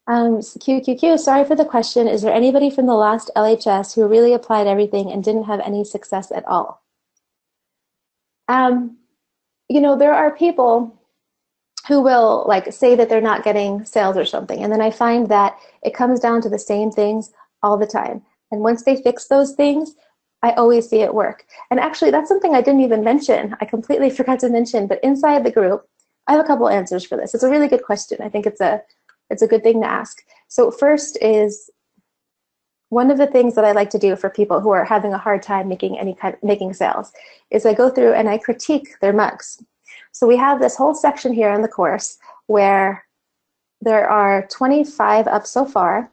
QQQ, sorry for the question. Is there anybody from the last LHS who really applied everything and didn't have any success at all? You know, there are people who will like say that they're not getting sales or something. And then I find that it comes down to the same things all the time. And once they fix those things, I always see it work. And actually, that's something I didn't even mention. I completely forgot to mention, but inside the group, I have a couple answers for this. It's a really good question. I think it's a good thing to ask. So first is, one of the things that I like to do for people who are having a hard time making sales is I go through and I critique their mugs. So we have this whole section here in the course where there are 25 up so far,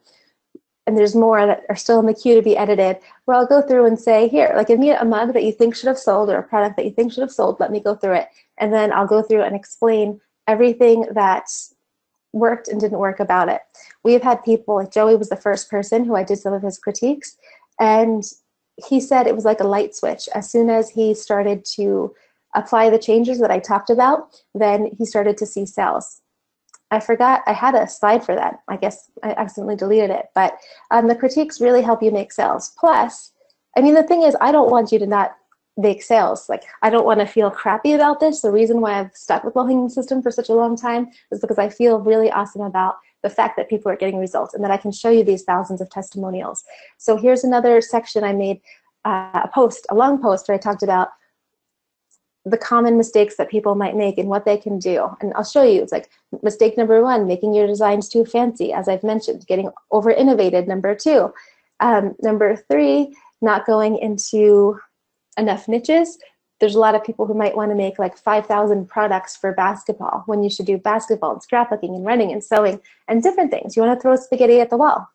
and there's more that are still in the queue to be edited, where I'll go through and say, here, like give me a mug that you think should have sold or a product that you think should have sold, let me go through it. And then I'll go through and explain everything that worked and didn't work about it. We've had people, like Joey was the first person who I did some of his critiques, and he said it was like a light switch. As soon as he started to apply the changes that I talked about, then he started to see sales. I forgot I had a slide for that. I guess I accidentally deleted it, but the critiques really help you make sales. Plus, I mean, the thing is, I don't want you to not make sales. Like, I don't want to feel crappy about this. The reason why I've stuck with low-hanging system for such a long time is because I feel really awesome about the fact that people are getting results and that I can show you these thousands of testimonials. So here's another section I made, a long post where I talked about the common mistakes that people might make and what they can do. And I'll show you. It's like mistake number 1, making your designs too fancy, as I've mentioned, getting over-innovated, number 2. Number 3, not going into enough niches. There's a lot of people who might want to make like 5,000 products for basketball when you should do basketball and scrapbooking and running and sewing and different things. You want to throw spaghetti at the wall.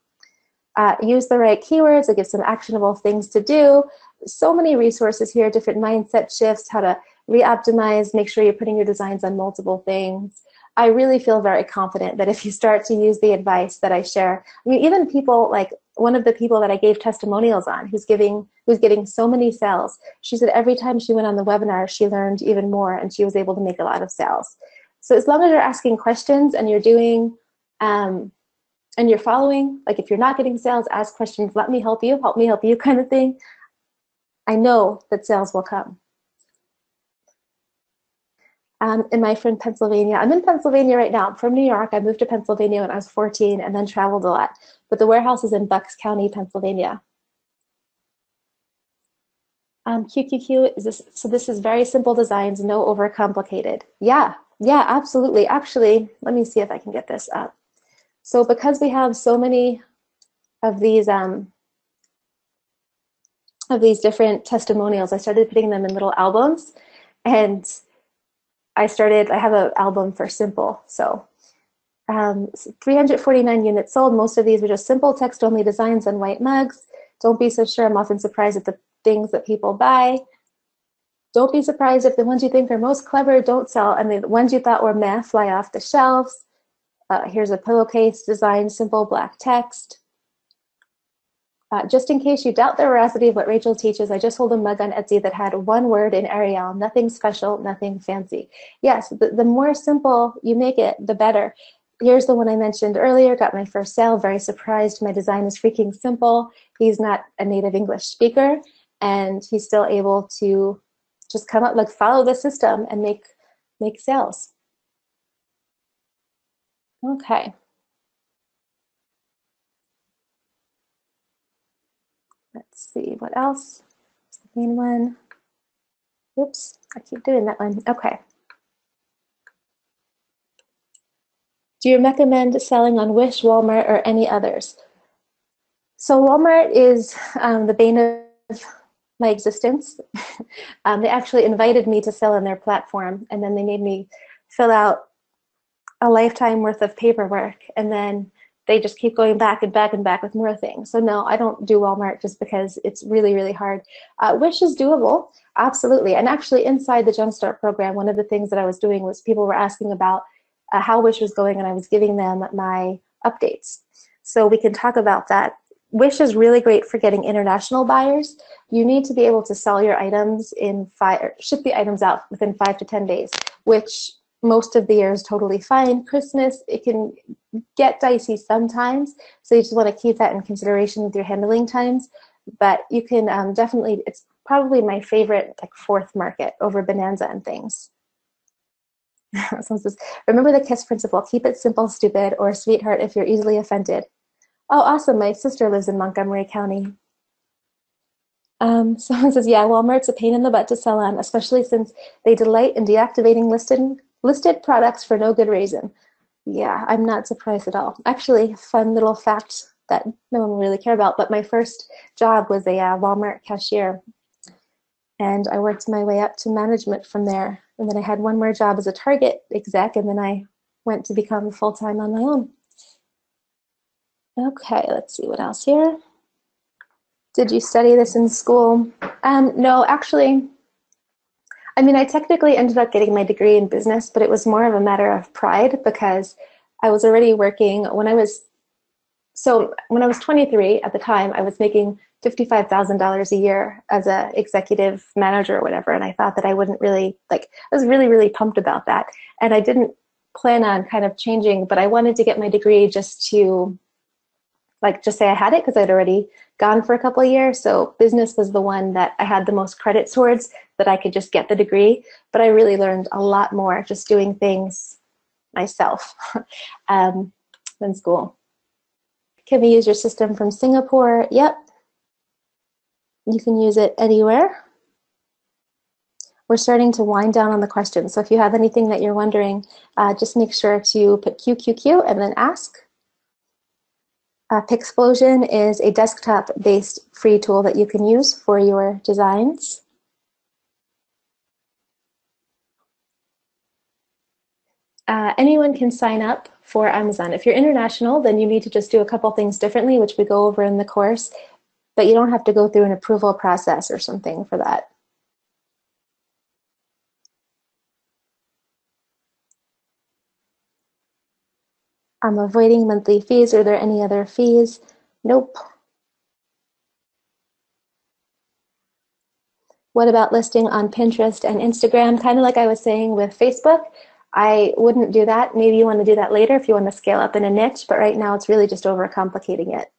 Use the right keywords that give some actionable things to do. So many resources here, different mindset shifts, how to re-optimize, make sure you're putting your designs on multiple things. I really feel very confident that if you start to use the advice that I share, I mean, even people like one of the people that I gave testimonials on, who's getting so many sales, she said every time she went on the webinar, she learned even more and she was able to make a lot of sales. So as long as you're asking questions and you're doing, and you're following, like if you're not getting sales, ask questions, let me help you kind of thing, I know that sales will come. Am I from Pennsylvania? I'm in Pennsylvania right now. I'm from New York. I moved to Pennsylvania when I was 14 and then traveled a lot. But the warehouse is in Bucks County, Pennsylvania. QQQ, so this is very simple designs, no overcomplicated. Yeah, absolutely. Actually, let me see if I can get this up. So because we have so many of these different testimonials, I started putting them in little albums, and I have an album for simple. So 349 units sold. Most of these were just simple text-only designs on white mugs. Don't be so sure. I'm often surprised at the things that people buy. Don't be surprised if the ones you think are most clever don't sell, and the ones you thought were meh fly off the shelves. Here's a pillowcase design, simple black text. Just in case you doubt the veracity of what Rachel teaches, I just sold a mug on Etsy that had one word in Arial, nothing special, nothing fancy. Yes, the more simple you make it, the better. Here's the one I mentioned earlier, got my first sale, very surprised. My design is freaking simple. He's not a native English speaker, and he's still able to just come up, like follow the system and make sales. Okay. Let's see, what else? The main one. Oops, I keep doing that one. Okay. Do you recommend selling on Wish, Walmart, or any others? So Walmart is the bane of my existence. They actually invited me to sell on their platform, and then they made me fill out a lifetime worth of paperwork, and then they just keep going back and back and back with more things. So no, I don't do Walmart just because it's really, really hard. Wish is doable, absolutely. And actually inside the Jumpstart program, one of the things that I was doing was people were asking about how Wish was going, and I was giving them my updates. So we can talk about that. Wish is really great for getting international buyers. You need to be able to sell your items ship the items out within 5 to 10 days, which most of the year is totally fine. Christmas, it can get dicey sometimes, so you just want to keep that in consideration with your handling times. But you can definitely, it's probably my favorite, like, fourth market over Bonanza and things. Someone says, remember the KISS principle, keep it simple, stupid, or sweetheart if you're easily offended. Oh, awesome, my sister lives in Montgomery County. Someone says, yeah, Walmart's a pain in the butt to sell on, especially since they delight in deactivating listed products for no good reason. Yeah, I'm not surprised at all. Actually, fun little fact that no one will really care about, but my first job was a Walmart cashier, and I worked my way up to management from there. And then I had one more job as a Target exec, and then I went to become full-time on my own. Okay, let's see what else here. Did you study this in school? No, actually, I mean, I technically ended up getting my degree in business, but it was more of a matter of pride because I was already working when I was 23 at the time, I was making $55,000 a year as an executive manager or whatever, and I thought that I wouldn't really, I was really, really pumped about that. And I didn't plan on kind of changing, but I wanted to get my degree just to, just say I had it because I'd already gone for a couple of years. So business was the one that I had the most credit towards, that I could just get the degree. But I really learned a lot more just doing things myself than school. Can we use your system from Singapore? Yep. You can use it anywhere. We're starting to wind down on the questions. So if you have anything that you're wondering, just make sure to put QQQ and then ask. Pixplosion is a desktop-based free tool that you can use for your designs. Anyone can sign up for Amazon. If you're international, then you need to just do a couple things differently, which we go over in the course, but you don't have to go through an approval process or something for that. I'm avoiding monthly fees. Are there any other fees? Nope. What about listing on Pinterest and Instagram? Kind of like I was saying with Facebook, I wouldn't do that. Maybe you want to do that later if you want to scale up in a niche, but right now it's really just overcomplicating it.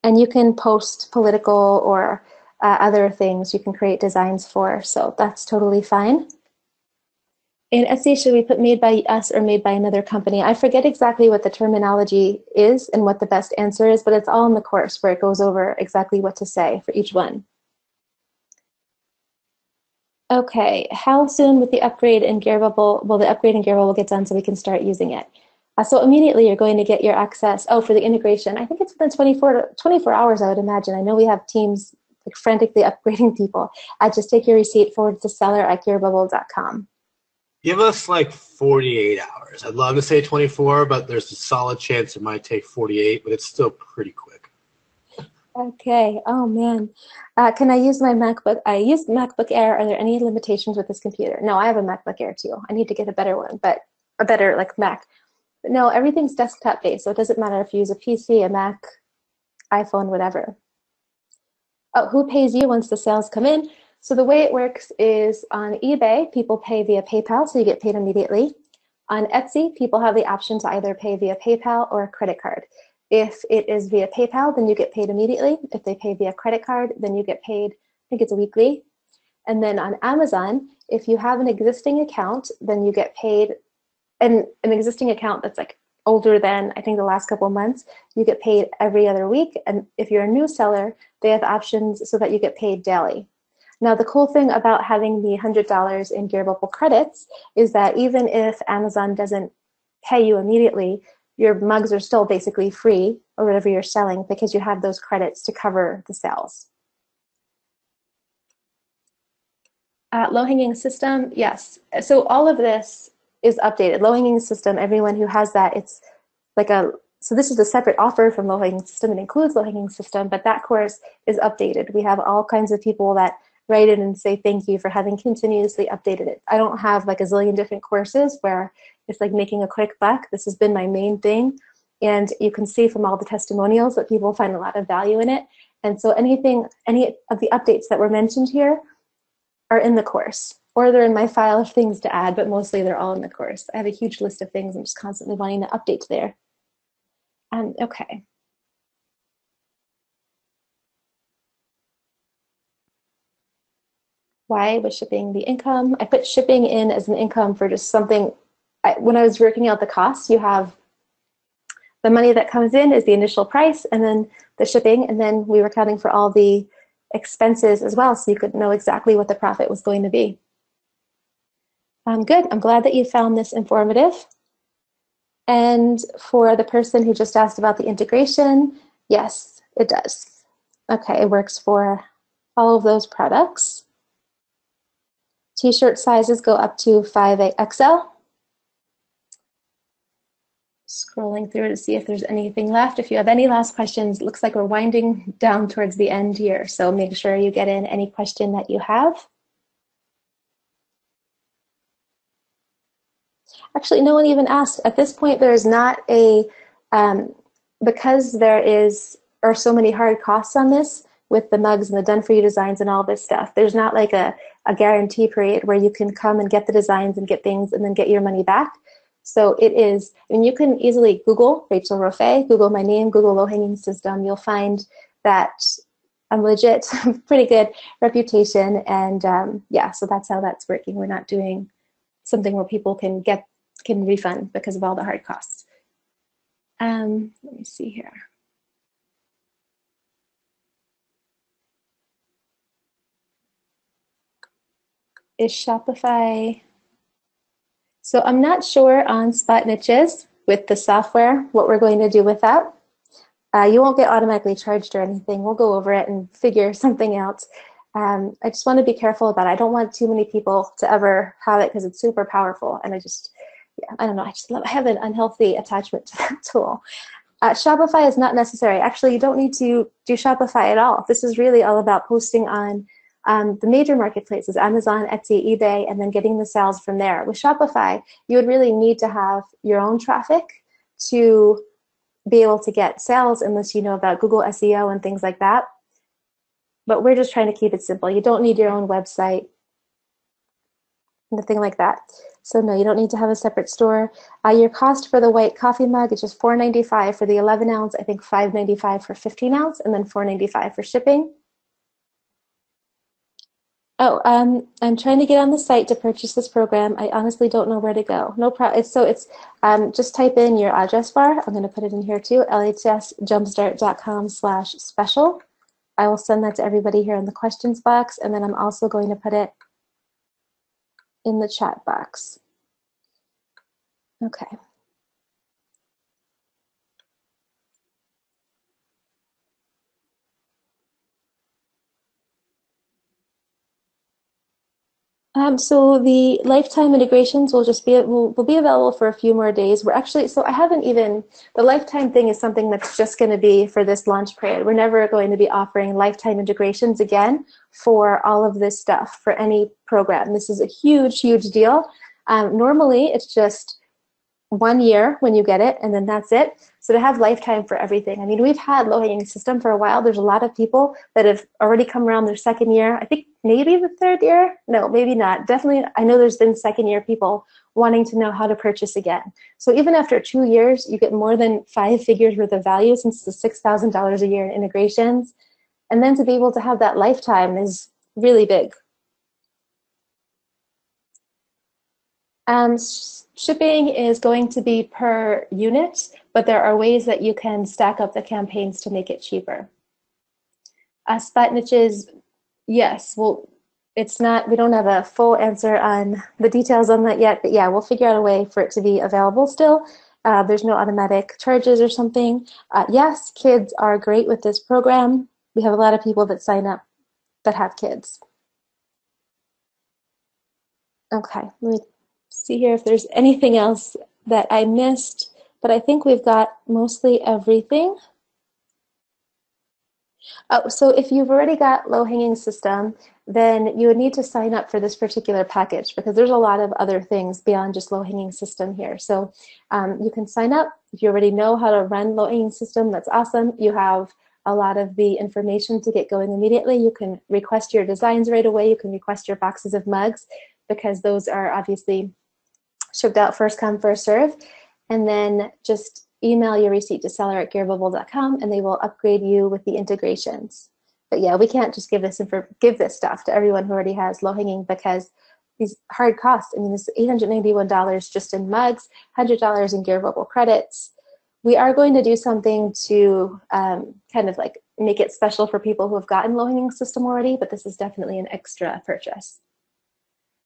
And you can post political or other things you can create designs for, so that's totally fine. In Etsy, should we put made by us or made by another company? I forget exactly what the terminology is and what the best answer is, but it's all in the course where it goes over exactly what to say for each one. Okay, how soon with the upgrade in Gearbubble will the upgrade in Gearbubble get done so we can start using it? So immediately you're going to get your access. Oh, for the integration, I think it's within 24 hours, I would imagine. I know we have teams frantically upgrading people. Just take your receipt, forward to seller@gearbubble.com. Give us 48 hours. I'd love to say 24, but there's a solid chance it might take 48, but it's still pretty quick. Okay. Oh, man. Can I use my MacBook? I used MacBook Air. Are there any limitations with this computer? No, I have a MacBook Air too. I need to get a better one, but a better Mac. But no, everything's desktop based, so it doesn't matter if you use a PC, a Mac, iPhone, whatever. Oh, who pays you once the sales come in? So the way it works is on eBay, people pay via PayPal, so you get paid immediately. On Etsy, people have the option to either pay via PayPal or a credit card. If it is via PayPal, then you get paid immediately. If they pay via credit card, then you get paid, I think it's weekly. And then on Amazon, if you have an existing account, then you get paid, and an existing account that's older than, I think, the last couple of months, you get paid every other week. And if you're a new seller, they have options so that you get paid daily. Now, the cool thing about having the $100 in Gearbubble credits is that even if Amazon doesn't pay you immediately, your mugs are still basically free, or whatever you're selling, because you have those credits to cover the sales. Low-hanging system, yes. So all of this is updated. Low-hanging system, everyone who has that, it's like so this is a separate offer from low-hanging system. It includes low-hanging system, but that course is updated. We have all kinds of people that write in and say thank you for having continuously updated it. I don't have like a zillion different courses where it's like making a quick buck. This has been my main thing. And you can see from all the testimonials that people find a lot of value in it. And so any of the updates that were mentioned here are in the course, or they're in my file of things to add, but mostly they're all in the course. I have a huge list of things I'm just constantly wanting to update there. Okay. Why was shipping the income? I put shipping in as an income for just something. When I was working out the costs, you have the money that comes in is the initial price, and then the shipping, and then we were counting for all the expenses as well, so you could know exactly what the profit was going to be. Good. I'm glad that you found this informative. And for the person who just asked about the integration, yes, it does. Okay, it works for all of those products. T-shirt sizes go up to 5XL. Scrolling through to see if there's anything left. If you have any last questions, it looks like we're winding down towards the end here, so make sure you get in any question that you have. Actually, no one even asked. At this point, there's not a, because there are so many hard costs on this with the mugs and the done-for-you designs and all this stuff, there's not like a guarantee period where you can come and get the designs and get things and then get your money back. So it is, I mean, you can easily Google Rachel Roffé, Google my name, Google low-hanging system. You'll find that I'm legit, pretty good reputation. And yeah, so that's how that's working. We're not doing something where people can refund because of all the hard costs. Let me see here. Is Shopify, so I'm not sure on spot niches with the software, what we're going to do with that. You won't get automatically charged or anything. We'll go over it and figure something out. I just want to be careful about it. I don't want too many people to ever have it because it's super powerful. And I don't know, I have an unhealthy attachment to that tool. Shopify is not necessary. Actually, you don't need to do Shopify at all. This is really all about posting on the major marketplaces, Amazon, Etsy, eBay, and then getting the sales from there. With Shopify, you would really need to have your own traffic to be able to get sales unless you know about Google SEO and things like that. But we're just trying to keep it simple. You don't need your own website, nothing like that. So no, you don't need to have a separate store. Your cost for the white coffee mug is just $4.95 for the 11 ounce, I think $5.95 for 15 ounce, and then $4.95 for shipping. Oh, I'm trying to get on the site to purchase this program. I honestly don't know where to go. No problem. So it's just type in your address bar. I'm going to put it in here too, lhsjumpstart.com/special. I will send that to everybody here in the questions box, and then I'm also going to put it in the chat box. Okay. So the lifetime integrations will just be will be available for a few more days. We're actually, so I haven't even, the lifetime thing is something that's just going to be for this launch period. We're never going to be offering lifetime integrations again for all of this stuff for any program. This is a huge, huge deal. Normally it's just 1 year when you get it, and then that's it. So to have lifetime for everything. I mean, we've had low-hanging system for a while. There's a lot of people that have already come around their second year. I think maybe the third year. No, maybe not. Definitely, I know there's been second year people wanting to know how to purchase again. So even after 2 years, you get more than 5 figures worth of value since it's $6,000 a year in integrations. And then to be able to have that lifetime is really big. Shipping is going to be per unit, but there are ways that you can stack up the campaigns to make it cheaper. Spot niches, yes, well, it's not, we don't have a full answer on the details on that yet, but yeah, we'll figure out a way for it to be available still. There's no automatic charges or something. Yes, kids are great with this program. We have a lot of people that sign up that have kids. Okay, let me See here if there's anything else that I missed, but I think we've got mostly everything. Oh, so if you've already got low-hanging system, then you would need to sign up for this particular package because there's a lot of other things beyond just low-hanging system here. So you can sign up. If you already know how to run low-hanging system, that's awesome. You have a lot of the information to get going immediately. You can request your designs right away. You can request your boxes of mugs because those are obviously shipped out first come, first serve. And then just email your receipt to seller@gearbubble.com and they will upgrade you with the integrations. But yeah, we can't just give this stuff to everyone who already has low-hanging because these hard costs. I mean, this is $891 just in mugs, $100 in Gearbubble credits. We are going to do something to kind of like make it special for people who have gotten low-hanging system already, but this is definitely an extra purchase.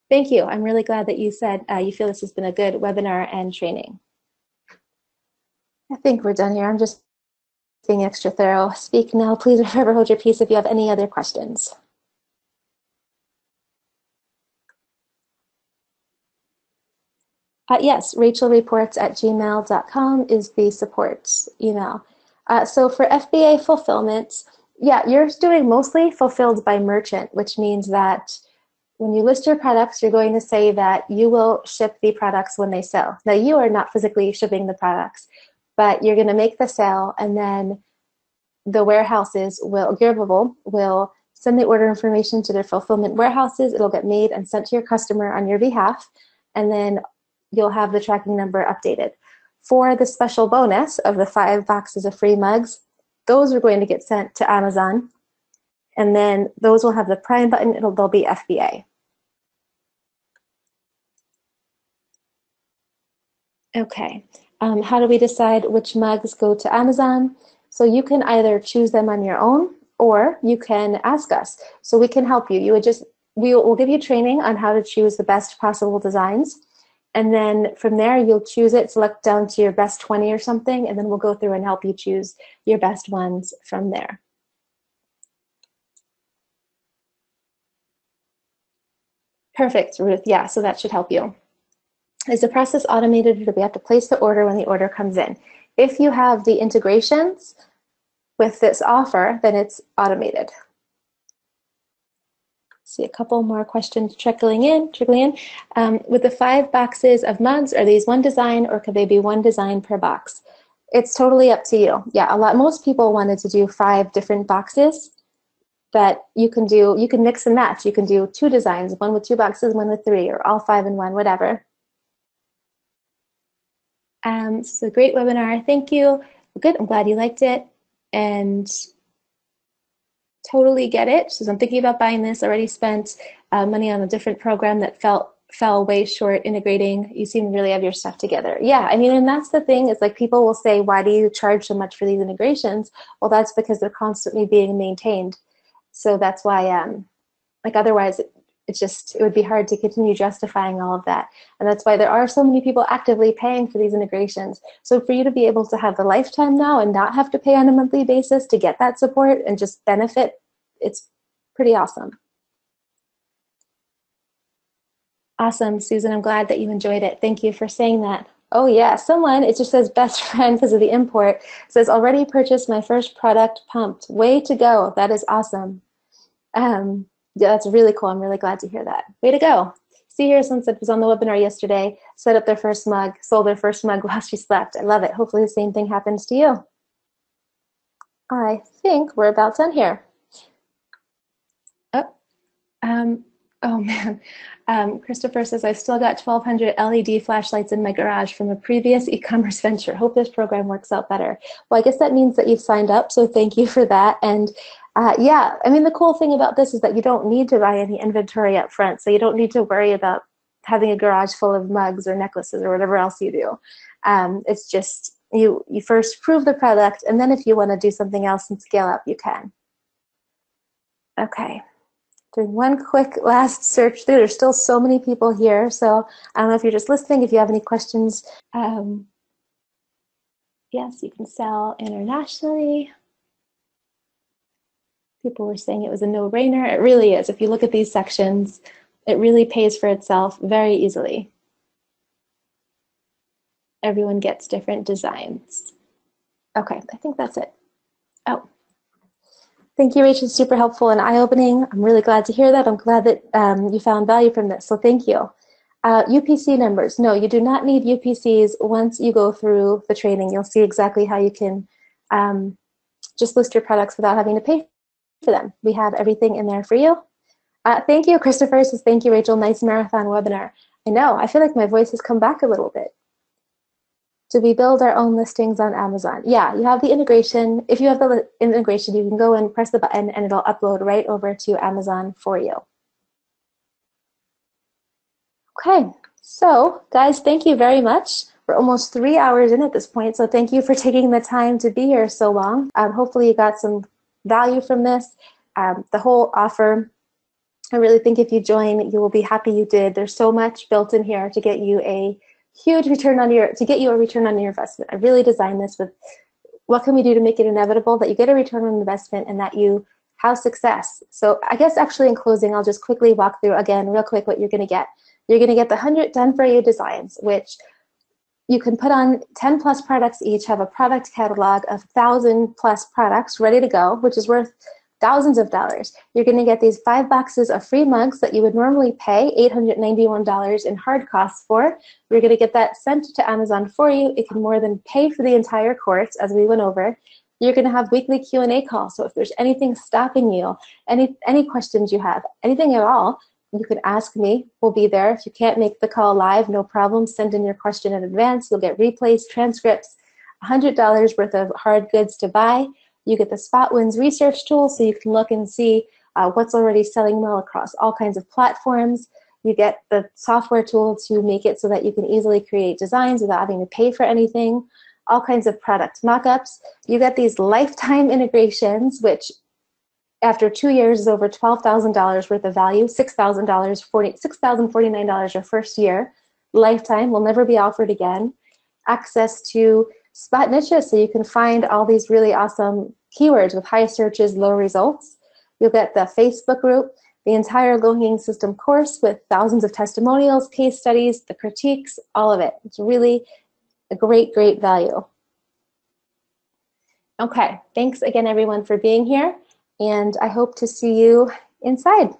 Thank you. I'm really glad that you said you feel this has been a good webinar and training. I think we're done here. I'm just being extra thorough. Speak now, please, or forever hold your peace if you have any other questions. Yes, rachelreports@gmail.com is the support email. So for FBA fulfillment, yeah, you're doing mostly fulfilled by merchant, which means that when you list your products, you're going to say that you will ship the products when they sell. Now, you are not physically shipping the products, but you're going to make the sale, and then the warehouses Gearbubble will send the order information to their fulfillment warehouses. It'll get made and sent to your customer on your behalf, and then you'll have the tracking number updated. For the special bonus of the 5 boxes of free mugs, those are going to get sent to Amazon, and then those will have the Prime button. They'll be FBA. Okay. How do we decide which mugs go to Amazon? So you can either choose them on your own, or you can ask us. So we can help you. We'll give you training on how to choose the best possible designs. And then from there, you'll choose it, select down to your best 20 or something, and then we'll go through and help you choose your best ones from there. Perfect, Ruth. Yeah, so that should help you. Is the process automated, or do we have to place the order when the order comes in? If you have the integrations with this offer, then it's automated. See a couple more questions trickling in. With the 5 boxes of mugs, are these one design, or could they be one design per box? It's totally up to you. Yeah, most people wanted to do 5 different boxes, but you can mix and match. You can do 2 designs, one with 2 boxes, one with 3, or all 5 in one, whatever. This is a great webinar. Thank you. Good. I'm glad you liked it, and totally get it. So I'm thinking about buying this. Already spent money on a different program that fell way short integrating. You seem to really have your stuff together. Yeah, I mean, and that's the thing is like people will say, why do you charge so much for these integrations? Well, that's because they're constantly being maintained. So that's why, like otherwise, it would be hard to continue justifying all of that. And that's why there are so many people actively paying for these integrations. So for you to be able to have the lifetime now and not have to pay on a monthly basis to get that support and just benefit, it's pretty awesome. Awesome, Susan. I'm glad that you enjoyed it. Thank you for saying that. Oh yeah, someone, it just says best friend because of the import, says already purchased my first product, pumped. Way to go. That is awesome. Yeah, that's really cool. I'm really glad to hear that. Way to go. See here, Sunset was on the webinar yesterday, set up their first mug, sold their first mug while she slept. I love it. Hopefully the same thing happens to you. I think we're about done here. Oh man. Christopher says, I've still got 1,200 LED flashlights in my garage from a previous e-commerce venture. Hope this program works out better. Well, I guess that means that you've signed up, so thank you for that. And yeah, I mean, the cool thing about this is that you don't need to buy any inventory up front, so you don't need to worry about having a garage full of mugs or necklaces or whatever else you do. It's just, you first prove the product, and then if you want to do something else and scale up, you can. Okay. Doing one quick last search through. There's still so many people here, so I don't know if you're just listening, if you have any questions. Yes, you can sell internationally. People were saying it was a no-brainer. It really is. If you look at these sections, it really pays for itself very easily. everyone gets different designs. Okay, I think that's it. Oh, thank you, Rachel. Super helpful and eye-opening. I'm really glad to hear that. I'm glad that you found value from this, so thank you. UPC numbers. No, you do not need UPCs once you go through the training. You'll see exactly how you can just list your products without having to pay for them. We have everything in there for you. Thank you, Christopher. Says, thank you, Rachel. Nice marathon webinar. I know. I feel like my voice has come back a little bit. Do we build our own listings on Amazon? Yeah, you have the integration. If you have the integration, you can go and press the button and it'll upload right over to Amazon for you. Okay, so guys, thank you very much. We're almost 3 hours in at this point, so thank you for taking the time to be here so long. Hopefully you got some value from this. The whole offer, I really think if you join, you will be happy you did. There's so much built in here to get you a huge return on your investment. I really designed this with what can we do to make it inevitable that you get a return on investment and that you have success. So I guess actually in closing, I'll just quickly walk through again real quick what you're going to get. You're going to get the 100 done for you designs, which you can put on 10 plus products each, have a product catalog of 1,000 plus products ready to go, which is worth thousands of dollars. You're going to get these 5 boxes of free mugs that you would normally pay $891 in hard costs for. We're going to get that sent to Amazon for you. It can more than pay for the entire course, as we went over. You're going to have weekly Q&A calls. So if there's anything stopping you, any questions you have, anything at all, you can ask me. We'll be there. If you can't make the call live, no problem. Send in your question in advance. You'll get replays, transcripts, $100 worth of hard goods to buy. You get the Spot Wins research tool so you can look and see what's already selling well across all kinds of platforms. You get the software tool to make it so that you can easily create designs without having to pay for anything. All kinds of product mock-ups. You get these lifetime integrations, which after 2 years is over $12,000 worth of value, $6,049 your first year. Lifetime will never be offered again. Access to spot niches so you can find all these really awesome keywords with high searches, low results. You'll get the Facebook group, the entire low-hanging system course with thousands of testimonials, case studies, the critiques, all of it. It's really a great, great value. Okay, thanks again everyone for being here, and I hope to see you inside.